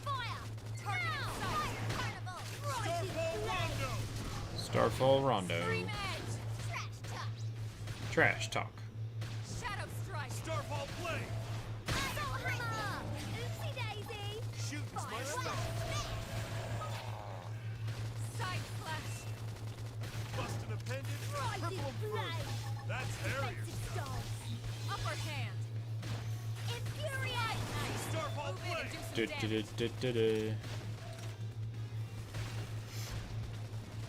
fire! Starfall Rondo. Trash talk. Shadow strike. Starfall play. Oopsie daisy! Shooting's my style. Side flash. Busting appendage. Rising Triple blade! proof. That's Harrier. Defensive stance! Upper hand. Infuriate! Starfall Move in play. and do some damage. Du-du-du-du-du-du.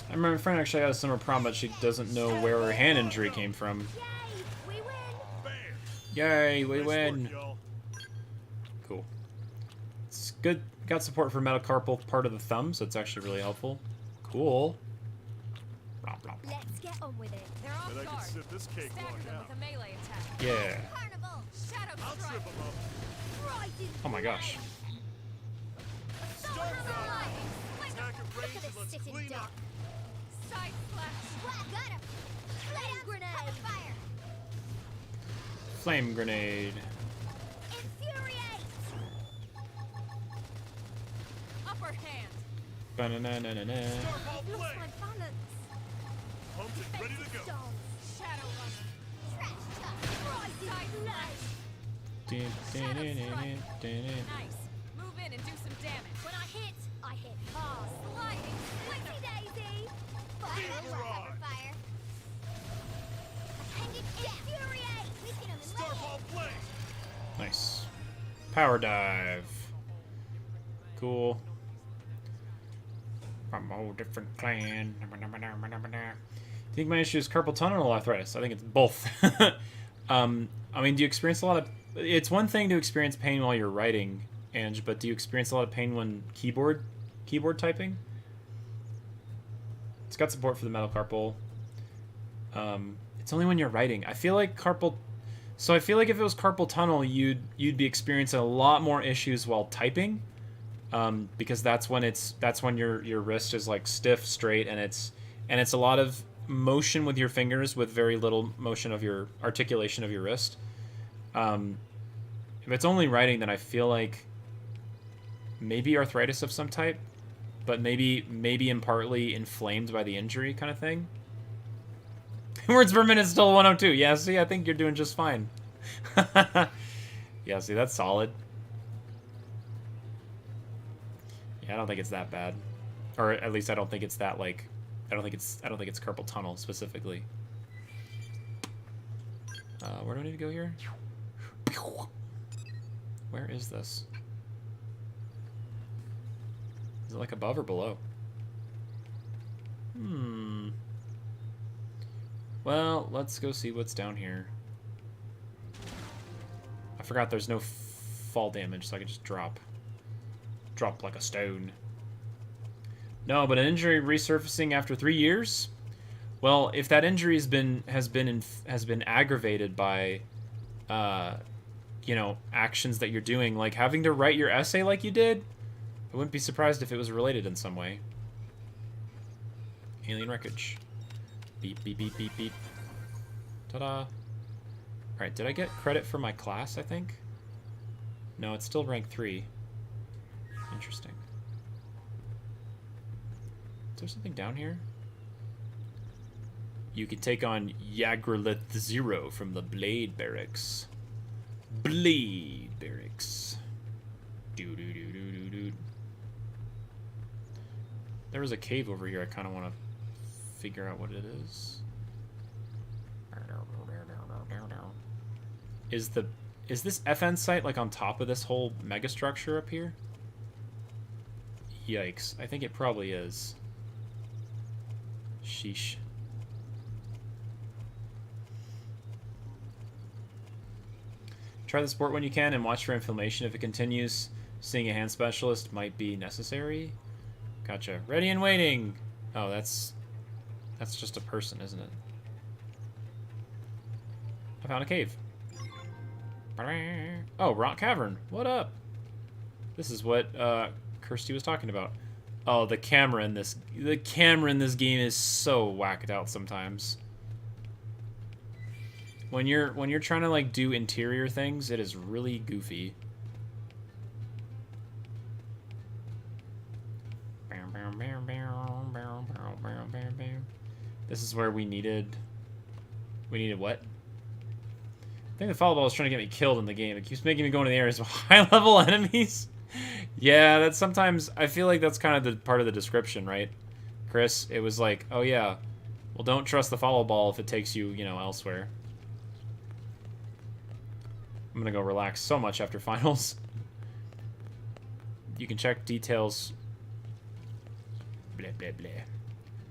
I remember my friend actually had a summer prom, but she doesn't know where her hand injury came from. Yay! We win! Bam. Yay, we Nice win! work, y'all. Cool. It's good. Got support for metacarpal part of the thumb, so it's actually really helpful. Cool. Let's get on with it. They're off Bet I can guard. sit this cake Stagger long them out. with a melee attack. Yeah. Carnival! Shadow I'll strike. trip him up. Right in Oh my gosh. Starfire! Attack at Look range at and this let's sitting clean duck. up. Side slash. Got him! Flame grenade! Fire! Flame grenade. Infuriate! Upper hand. Ba-na-na-na-na-na. Starfall I've lost flame! my balance. Pumped and ready to go. Stone. Shadow runner. Trash talk. Right Side in slash. Nice. Move in and do some damage. When I hit hard. Sliding. Whoopsie daisy! Fire! Beat barrage. Fire! And it's infuriate! We can eliminate Starfall flame! Nice. Power dive. Cool. From a whole different clan. I think my issue is carpal tunnel or arthritis. I think it's both. I mean, do you experience a lot of... It's one thing to experience pain while you're writing, Ange, but do you experience a lot of pain when keyboard typing? It's got support for the metacarpal. It's only when you're writing. I feel like carpal... So I feel like if it was carpal tunnel, you'd be experiencing a lot more issues while typing, because that's when your wrist is like stiff, straight, and it's a lot of motion with your fingers with very little motion of your articulation of your wrist. If it's only writing, then I feel like maybe arthritis of some type, but maybe in partly inflamed by the injury kind of thing. Words per minute still 102. Yeah, see, I think you're doing just fine. Yeah, see, that's solid. Yeah, I don't think it's that bad. Or at least I don't think it's that, like, I don't think it's carpal tunnel specifically. Where do I need to go here? Where is this? Is it like above or below? Well, let's go see what's down here. I forgot there's no fall damage, so I can just drop. Drop like a stone. No, but an injury resurfacing after 3 years? Well, if that injury has been aggravated by, you know, actions that you're doing, like having to write your essay like you did, I wouldn't be surprised if it was related in some way. Alien wreckage. Beep, beep, beep, beep, beep. Ta-da. Alright, did I get credit for my class, I think? No, it's still rank 3. Interesting. Is there something down here? You can take on Yagrelith Zero from the Blade Barracks. Blade Barracks. Doo-doo-doo-doo-doo-doo. There was a cave over here I kind of want to figure out what it is. Is this FN site like on top of this whole mega structure up here? Yikes. I think it probably is. Sheesh. Try the sport when you can and watch for inflammation. If it continues, seeing a hand specialist might be necessary. Gotcha. Ready and waiting. Oh, that's just a person, isn't it? I found a cave. Oh, Rock Cavern. What up? This is what Kirsty was talking about. Oh, the camera in this game is so whacked out sometimes. When you're trying to like do interior things, it is really goofy. This is where we needed what? I think the volleyball is trying to get me killed in the game. It keeps making me go into the areas with high-level enemies. Yeah, that's sometimes... I feel like that's kind of the part of the description, right, Chris? It was like, oh yeah, well, don't trust the volleyball if it takes you, you know, elsewhere. I'm gonna go relax so much after finals. You can check details. Blah, blah, blah.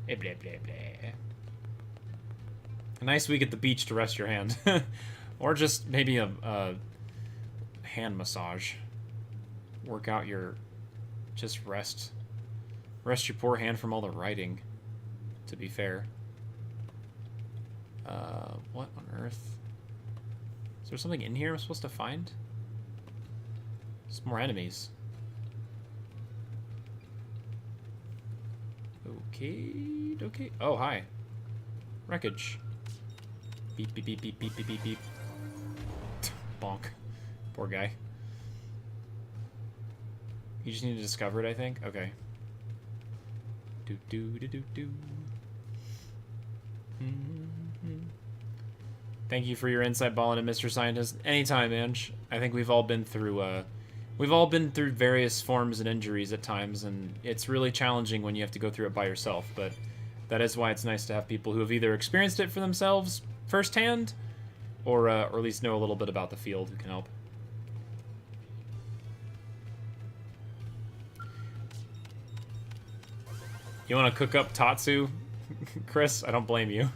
Blah, blah, blah, blah. A nice week at the beach to rest your hand. Or just maybe a hand massage. Work out your... Just rest. Rest your poor hand from all the writing, to be fair. What on earth? Is there something in here I'm supposed to find? Just more enemies. Okay, okay. Oh, hi. Wreckage. Beep, beep, beep, beep, beep, beep, beep, beep. Bonk. Poor guy. You just need to discover it, I think? Okay. Do, do, do, do, do. Thank you for your insight, Ballin and Mr. Scientist. Anytime, Ange. I think we've all been through various forms and injuries at times, and it's really challenging when you have to go through it by yourself, but that is why it's nice to have people who have either experienced it for themselves firsthand, or at least know a little bit about the field who can help. You want to cook up Tatsu, Chris? I don't blame you.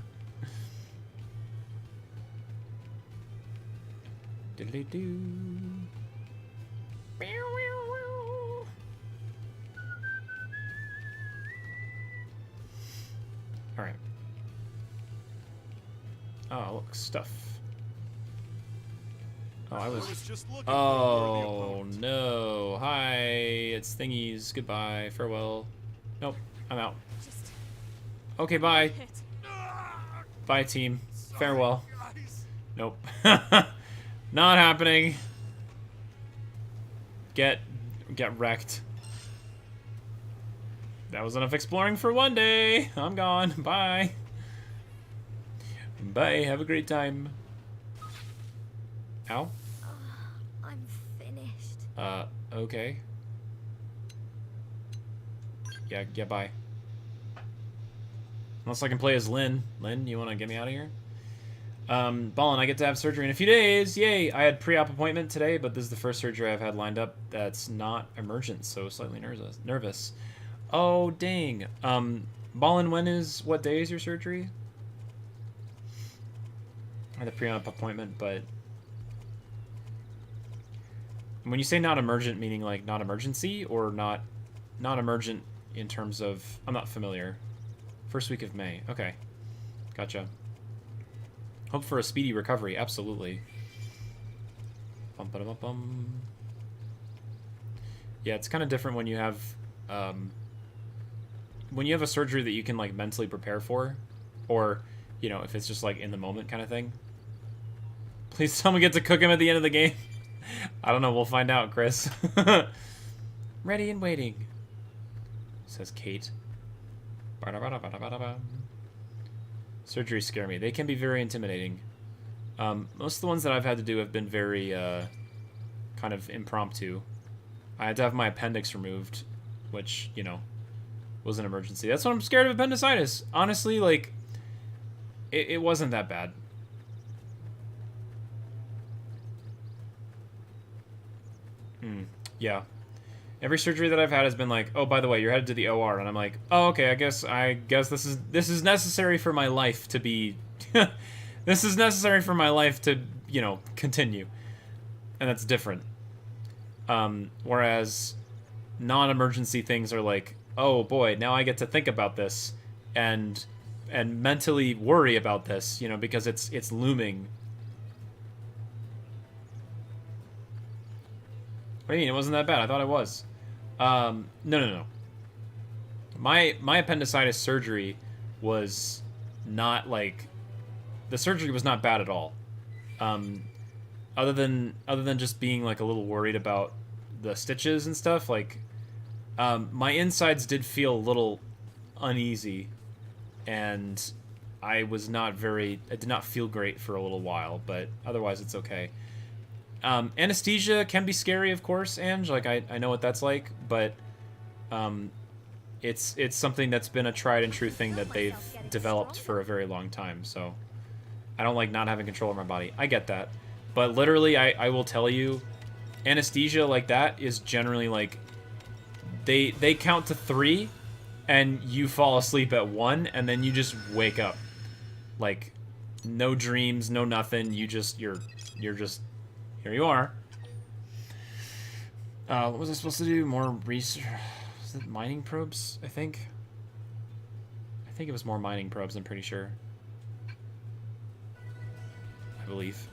Diddly-doo. Alright. Oh, look, stuff. Oh, I was just looking Oh, no. Hi, it's Thingies. Goodbye. Farewell. Nope, I'm out. Just Okay, bye. hit. Bye, team. Farewell. guys. Nope. Not happening. Get wrecked. That was enough exploring for one day. I'm gone. Bye. Bye. Have a great time. Ow. I'm finished. Okay. Yeah, bye. Unless I can play as Lynn. Lynn, you want to get me out of here? Ballin, I get to have surgery in a few days. Yay! I had pre-op appointment today, but this is the first surgery I've had lined up that's not emergent, so slightly nervous. Oh, dang. Ballin, what day is your surgery? I had a pre-op appointment, but when you say not emergent, meaning like not emergency, or not emergent in terms of, I'm not familiar. First week of May. Okay. Gotcha. Hope for a speedy recovery. Absolutely. Bum, ba, da, bum. Yeah, it's kind of different when you have a surgery that you can like mentally prepare for, or if it's just like in the moment kind of thing. Please tell me get to cook him at the end of the game. I don't know. We'll find out, Chris. Ready and waiting, says Kate. Surgeries scare me. They can be very intimidating. Most of the ones that I've had to do have been very kind of impromptu. I had to have my appendix removed, which, was an emergency. That's what I'm scared of appendicitis. Honestly, like, it wasn't that bad. Yeah. Every surgery that I've had has been like, oh, by the way, you're headed to the OR, and I'm like, oh, okay, I guess this is necessary for my life to be, this is necessary for my life to, continue, and that's different. Whereas non-emergency things are like, oh boy, now I get to think about this, and mentally worry about this, because it's looming. What do you mean? It wasn't that bad. I thought it was. No. My appendicitis surgery was not like, the surgery was not bad at all. Other than just being like a little worried about the stitches and stuff, like, my insides did feel a little uneasy, and I did not feel great for a little while, but otherwise it's okay. Anesthesia can be scary, of course, Ange. Like, I know what that's like, but it's something that's been a tried and true thing that they've developed for a very long time, so I don't like not having control of my body. I get that. But literally, I will tell you, anesthesia like that is generally like, they count to 3, and you fall asleep at 1, and then you just wake up. Like, no dreams, no nothing, you're just, here you are. What was I supposed to do? More research? Was it mining probes, I think? I think it was more mining probes, I'm pretty sure. believe.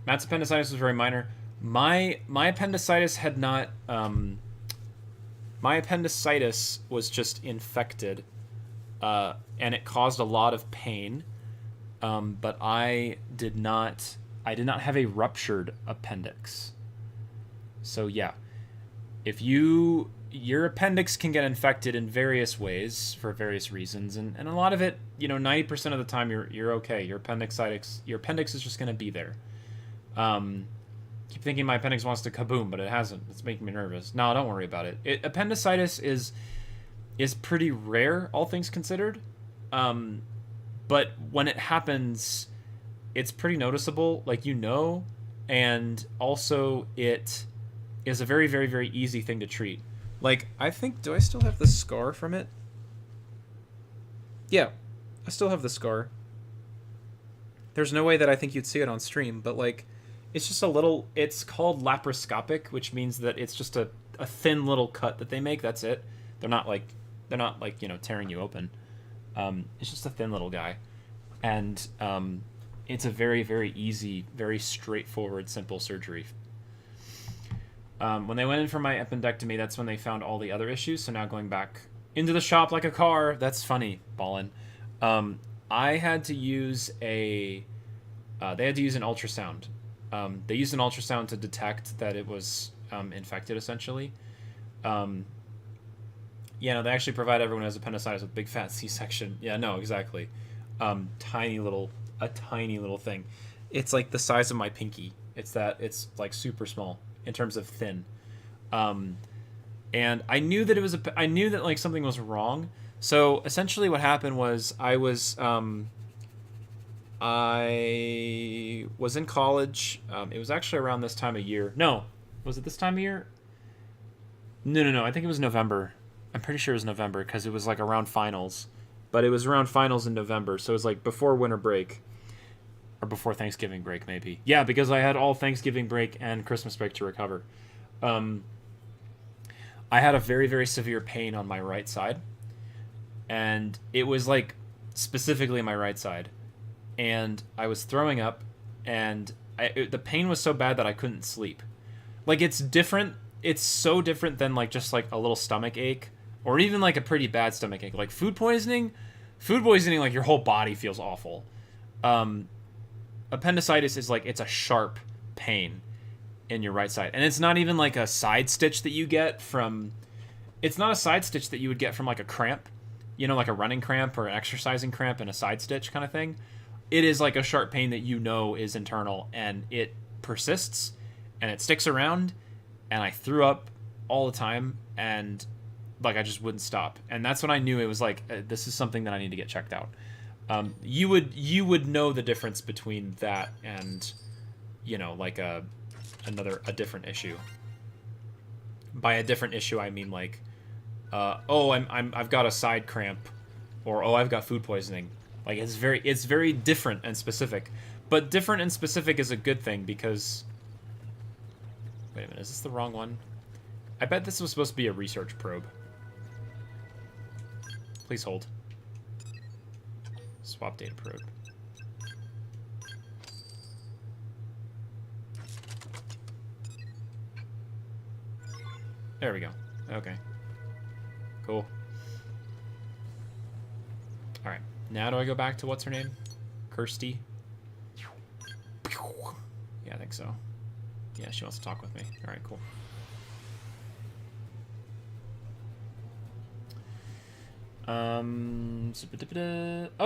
Matt's appendicitis was very minor. My appendicitis had not. My appendicitis was just infected, and it caused a lot of pain. But I did not have a ruptured appendix. So yeah, if your appendix can get infected in various ways for various reasons, and a lot of it, 90% of the time you're okay. Your appendix is just gonna be there. Keep thinking my appendix wants to kaboom, but it hasn't. It's making me nervous. No, don't worry about it. Appendicitis is pretty rare, all things considered. But when it happens, it's pretty noticeable, and also it is a very, very, very easy thing to treat. I think, do I still have the scar from it? Yeah, I still have the scar. There's no way that I think you'd see it on stream, but it's just it's called laparoscopic, which means that it's just a thin little cut that they make. That's it. They're not tearing you open. It's just a thin little guy. And it's a very, very easy, very straightforward, simple surgery. When they went in for my appendectomy, that's when they found all the other issues. So now going back into the shop like a car. That's funny, Ballin. I had to use they had to use an ultrasound. They used an ultrasound to detect that it was infected, essentially. They actually provide everyone who has appendicitis with big fat C-section. Yeah, no, exactly. Tiny little thing. It's like the size of my pinky. It's super small in terms of thin. And I knew that I knew that something was wrong. So essentially what happened was I was in college. It was actually around this time of year. No, was it this time of year? No. I think it was November. I'm pretty sure it was November because it was around finals. But it was around finals in November, so it was before winter break. Or before Thanksgiving break, maybe. Yeah, because I had all Thanksgiving break and Christmas break to recover. I had a very, very severe pain on my right side. And it was specifically my right side. And I was throwing up, and the pain was so bad that I couldn't sleep. It's different. It's so different than just a little stomach ache, or even a pretty bad stomach ache. Food poisoning, your whole body feels awful. Appendicitis is it's a sharp pain in your right side, and it's not even a side stitch that you get from. It's not a side stitch that you would get from a cramp, a running cramp or an exercising cramp and a side stitch kind of thing. It is a sharp pain that is internal, and it persists, and it sticks around, and I threw up all the time, and I just wouldn't stop. And that's when I knew it was this is something that I need to get checked out. You would know the difference between that and a different issue. By a different issue, I mean I've got a side cramp, or I've got food poisoning. It's very different and specific. But different and specific is a good thing because. Wait a minute, is this the wrong one? I bet this was supposed to be a research probe. Please hold. Swap data probe. There we go. Okay. Cool. Alright. Now do I go back to what's her name? Kirsty? Yeah, I think so. Yeah, she wants to talk with me. Alright, cool. Oh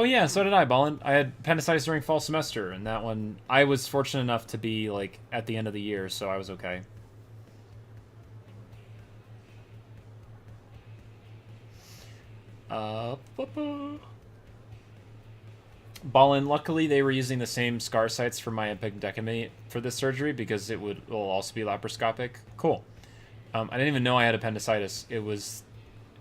yeah, so did I, Ballin. I had appendicitis during fall semester, and that one, I was fortunate enough to be, at the end of the year, so I was okay. Ballin, luckily they were using the same scar sites for my appendectomy for this surgery because it will also be laparoscopic. Cool. I didn't even know I had appendicitis. It was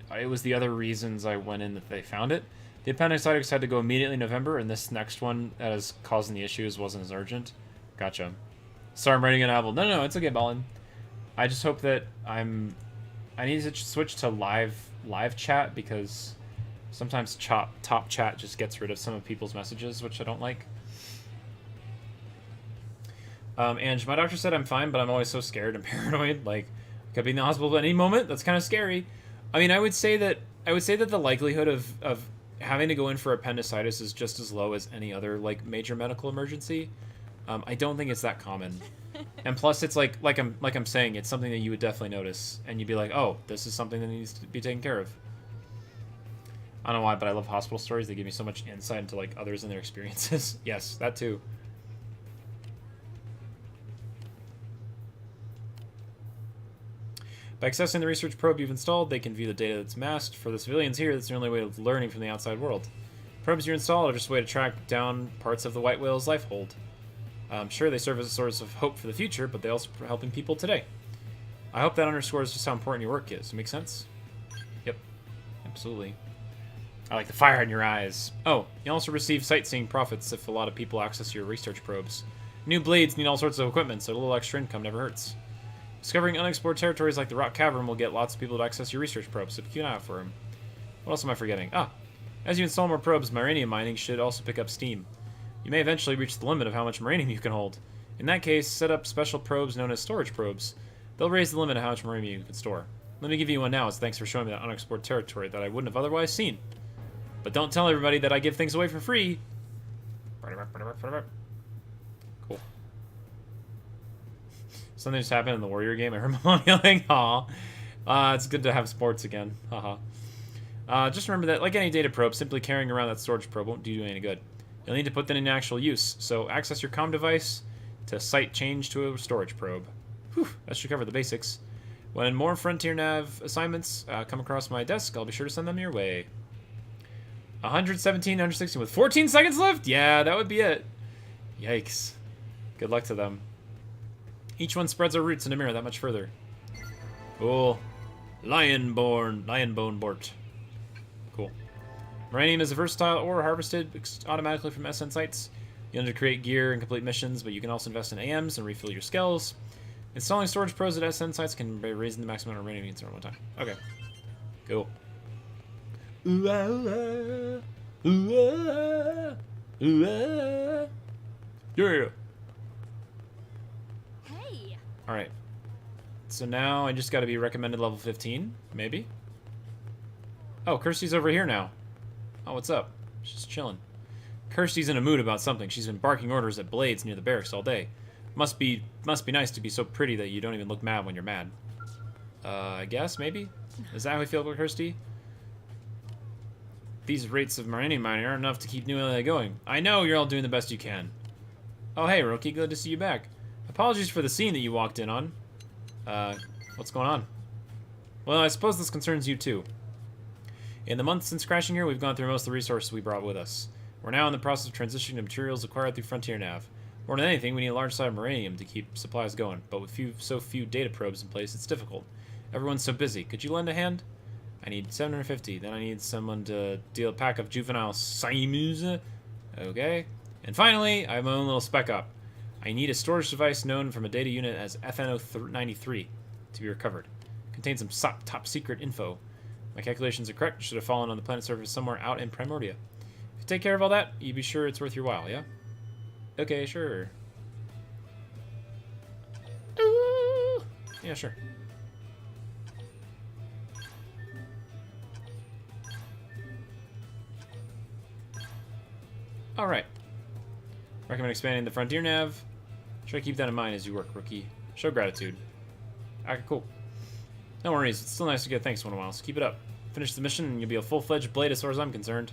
the other reasons I went in that they found it. The appendicitis had to go immediately in November, and this next one that is causing the issues wasn't as urgent. Gotcha. Sorry, I'm writing a novel. No, it's okay, Ballin. I just hope that I need to switch to live chat because sometimes top chat just gets rid of some of people's messages, which I don't like. And my doctor said I'm fine, but I'm always so scared and paranoid. Like, I could be in the hospital at any moment. That's kind of scary. I mean, I would say that the likelihood of having to go in for appendicitis is just as low as any other like major medical emergency. I don't think it's that common. And plus, it's like I'm saying, it's something that you would definitely notice, and you'd be like, oh, this is something that needs to be taken care of. I don't know why, but I love hospital stories. They give me so much insight into like others and their experiences. Yes, that too. By accessing the research probe you've installed, they can view the data that's masked. For the civilians here, that's the only way of learning from the outside world. Probes you install are just a way to track down parts of the white whale's life hold. Sure, they serve as a source of hope for the future, but they also are helping people today. I hope that underscores just how important your work is. Make sense? Yep, absolutely. I like the fire in your eyes. Oh, you also receive sightseeing profits if a lot of people access your research probes. New blades need all sorts of equipment, so a little extra income never hurts. Discovering unexplored territories like the Rock Cavern will get lots of people to access your research probes, so keep an eye out for them. What else am I forgetting? As you install more probes, uranium mining should also pick up steam. You may eventually reach the limit of how much uranium you can hold. In that case, set up special probes known as storage probes. They'll raise the limit of how much uranium you can store. Let me give you one now as thanks for showing me that unexplored territory that I wouldn't have otherwise seen. But don't tell everybody that I give things away for free. Cool. Something just happened in the Warrior game. I heard my mom yelling, aw. It's good to have sports again. Haha. Just remember that, like any data probe, simply carrying around that storage probe won't do you any good. You'll need to put that in actual use, so access your comm device to site change to a storage probe. Whew, that should cover the basics. When more Frontier Nav assignments come across my desk, I'll be sure to send them your way. 117, 116 with 14 seconds left? Yeah, that would be it. Yikes. Good luck to them. Each one spreads our roots in a mirror that much further. Cool. Lionbone Bort. Cool. Uranium is a versatile ore harvested automatically from SN sites. You need to create gear and complete missions, but you can also invest in AMs and refill your skills. Installing storage pros at SN sites can be raising the maximum amount of uranium needs at one time. Okay. Cool. Ooh, ah, ah. Ooh, ah, ooh, ah. Yeah. Hey. Alright. So now I just gotta be recommended level 15, maybe? Oh, Kirsty's over here now. Oh, what's up? She's chilling. Kirsty's in a mood about something. She's been barking orders at blades near the barracks all day. Must be nice to be so pretty that you don't even look mad when you're mad. I guess, maybe? Is that how we feel about Kirsty? These rates of uranium mining aren't enough to keep New LA going. I know you're all doing the best you can. Oh, hey, Rookie, good to see you back. Apologies for the scene that you walked in on. What's going on? Well, I suppose this concerns you too. In the months since crashing here, we've gone through most of the resources we brought with us. We're now in the process of transitioning to materials acquired through Frontier Nav. More than anything, we need a large side of uranium to keep supplies going, but with so few data probes in place, it's difficult. Everyone's so busy. Could you lend a hand? I need 750. Then I need someone to deal a pack of juvenile simus. Okay. And finally, I have my own little spec op. I need a storage device known from a data unit as FN-93 to be recovered. It contains some top secret info. My calculations are correct. It should have fallen on the planet's surface somewhere out in Primordia. If you take care of all that, you be sure it's worth your while, yeah? Okay, sure. Ooh. Yeah, sure. Alright. Recommend expanding the Frontier Nav. Try to keep that in mind as you work, Rookie. Show gratitude. Okay, cool. No worries, it's still nice to get thanks once in a while, so keep it up. Finish the mission and you'll be a full-fledged blade as far as I'm concerned.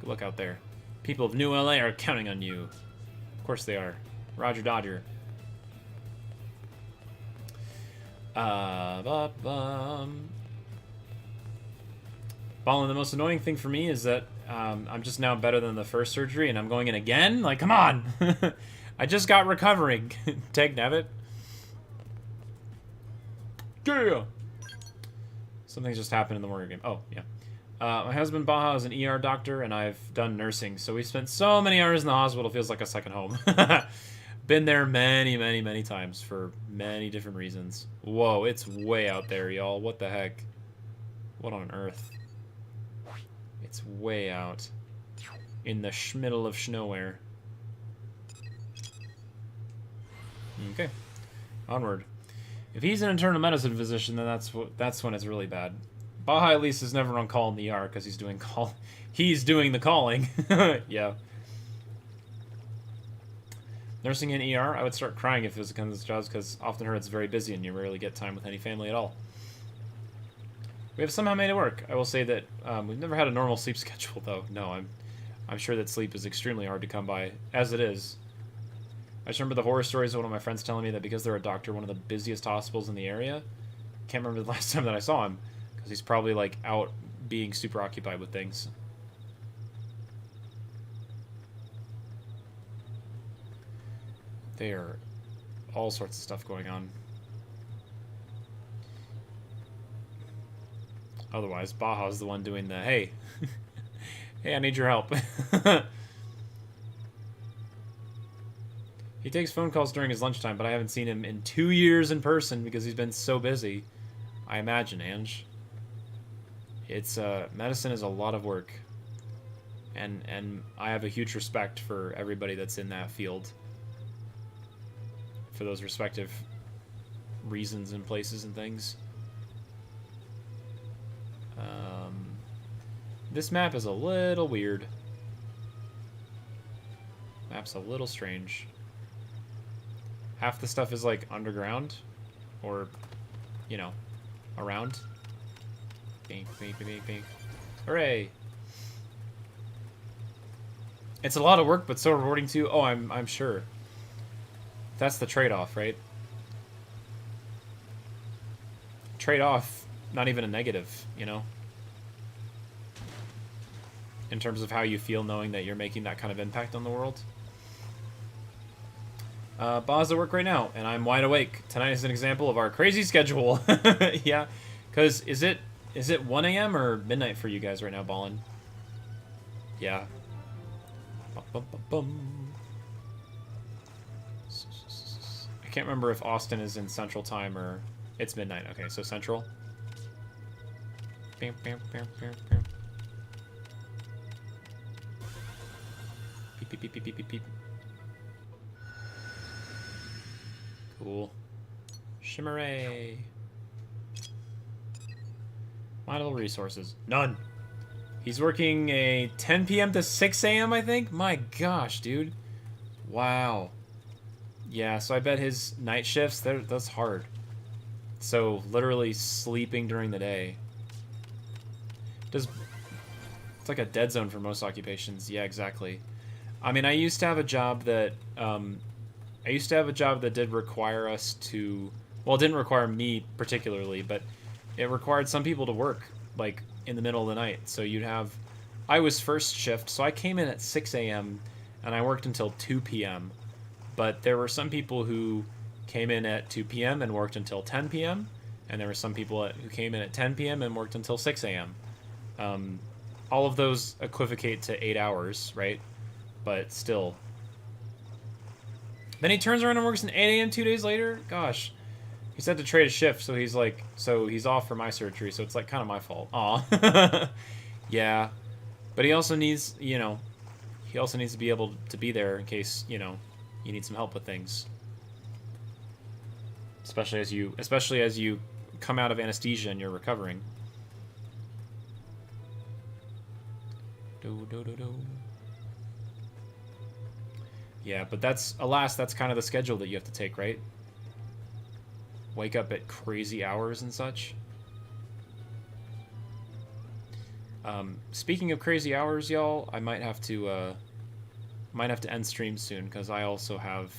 Good luck out there. People of New LA are counting on you. Of course they are. Roger Dodger. Ballin', the most annoying thing for me is that I'm just now better than the first surgery and I'm going in again? Like, come on! I just got recovering. Tag Nabbit. Yeah! Something's just happened in the Warrior game. Oh, yeah. My husband Baja is an ER doctor, and I've done nursing, so we spent so many hours in the hospital, it feels like a second home. Been there many, many, many times for many different reasons. Whoa, it's way out there, y'all. What the heck? What on earth? It's way out. In the middle of nowhere. Okay. Onward. If he's an internal medicine physician, then that's when it's really bad. Baja at least is never on call in the ER because he's doing the calling. Yeah. Nursing in ER, I would start crying if it was one of those jobs because often heard it's very busy and you rarely get time with any family at all. We have somehow made it work. I will say that we've never had a normal sleep schedule though. No, I'm sure that sleep is extremely hard to come by as it is. I just remember the horror stories of one of my friends telling me that because they're a doctor, one of the busiest hospitals in the area. Can't remember the last time that I saw him because he's probably like out being super occupied with things. There are all sorts of stuff going on. Otherwise, Baja's the one doing the, hey, hey, I need your help. He takes phone calls during his lunchtime, but I haven't seen him in 2 years in person because he's been so busy. I imagine, Ange. It's, medicine is a lot of work. And I have a huge respect for everybody that's in that field. For those respective reasons and places and things. This map is a little weird. Map's a little strange. Half the stuff is like underground, or, you know, around. Bink, bink, bink, bink. Hooray! It's a lot of work, but so rewarding too. Oh, I'm sure. That's the trade-off, right? Trade-off, not even a negative, you know? In terms of how you feel knowing that you're making that kind of impact on the world. Ba's at work right now, and I'm wide awake. Tonight is an example of our crazy schedule. Yeah, because is it 1 a.m. or midnight for you guys right now, Ballin? Yeah. Bum, bum, bum, bum. I can't remember if Austin is in Central Time or... It's midnight. Okay, so Central. Bam, bam, bam, bam, bam. Beep, beep, beep, beep, beep, beep, beep. Cool. Shimmeray. Vital resources. None. He's working a 10 p.m. to 6 a.m., I think? My gosh, dude. Wow. Yeah, so I bet his night shifts, that's hard. So, literally sleeping during the day. It's like a dead zone for most occupations. Yeah, exactly. I mean, I used to have a job that... did require us to... Well, it didn't require me particularly, but it required some people to work, like, in the middle of the night. So you'd have... I was first shift, so I came in at 6 a.m., and I worked until 2 p.m. But there were some people who came in at 2 p.m. and worked until 10 p.m., and there were some people who came in at 10 p.m. and worked until 6 a.m. All of those equivocate to 8 hours, right? But still... Then he turns around and works an 8 a.m. 2 days later? Gosh. He said to trade a shift, so he's like... So he's off for my surgery, so it's like kind of my fault. Aw. Yeah. But he also needs, you know... He also needs to be able to be there in case, you know, you need some help with things. Especially as you come out of anesthesia and you're recovering. Do, do, do, do. Yeah, but alas, that's kind of the schedule that you have to take, right? Wake up at crazy hours and such. Speaking of crazy hours, y'all, I might have to end stream soon because I also have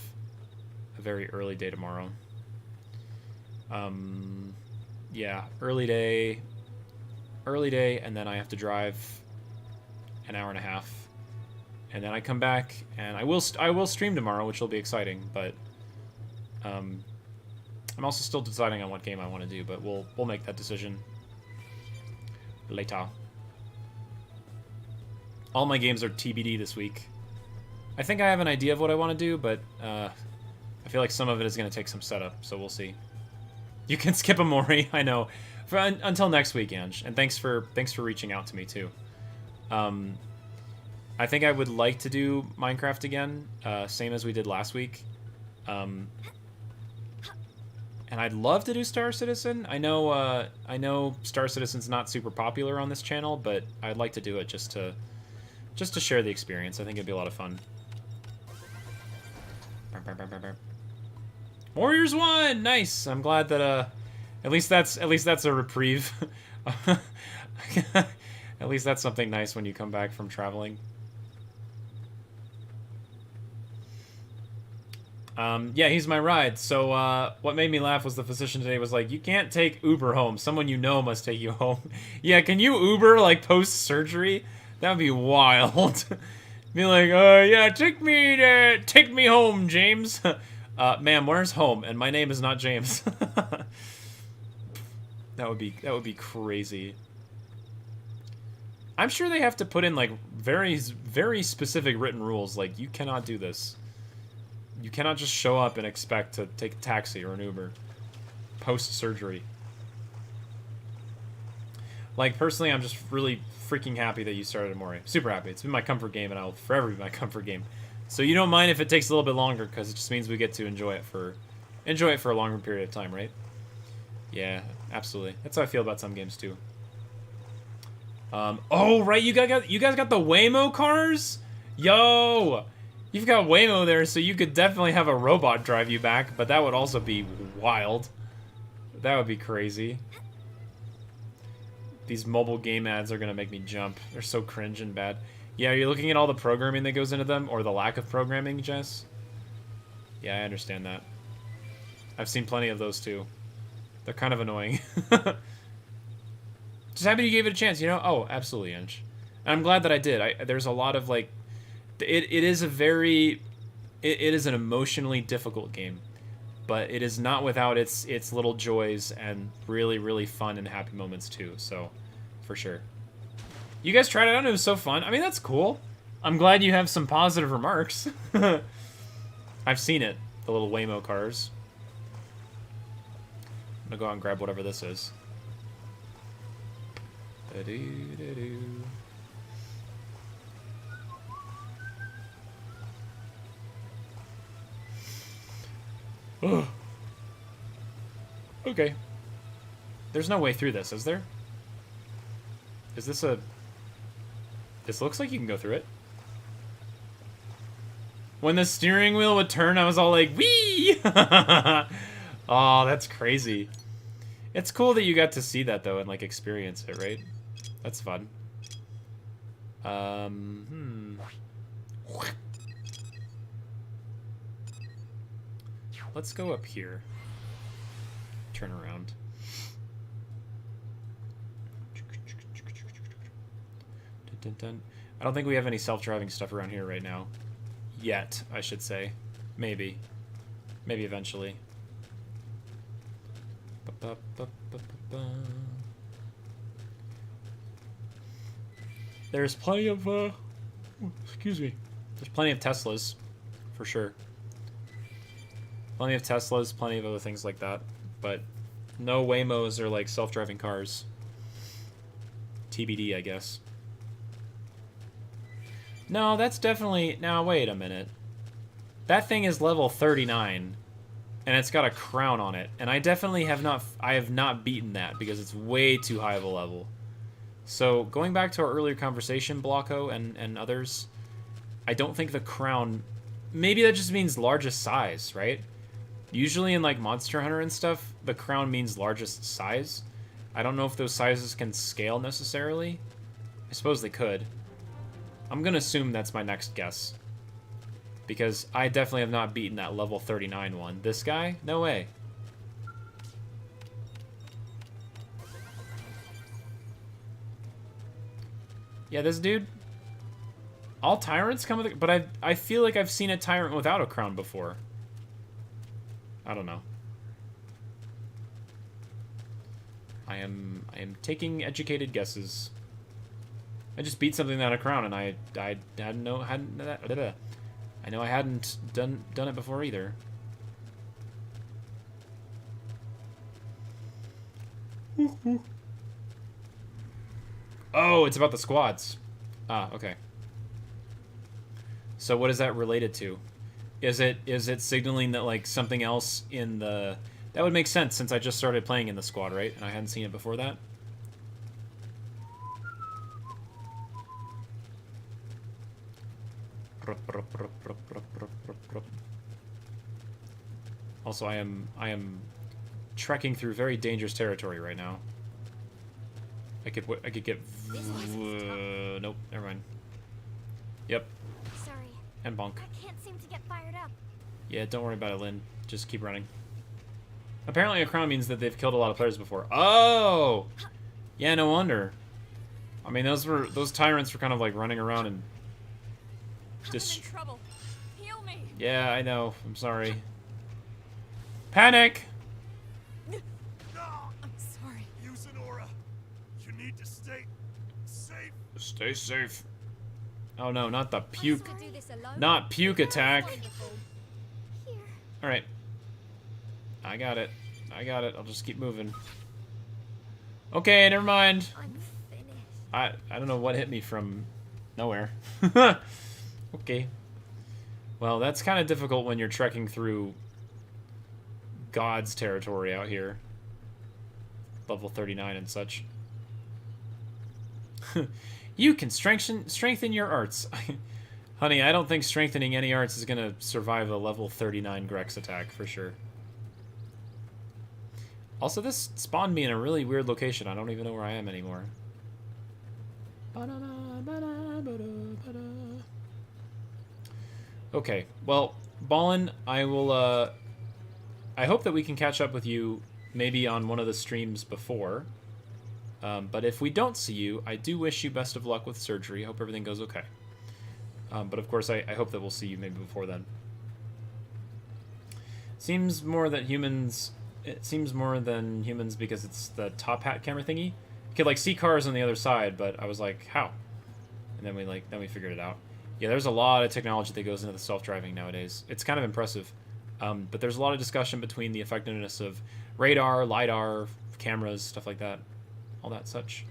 a very early day tomorrow. Yeah, early day, and then I have to drive an hour and a half. And then I come back, and I will stream tomorrow, which will be exciting. But I'm also still deciding on what game I want to do. But we'll make that decision later. All my games are TBD this week. I think I have an idea of what I want to do, but I feel like some of it is going to take some setup. So we'll see. You can skip a Mori, I know. Until next week, Ange. And thanks for reaching out to me too. I think I would like to do Minecraft again, same as we did last week. And I'd love to do Star Citizen. I know Star Citizen's not super popular on this channel, but I'd like to do it just to share the experience. I think it'd be a lot of fun. Warriors won! Nice. I'm glad that at least that's a reprieve. At least that's something nice when you come back from traveling. Yeah, he's my ride. So, what made me laugh was the physician today was like, you can't take Uber home. Someone you know must take you home. Yeah, can you Uber, like, post-surgery? That would be wild. Be like, yeah, take me home, James. Ma'am, where's home? And my name is not James. That would be crazy. I'm sure they have to put in, like, very, very specific written rules. Like, you cannot do this. You cannot just show up and expect to take a taxi or an Uber post-surgery. Like, personally, I'm just really freaking happy that you started Amore. Super happy. It's been my comfort game, and I'll forever be my comfort game. So you don't mind if it takes a little bit longer, because it just means we get to enjoy it for a longer period of time, right? Yeah, absolutely. That's how I feel about some games, too. Oh, right, you guys got the Waymo cars? Yo! You've got Waymo there, so you could definitely have a robot drive you back, but that would also be wild. That would be crazy. These mobile game ads are gonna make me jump. They're so cringe and bad. Yeah, you're looking at all the programming that goes into them, or the lack of programming, Jess? Yeah, I understand that. I've seen plenty of those, too. They're kind of annoying. Just happy you gave it a chance, you know? Oh, absolutely, Inch. And I'm glad that I did. There's a lot of, like... It is an emotionally difficult game, but it is not without its little joys and really, really fun and happy moments too, so for sure. You guys tried it out and it was so fun. I mean, that's cool. I'm glad you have some positive remarks. I've seen it, the little Waymo cars. I'm gonna go out and grab whatever this is. Da-doo-da-doo. Okay. There's no way through this, is there? Is this a... This looks like you can go through it. When the steering wheel would turn, I was all like, wee! Oh, that's crazy. It's cool that you got to see that, though, and, like, experience it, right? That's fun. Let's go up here. Turn around. Dun, dun, dun. I don't think we have any self-driving stuff around here right now. Yet, I should say. Maybe. Maybe eventually. There's plenty of, excuse me. There's plenty of Teslas, for sure. Plenty of Teslas, plenty of other things like that. But no Waymos or, like, self-driving cars. TBD, I guess. No, that's definitely... Now, wait a minute. That thing is level 39. And it's got a crown on it. And I definitely have not... I have not beaten that because it's way too high of a level. So, going back to our earlier conversation, Blocko and others, I don't think the crown... Maybe that just means largest size, right? Usually in, like, Monster Hunter and stuff, the crown means largest size. I don't know if those sizes can scale necessarily. I suppose they could. I'm gonna assume that's my next guess. Because I definitely have not beaten that level 39 one. This guy? No way. Yeah, this dude. All tyrants come with it, but I feel like I've seen a tyrant without a crown before. I don't know. I am taking educated guesses. I just beat something without a crown, and I know I hadn't done it before either. Oh, it's about the squads. Ah, okay. So what is that related to? Is it signaling that, like, something else in the That would make sense since I just started playing in the squad, right? And I hadn't seen it before that. Also, I am trekking through very dangerous territory right now. I could get. Nope, never mind. Yep. Sorry. And bonk. I can't seem to get fired up. Yeah, don't worry about it, Lynn. Just keep running. Apparently, a crown means that they've killed a lot of players before. Oh, yeah, no wonder. I mean, those tyrants were kind of like running around and just. I'm in trouble. Heal me. Yeah, I know. I'm sorry. Panic. No! I'm sorry. Xenora, you need to stay safe. Stay safe. Oh no, not the puke. To do this alone? Not puke attack. Here. All right. I got it. I got it. I'll just keep moving. Okay, never mind. I'm finished. I don't know what hit me from nowhere. Okay. Well, that's kind of difficult when you're trekking through God's territory out here. Level 39 and such. You can strengthen your arts. Honey, I don't think strengthening any arts is going to survive a level 39 Grex attack for sure. Also, this spawned me in a really weird location. I don't even know where I am anymore. Okay, well, Ballin, I will, I hope that we can catch up with you maybe on one of the streams before. But if we don't see you, I do wish you best of luck with surgery. Hope everything goes okay. But of course, I hope that we'll see you maybe before then. Seems more that humans... It seems more than humans because it's the top hat camera thingy. You could like see cars on the other side, but I was like, how? And then we figured it out. Yeah, there's a lot of technology that goes into the self-driving nowadays. It's kind of impressive. But there's a lot of discussion between the effectiveness of radar, LiDAR, cameras, stuff like that. All that such.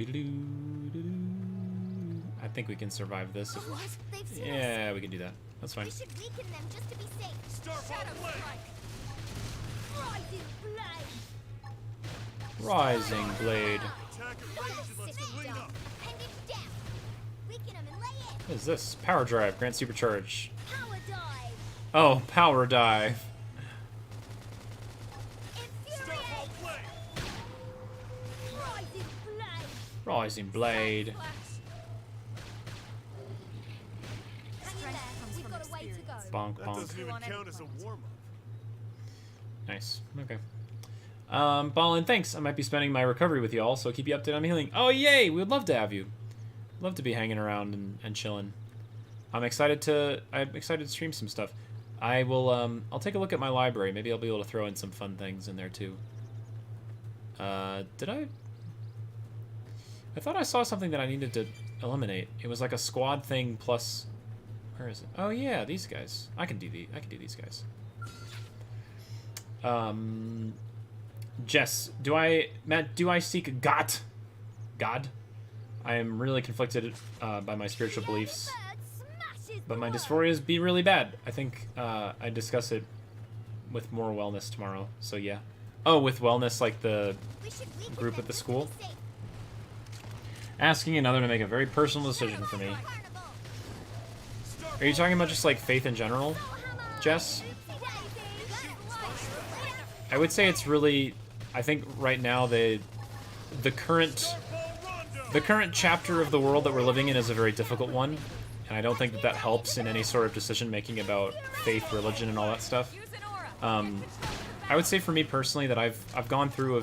I think we can survive this. What? They've seen us. Yeah, we can do that. That's fine. We should weaken them just to be safe. Starfall Blade! Rising blade. Rising Blade. Attack at range and let's clean up. Hand him down. Weaken him and lay in. What is this? Power Drive. Grant Supercharge. Power dive. Oh, Power Dive. Infuriate. Starfall Blade! Rising blade. Rising Blade. Hang in there. We've got a way to go. Bonk, That bonk. doesn't even count as a warm-up. Nice. Okay. Ballin, thanks. I might be spending my recovery with y'all, so keep you updated on my healing. Oh, yay! We would love to have you. Love to be hanging around and chilling. I'm excited to stream some stuff. I will, I'll take a look at my library. Maybe I'll be able to throw in some fun things in there, too. Did I thought I saw something that I needed to eliminate. It was like a squad thing plus... Where is it? Oh, yeah, these guys. I can do these guys. Jess, do I seek God? I am really conflicted by my spiritual beliefs, but my dysphorias be really bad. I think I discuss it with more wellness tomorrow. So yeah. Oh, with wellness, like the group at the school. Asking another to make a very personal decision for me. Are you talking about just like faith in general, Jess? I would say it's really, I think right now the current chapter of the world that we're living in is a very difficult one, and I don't think that helps in any sort of decision making about faith, religion, and all that stuff. I would say for me personally that I've gone through a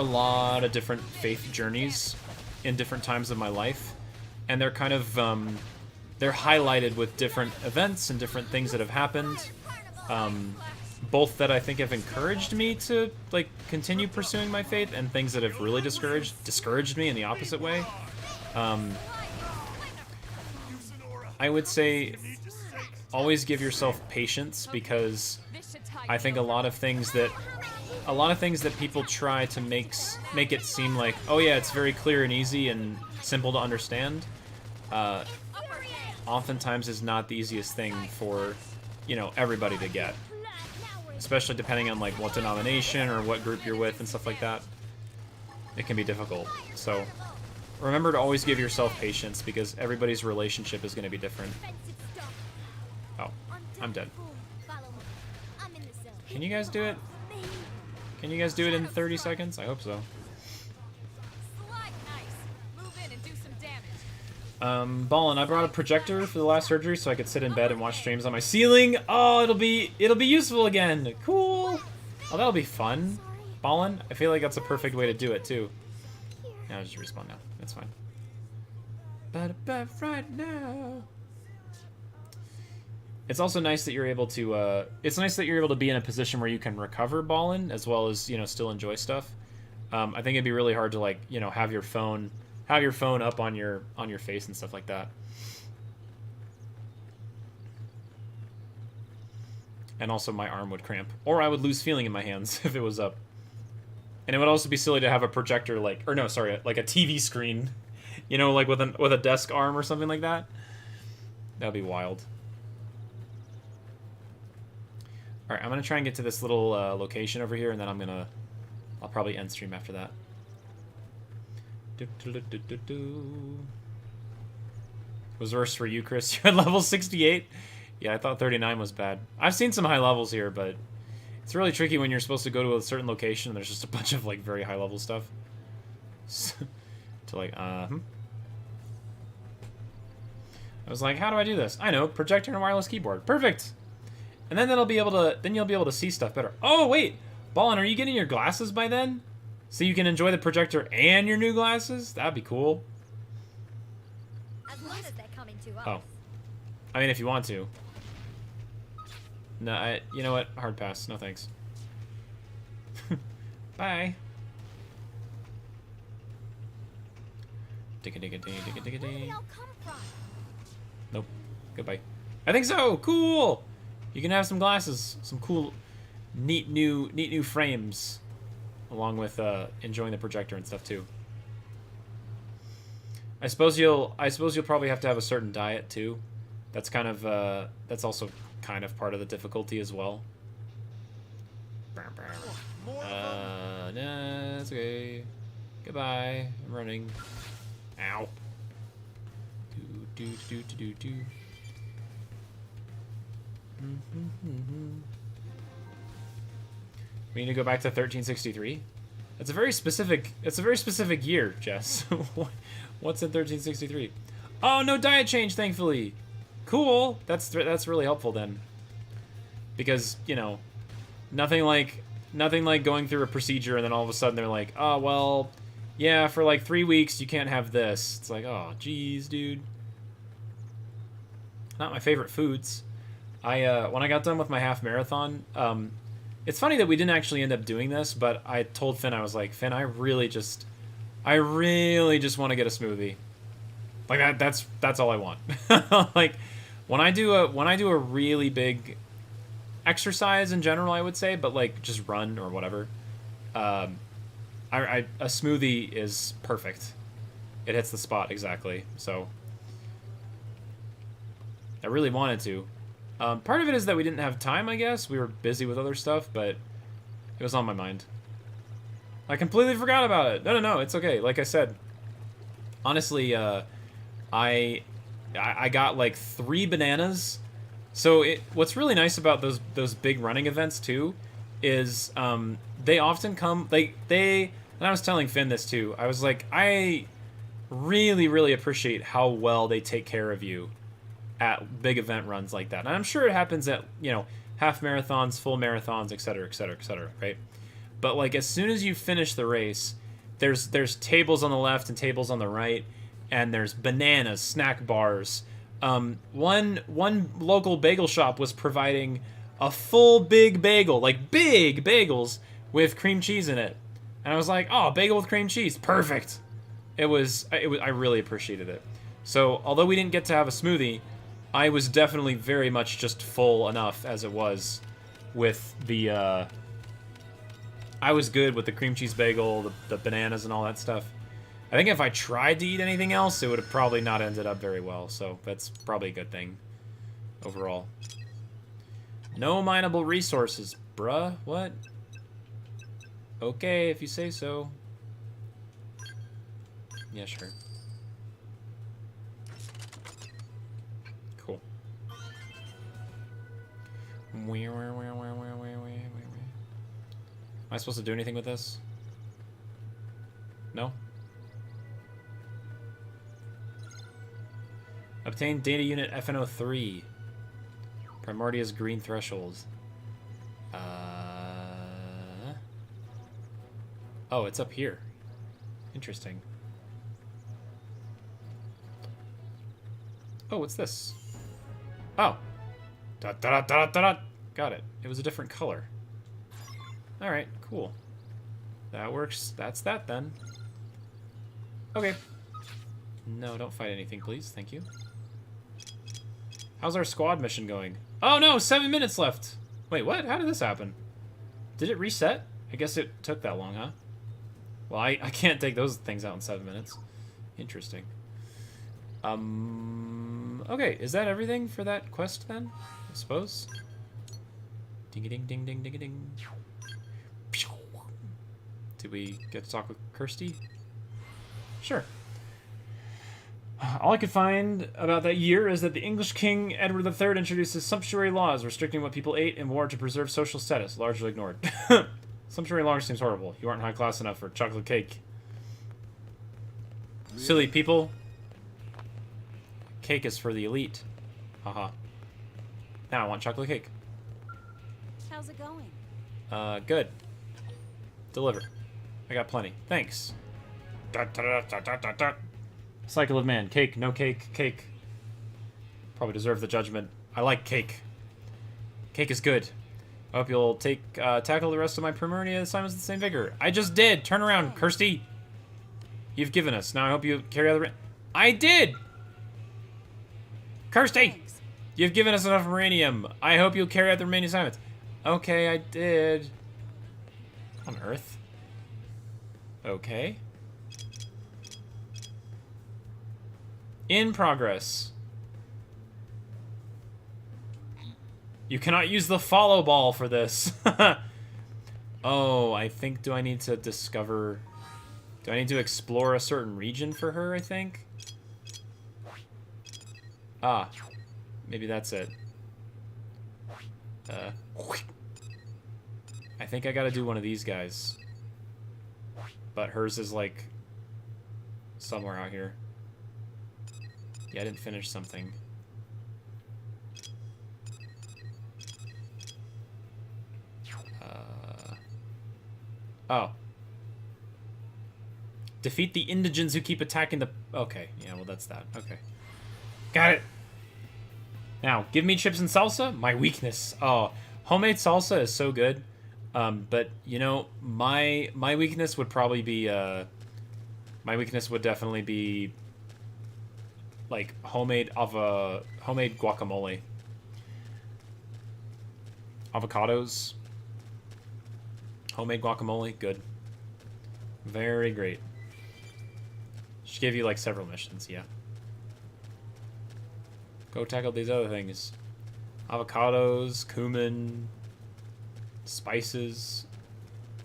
lot of different faith journeys in different times of my life, and they're kind of they're highlighted with different events and different things that have happened. Both that I think have encouraged me to like continue pursuing my faith, and things that have really discouraged me in the opposite way. I would say always give yourself patience, because I think a lot of things that a lot of things that people try to make it seem like, oh yeah, it's very clear and easy and simple to understand, oftentimes is not the easiest thing for, you know, everybody to get. Especially depending on like what denomination or what group you're with and stuff like that. It can be difficult. So remember to always give yourself patience because everybody's relationship is going to be different. Oh, I'm dead. Can you guys do it? Can you guys do it in 30 seconds? I hope so. Ballin', I brought a projector for the last surgery so I could sit in bed and watch streams on my ceiling. Oh, it'll be useful again. Cool. Oh, that'll be fun. Ballin', I feel like that's a perfect way to do it too. Now just respawn now. That's fine. But right now. It's also nice that you're able to. It's nice that you're able to be in a position where you can recover Ballin' as well as, you know, still enjoy stuff. I think it'd be really hard to, like, you know, have your phone up on your face and stuff like that. And also my arm would cramp. Or I would lose feeling in my hands if it was up. And it would also be silly to have a projector like, or no, sorry, like a TV screen, you know, like with a desk arm or something like that. That'd be wild. All right, I'm gonna try and get to this little location over here, and then I'll probably end stream after that. Was worse for you, Chris. You're at level 68. Yeah, I thought 39 was bad. I've seen some high levels here, but it's really tricky when you're supposed to go to a certain location and there's just a bunch of like very high level stuff. To like, I was like, how do I do this? I know, projector and wireless keyboard. Perfect. And then you'll be able to see stuff better. Oh wait, Ballin', are you getting your glasses by then? So you can enjoy the projector and your new glasses? That'd be cool. As long as they're coming to us. Oh. I mean, if you want to. No, you know what? Hard pass. No thanks. Bye. Where all come from? Nope. Goodbye. I think so. Cool. You can have some glasses, some cool, neat new frames, along with enjoying the projector and stuff too. I suppose you'll probably have to have a certain diet too. That's kind of that's also kind of part of the difficulty as well. No, that's okay. Goodbye. I'm running. Ow. Do. We need to go back to 1363. It's a very specific year, Jess. What's in 1363? Oh, no diet change, thankfully. Cool. That's really helpful then. Because, you know, nothing like going through a procedure and then all of a sudden they're like, "Oh, well, yeah, for like 3 weeks you can't have this." It's like, "Oh, geez, dude." Not my favorite foods. When I got done with my half marathon, it's funny that we didn't actually end up doing this, but I told Finn, I was like, "Finn, I really just want to get a smoothie. Like that's all I want." Like when I do a really big exercise in general, I would say, but like just run or whatever, a smoothie is perfect. It hits the spot exactly. So I really wanted to. Part of it is that we didn't have time, I guess. We were busy with other stuff, but it was on my mind. I completely forgot about it. No, it's okay. Like I said, honestly, I got like 3 bananas. So what's really nice about those big running events too is they often come and I was telling Finn this too. I was like, I really appreciate how well they take care of you at big event runs like that. And I'm sure it happens at, you know, half marathons, full marathons, etc., right? But like as soon as you finish the race, there's tables on the left and tables on the right, and there's bananas, snack bars. One local bagel shop was providing a full big bagel, like big bagels with cream cheese in it. And I was like, "Oh, bagel with cream cheese. Perfect." I really appreciated it. So, although we didn't get to have a smoothie, I was definitely very much just full enough as it was with the I was good with the cream cheese bagel, the bananas, and all that stuff. I think if I tried to eat anything else, it would have probably not ended up very well. So that's probably a good thing overall. No mineable resources, bruh. What? Okay, if you say so. Yeah, sure. Cool. Am I supposed to do anything with this? No? Obtain data unit FN03. Primordia's green thresholds. Oh, it's up here. Interesting. Oh, what's this? Oh. Dot, dot, dot, dot, dot. Got it. It was a different color. Alright, cool. That works. That's that, then. Okay. No, don't fight anything, please. Thank you. How's our squad mission going? Oh, no! 7 minutes left! Wait, what? How did this happen? Did it reset? I guess it took that long, huh? Well, I can't take those things out in 7 minutes. Interesting. Okay, is that everything for that quest, then? I suppose? Ding-a-ding-ding-ding-ding-a-ding. Did we get to talk with Kirsty? Sure. All I could find about that year is that the English King Edward III introduces sumptuary laws restricting what people ate in war to preserve social status, largely ignored. Sumptuary laws seems horrible. You aren't high class enough for chocolate cake. Silly people. Cake is for the elite. Haha. Now I want chocolate cake. How's it going? Good. Deliver. I got plenty. Thanks. Cycle of man. Cake, no cake, cake. Probably deserve the judgment. I like cake. Cake is good. I hope you'll tackle the rest of my Primordia assignments with the same vigor. I just did! Turn around, Kirsty! You've given us. Now I hope you carry out the... I did! Kirsty! Thanks. You've given us enough uranium. I hope you'll carry out the remaining assignments. Okay, I did. On Earth. Okay. In progress. You cannot use the follow ball for this. Oh, I think, do I need to discover... Do I need to explore a certain region for her, I think? Ah. Maybe that's it. I think I gotta do one of these guys. But hers is, like, somewhere out here. Yeah, I didn't finish something. Oh. Defeat the indigents who keep attacking the... Okay, yeah, well, that's that. Okay. Got it! Now, give me chips and salsa? My weakness. Oh, homemade salsa is so good. But, you know, my weakness would probably be... my weakness would definitely be... like, homemade guacamole. Avocados. Homemade guacamole, good. Very great. Should give you, like, several missions, yeah. Go tackle these other things. Avocados, cumin, spices.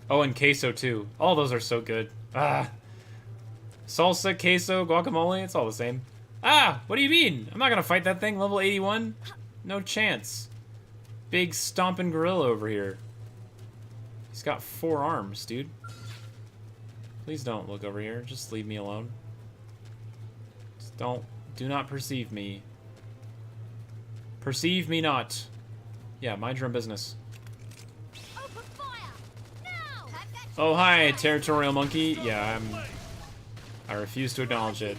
Oh, and queso, too. All those are so good. Ah! Salsa, queso, guacamole, it's all the same. Ah! What do you mean? I'm not gonna fight that thing, level 81? No chance. Big stomping gorilla over here. He's got 4 arms, dude. Please don't look over here. Just leave me alone. Just do not perceive me. Perceive me not. Yeah, mind your own business. Open fire! Now! Oh, hi, territorial monkey. Yeah, I refuse to acknowledge it.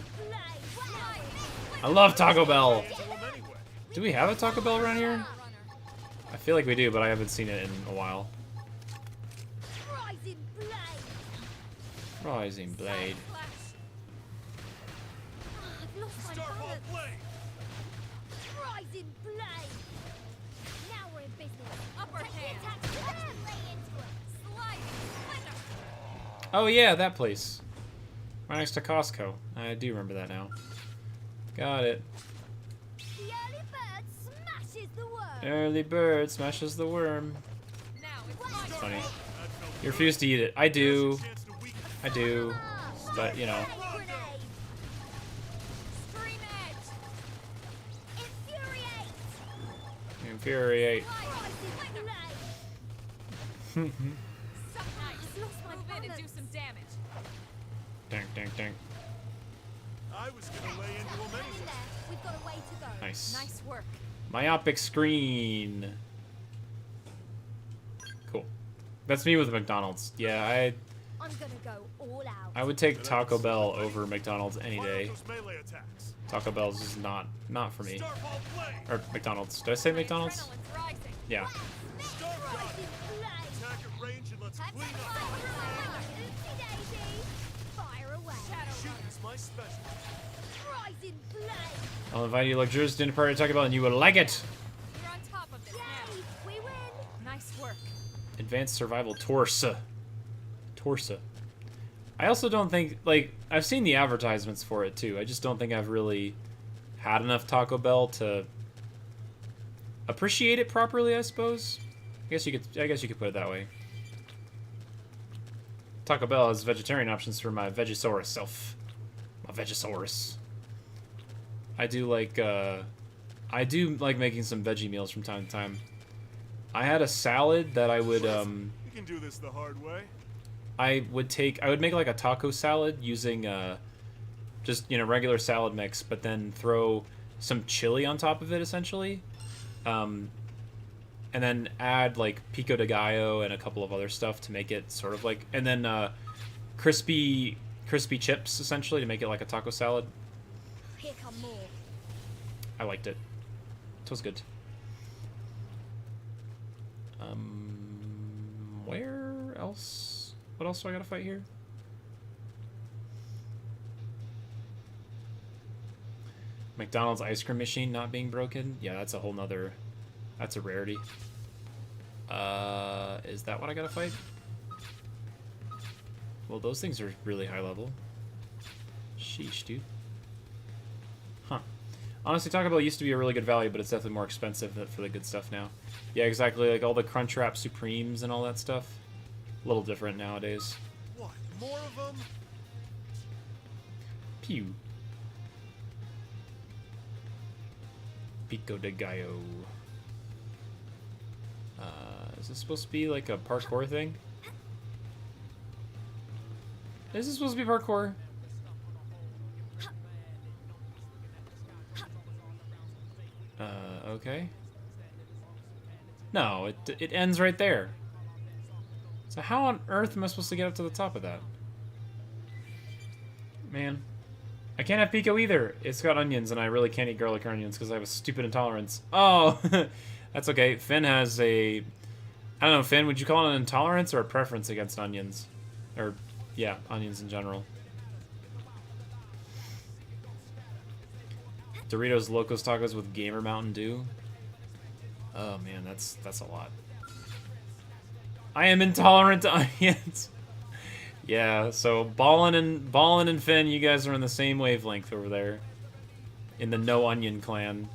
I love Taco Bell. Do we have a Taco Bell around here? I feel like we do, but I haven't seen it in a while. Rising Blade. Starfall Blade! Rising blade. Now we're in business. Upper hand. Lay into it. Sliding. Oh yeah, that place. Right next to Costco. I do remember that now. Got it. The early bird smashes the worm. Early bird smashes the worm. Now it's my It's turn. funny. That felt You refuse to eat it. I do. chance to weaken I do. But, you know. Grenade. Scream edge. Infuriate. Infuriate. Rising flame. Nice. lost my Move in and do balance. some damage. Dink, dink, dink. I was gonna lay into him Hang in anyway. there. We've got a way to go. Nice. Nice work. Myopic screen. Cool. That's me with McDonald's. Yeah, I'm gonna go all out. I would take Taco Bell over McDonald's any Fire day. those melee attacks. Taco Bell's just not for me. Starball flame. Or McDonald's. Did I say My McDonald's? adrenaline's rising. Yeah. Star gun. Rising flame. Attack at range and let's Attack clean up. fire. Oopsie daisy. Fire away. Shooting's my specialty. Rising flame. I'll invite you to luxurious dinner party at Taco Bell and you will like it. You're on top of this now. Yay, we win. Nice work. Advanced Survival Torsa. Torsa. I also don't think, like, I've seen the advertisements for it too. I just don't think I've really had enough Taco Bell to appreciate it properly, I suppose. I guess you could put it that way. Taco Bell has vegetarian options for my Vegisaurus self. My Vegisaurus. I do like making some veggie meals from time to time. I had a salad that I would You can do this the hard way. I would make like a taco salad using just, you know, regular salad mix, but then throw some chili on top of it essentially. And then add like pico de gallo and a couple of other stuff to make it sort of like, and then crispy chips essentially to make it like a taco salad. Here come more. I liked it. It was good. Where else? What else do I gotta fight here? McDonald's ice cream machine not being broken? Yeah, that's a whole nother... That's a rarity. Is that what I gotta fight? Well, those things are really high level. Sheesh, dude. Huh. Honestly, Taco Bell used to be a really good value, but it's definitely more expensive for the good stuff now. Yeah, exactly. Like all the Crunchwrap Supremes and all that stuff. A little different nowadays. What? More of them? Pew. Pico de Gallo. Is this supposed to be like a parkour thing? Is this supposed to be parkour? Okay. No, it ends right there. So how on earth am I supposed to get up to the top of that? Man. I can't have pico either. It's got onions, and I really can't eat garlic or onions because I have a stupid intolerance. Oh! That's okay. Finn has a... I don't know, Finn, would you call it an intolerance or a preference against onions? Or, yeah, onions in general. Doritos Locos Tacos with Gamer Mountain Dew. Oh man, that's a lot. I am intolerant to onions. Yeah, so Ballin and Finn, you guys are in the same wavelength over there. In the no onion clan.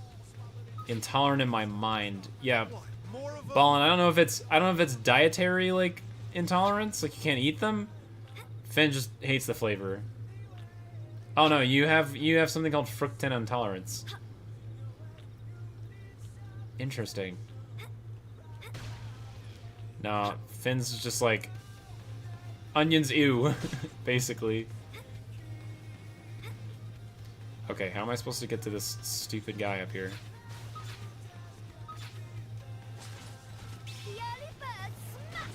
Intolerant in my mind. Yeah. What? More of them? Ballin, I don't know if it's dietary like intolerance, like you can't eat them. Finn just hates the flavor. Oh no, you have something called fructan intolerance. Interesting. No, Finn's just like onions ew, basically. Okay, how am I supposed to get to this stupid guy up here? The early bird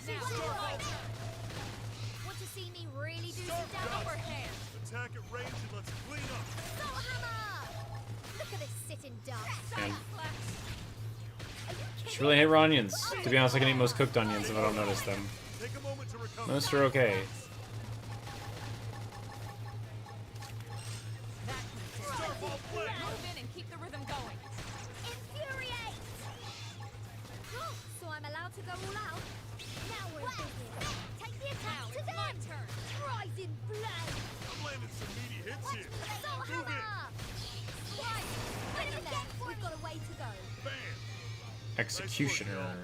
smashes the worm. Want to see me really do some damage? Overhand. Attack at range and let's clean up. Soul hammer! Look at this sitting duck. And Flash. Are you just kidding really hate me? raw onions. To be honest, I can eat most cooked onions if I don't notice them. Take a moment to recover. Most are okay. Starball flame. Move in and keep the rhythm going. Infuriate! Oh, so I'm allowed to go all out? Now we're busy. Take the Now attack to it's them! my turn. That's it. Assault Move hammer! it. Right, wait a minute. We've got a way to go. Bam. Executioner.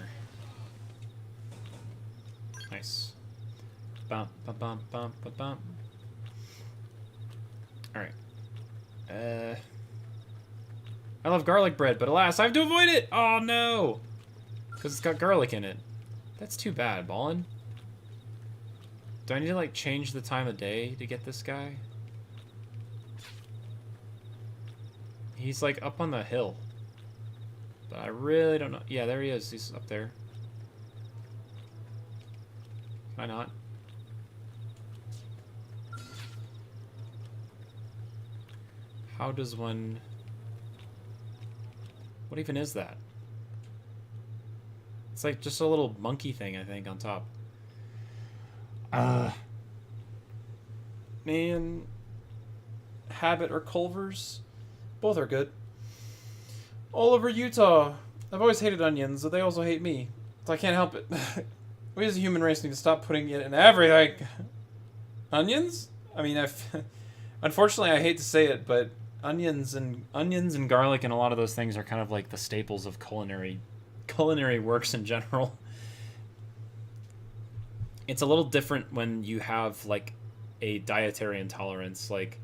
Nice. Bum bum bum bum bum bum. Alright. I love garlic bread, but alas, I have to avoid it! Oh no! Because it's got garlic in it. That's too bad, Ballin. Do I need to, like, change the time of day to get this guy? He's, like, up on the hill. But I really don't know. Yeah, there he is. He's up there. Why not? How does one... What even is that? It's like just a little monkey thing, I think, on top. Man. Habit or Culver's? Both are good. All over Utah. I've always hated onions, but they also hate me. So I can't help it. We as a human race need to stop putting it in everything. Onions? I mean, unfortunately, I hate to say it, but onions and garlic and a lot of those things are kind of like the staples of culinary works in general. It's a little different when you have like a dietary intolerance, like,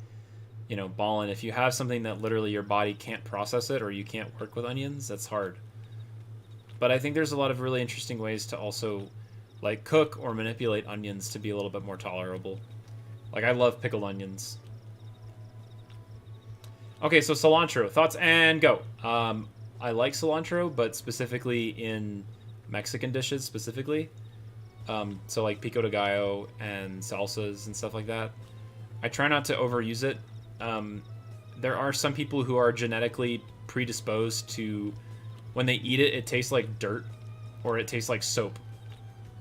you know, Ballin, if you have something that literally your body can't process it or you can't work with onions, that's hard. But I think there's a lot of really interesting ways to also like cook or manipulate onions to be a little bit more tolerable. Like, I love pickled onions. Okay, so cilantro. Thoughts and go. I like cilantro, but specifically in Mexican dishes specifically. So like pico de gallo and salsas and stuff like that. I try not to overuse it. There are some people who are genetically predisposed to, when they eat it, it tastes like dirt or it tastes like soap.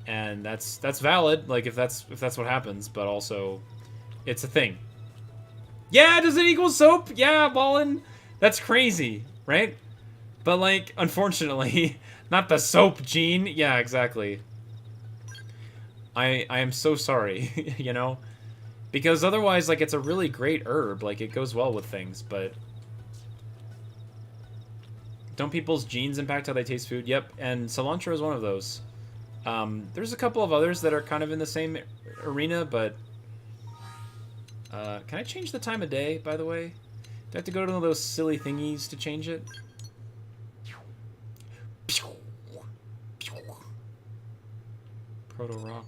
And that's valid, like if that's what happens, but also it's a thing. Yeah, does it equal soap? Yeah, Ballin. That's crazy, right? But like, unfortunately, not the soap gene. Yeah, exactly. I am so sorry, you know? Because otherwise, like, it's a really great herb. Like, it goes well with things, but... Don't people's genes impact how they taste food? Yep, and cilantro is one of those. There's a couple of others that are kind of in the same arena, but... can I change the time of day, by the way? Do I have to go to one of those silly thingies to change it? Proto-rock.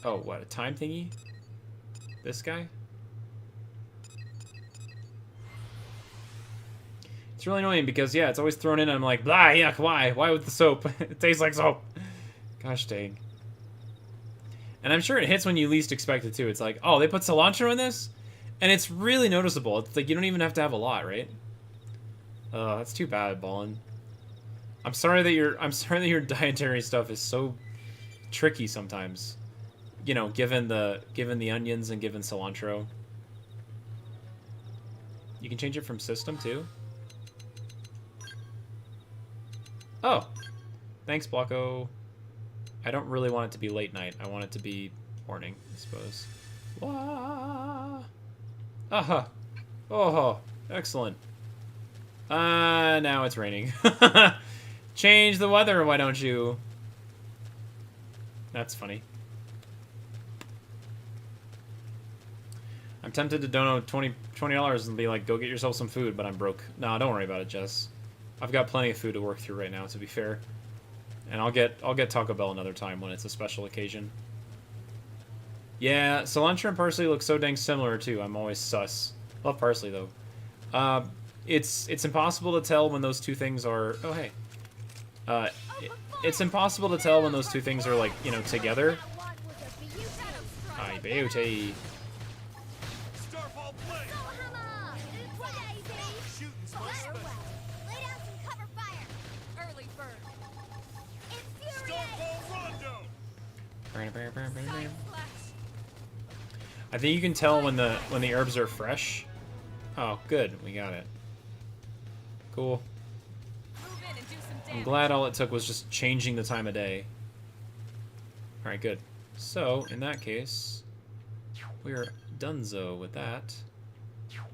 Oh, what, a time thingy? This guy? It's really annoying because, yeah, it's always thrown in and I'm like, blah, yuck, why? Why with the soap? It tastes like soap. Gosh dang. And I'm sure it hits when you least expect it too. It's like, oh, they put cilantro in this? And it's really noticeable. It's like you don't even have to have a lot, right? That's too bad, Ballin. I'm sorry that your dietary stuff is so tricky sometimes. You know, given the onions and given cilantro. You can change it from system too. Oh. Thanks, Blocko. I don't really want it to be late night. I want it to be morning, I suppose. Wah. Aha. Oh, excellent. Now it's raining. Change the weather, why don't you? That's funny. I'm tempted to donate $20 and be like, go get yourself some food, but I'm broke. No, don't worry about it, Jess. I've got plenty of food to work through right now, to be fair. And I'll get Taco Bell another time when it's a special occasion. Yeah, cilantro and parsley look so dang similar too. I'm always sus. Love parsley though. It's impossible to tell when those two things are. Oh hey. It's impossible to tell when those two things are like, you know, together. Hi, beauty. Starfall play. Shooting's my special. Lay down some cover fire. Early bird. Starfall Rondo. I think you can tell when the herbs are fresh. Oh, good, we got it. Cool. I'm glad all it took was just changing the time of day. All right, good. So in that case, we're donezo with that.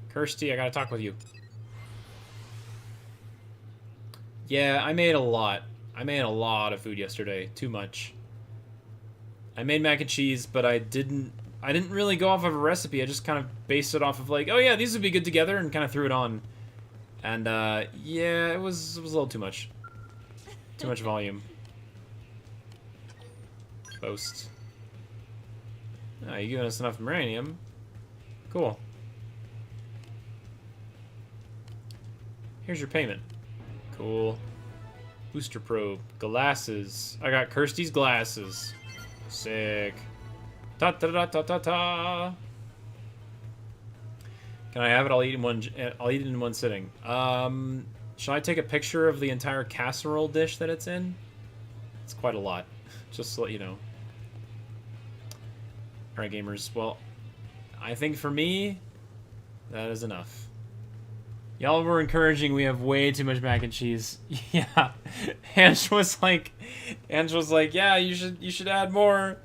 Kirsty, I gotta talk with you. Yeah, I made a lot. I made a lot of food yesterday. Too much. I made mac and cheese, but I didn't really go off of a recipe. I just kind of based it off of like, oh yeah, these would be good together, and kind of threw it on. And yeah, it was a little too much. Too much volume. Post. Oh, you giving us enough uranium. Cool. Here's your payment. Cool. Booster probe. Glasses. I got Kirsty's glasses. Sick. Ta ta ta ta ta ta. Can I have it? I'll eat it in one sitting. Should I take a picture of the entire casserole dish that it's in? It's quite a lot. Just to let you know. Alright, gamers. Well, I think for me, that is enough. Y'all were encouraging. We have way too much mac and cheese. Yeah. Ange was like, yeah, you should add more.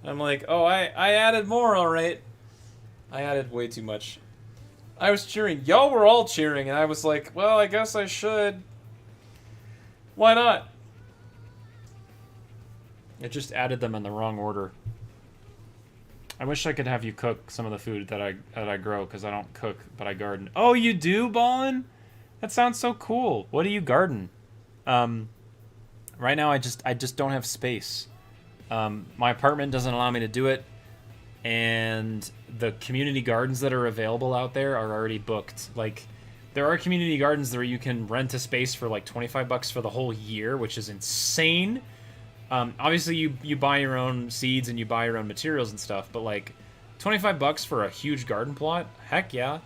I'm like, oh, I added more, all right. I added way too much. I was cheering. Y'all were all cheering, and I was like, well, I guess I should. Why not? I just added them in the wrong order. I wish I could have you cook some of the food that I grow, because I don't cook, but I garden. Oh, you do, Ballin? That sounds so cool. What do you garden? Right now, I just don't have space. My apartment doesn't allow me to do it, and the community gardens that are available out there are already booked. Like, there are community gardens where you can rent a space for like $25 for the whole year, which is insane. Obviously, you buy your own seeds and you buy your own materials and stuff, but like $25 for a huge garden plot, heck yeah.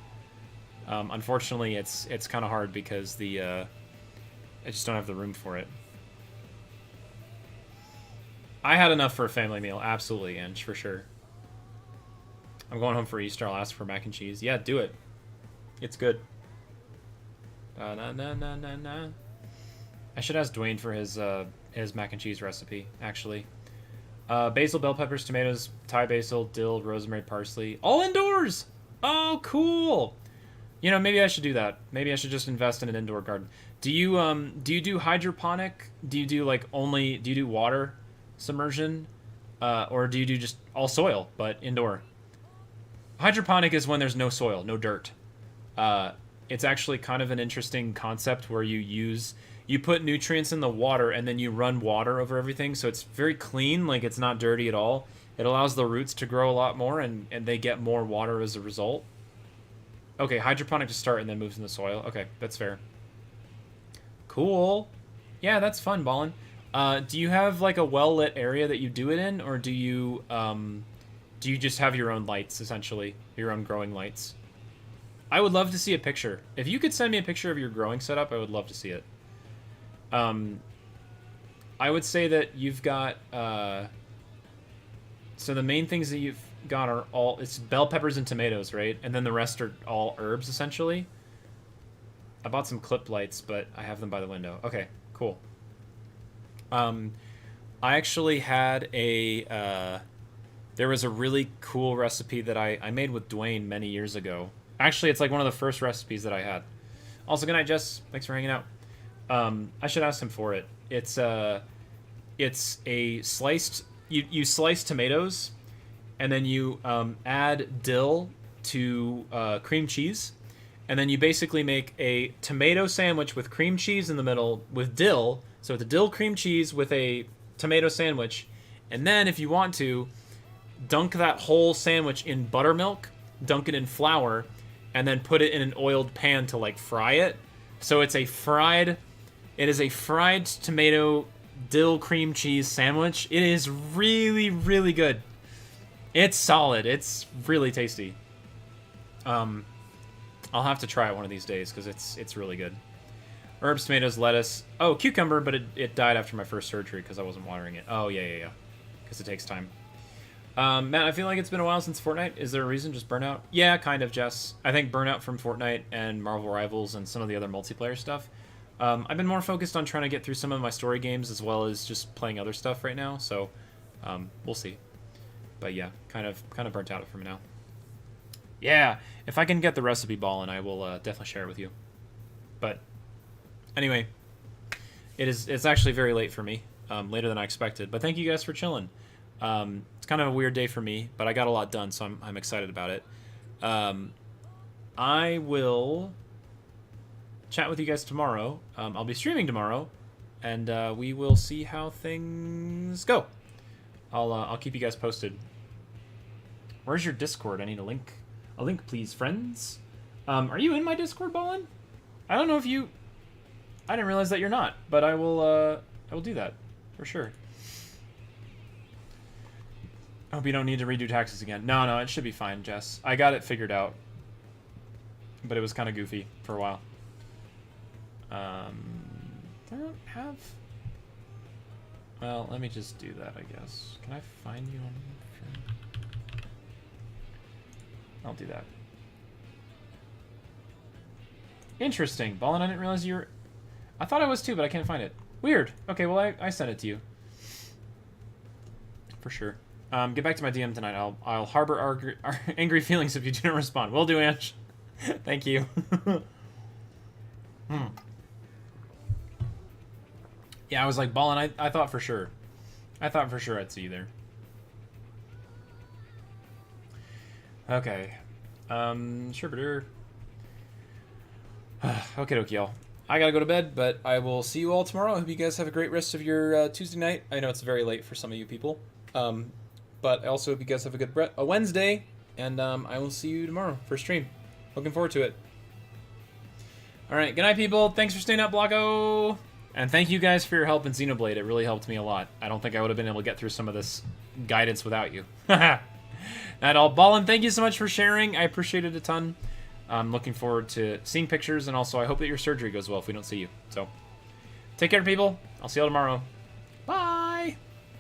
Unfortunately, it's kind of hard because I just don't have the room for it. I had enough for a family meal, absolutely, Ange, for sure. I'm going home for Easter. I'll ask for mac and cheese. Yeah, do it. It's good. Na na na na na. I should ask Dwayne for his mac and cheese recipe, actually. Basil, bell peppers, tomatoes, Thai basil, dill, rosemary, parsley. All indoors! Oh, cool! You know, maybe I should do that. Maybe I should just invest in an indoor garden. Do you do hydroponic? Do you do do you do water submersion? Or do you do just all soil, but indoor? Hydroponic is when there's no soil, no dirt. It's actually kind of an interesting concept where you put nutrients in the water and then you run water over everything, so it's very clean, like it's not dirty at all. It allows the roots to grow a lot more, and they get more water as a result. Okay, hydroponic to start and then moves in the soil. Okay, that's fair. Cool. Yeah, that's fun, Ballin. Do you have like a well-lit area that you do it in, or do you just have your own lights, essentially? Your own growing lights? I would love to see a picture. If you could send me a picture of your growing setup, I would love to see it. I would say that you've got, so the main things that you've got are it's bell peppers and tomatoes, right? And then the rest are all herbs, essentially. I bought some clip lights, but I have them by the window. Okay, cool. I actually had there was a really cool recipe that I made with Dwayne many years ago. Actually, it's like one of the first recipes that I had. Also, good night, Jess. Thanks for hanging out. I should ask him for it. It's a sliced. You slice tomatoes, and then you add dill to cream cheese, and then you basically make a tomato sandwich with cream cheese in the middle with dill. So it's a dill cream cheese with a tomato sandwich, and then if you want to, dunk that whole sandwich in buttermilk, dunk it in flour, and then put it in an oiled pan to like fry it. So it's a fried. It is a fried tomato dill cream cheese sandwich. It is really, really good. It's solid. It's really tasty. I'll have to try it one of these days because it's really good. Herbs, tomatoes, lettuce. Oh, cucumber, but it died after my first surgery because I wasn't watering it. Oh, yeah. Because it takes time. Matt, I feel like it's been a while since Fortnite. Is there a reason? Just burnout? Yeah, kind of, Jess. I think burnout from Fortnite and Marvel Rivals and some of the other multiplayer stuff. I've been more focused on trying to get through some of my story games as well as just playing other stuff right now, so we'll see. But yeah, kind of burnt out for me now. Yeah, if I can get the recipe ball, and I will definitely share it with you. But anyway, it's actually very late for me, later than I expected. But thank you guys for chilling. It's kind of a weird day for me, but I got a lot done, so I'm excited about it. I will chat with you guys tomorrow. I'll be streaming tomorrow, and we will see how things go. I'll keep you guys posted. Where's your Discord? I need a link. A link, please, friends. Are you in my Discord, Ballin? I don't know if you... I didn't realize that you're not, but I will do that, for sure. I hope you don't need to redo taxes again. No, it should be fine, Jess. I got it figured out. But it was kind of goofy for a while. I don't have... Well, let me just do that, I guess. Can I find you on... I'll do that. Interesting. Ballin, I didn't realize you were... I thought I was too, but I can't find it. Weird. Okay, well, I sent it to you. For sure. Get back to my DM tonight. I'll harbor angry feelings if you do not respond. Will do, Ange. Thank you. Yeah, I was like, Ballin, I thought for sure. I thought for sure I'd see you there. Okay. Sure. Okay, y'all. I gotta go to bed, but I will see you all tomorrow. I hope you guys have a great rest of your Tuesday night. I know it's very late for some of you people. But I also hope you guys have a good Wednesday. And I will see you tomorrow for stream. Looking forward to it. Alright, good night, people. Thanks for staying up, Blocko. And thank you guys for your help in Xenoblade. It really helped me a lot. I don't think I would have been able to get through some of this guidance without you. Not all. Ballin, thank you so much for sharing. I appreciate it a ton. I'm looking forward to seeing pictures, and also I hope that your surgery goes well if we don't see you. So, take care, people. I'll see you all tomorrow.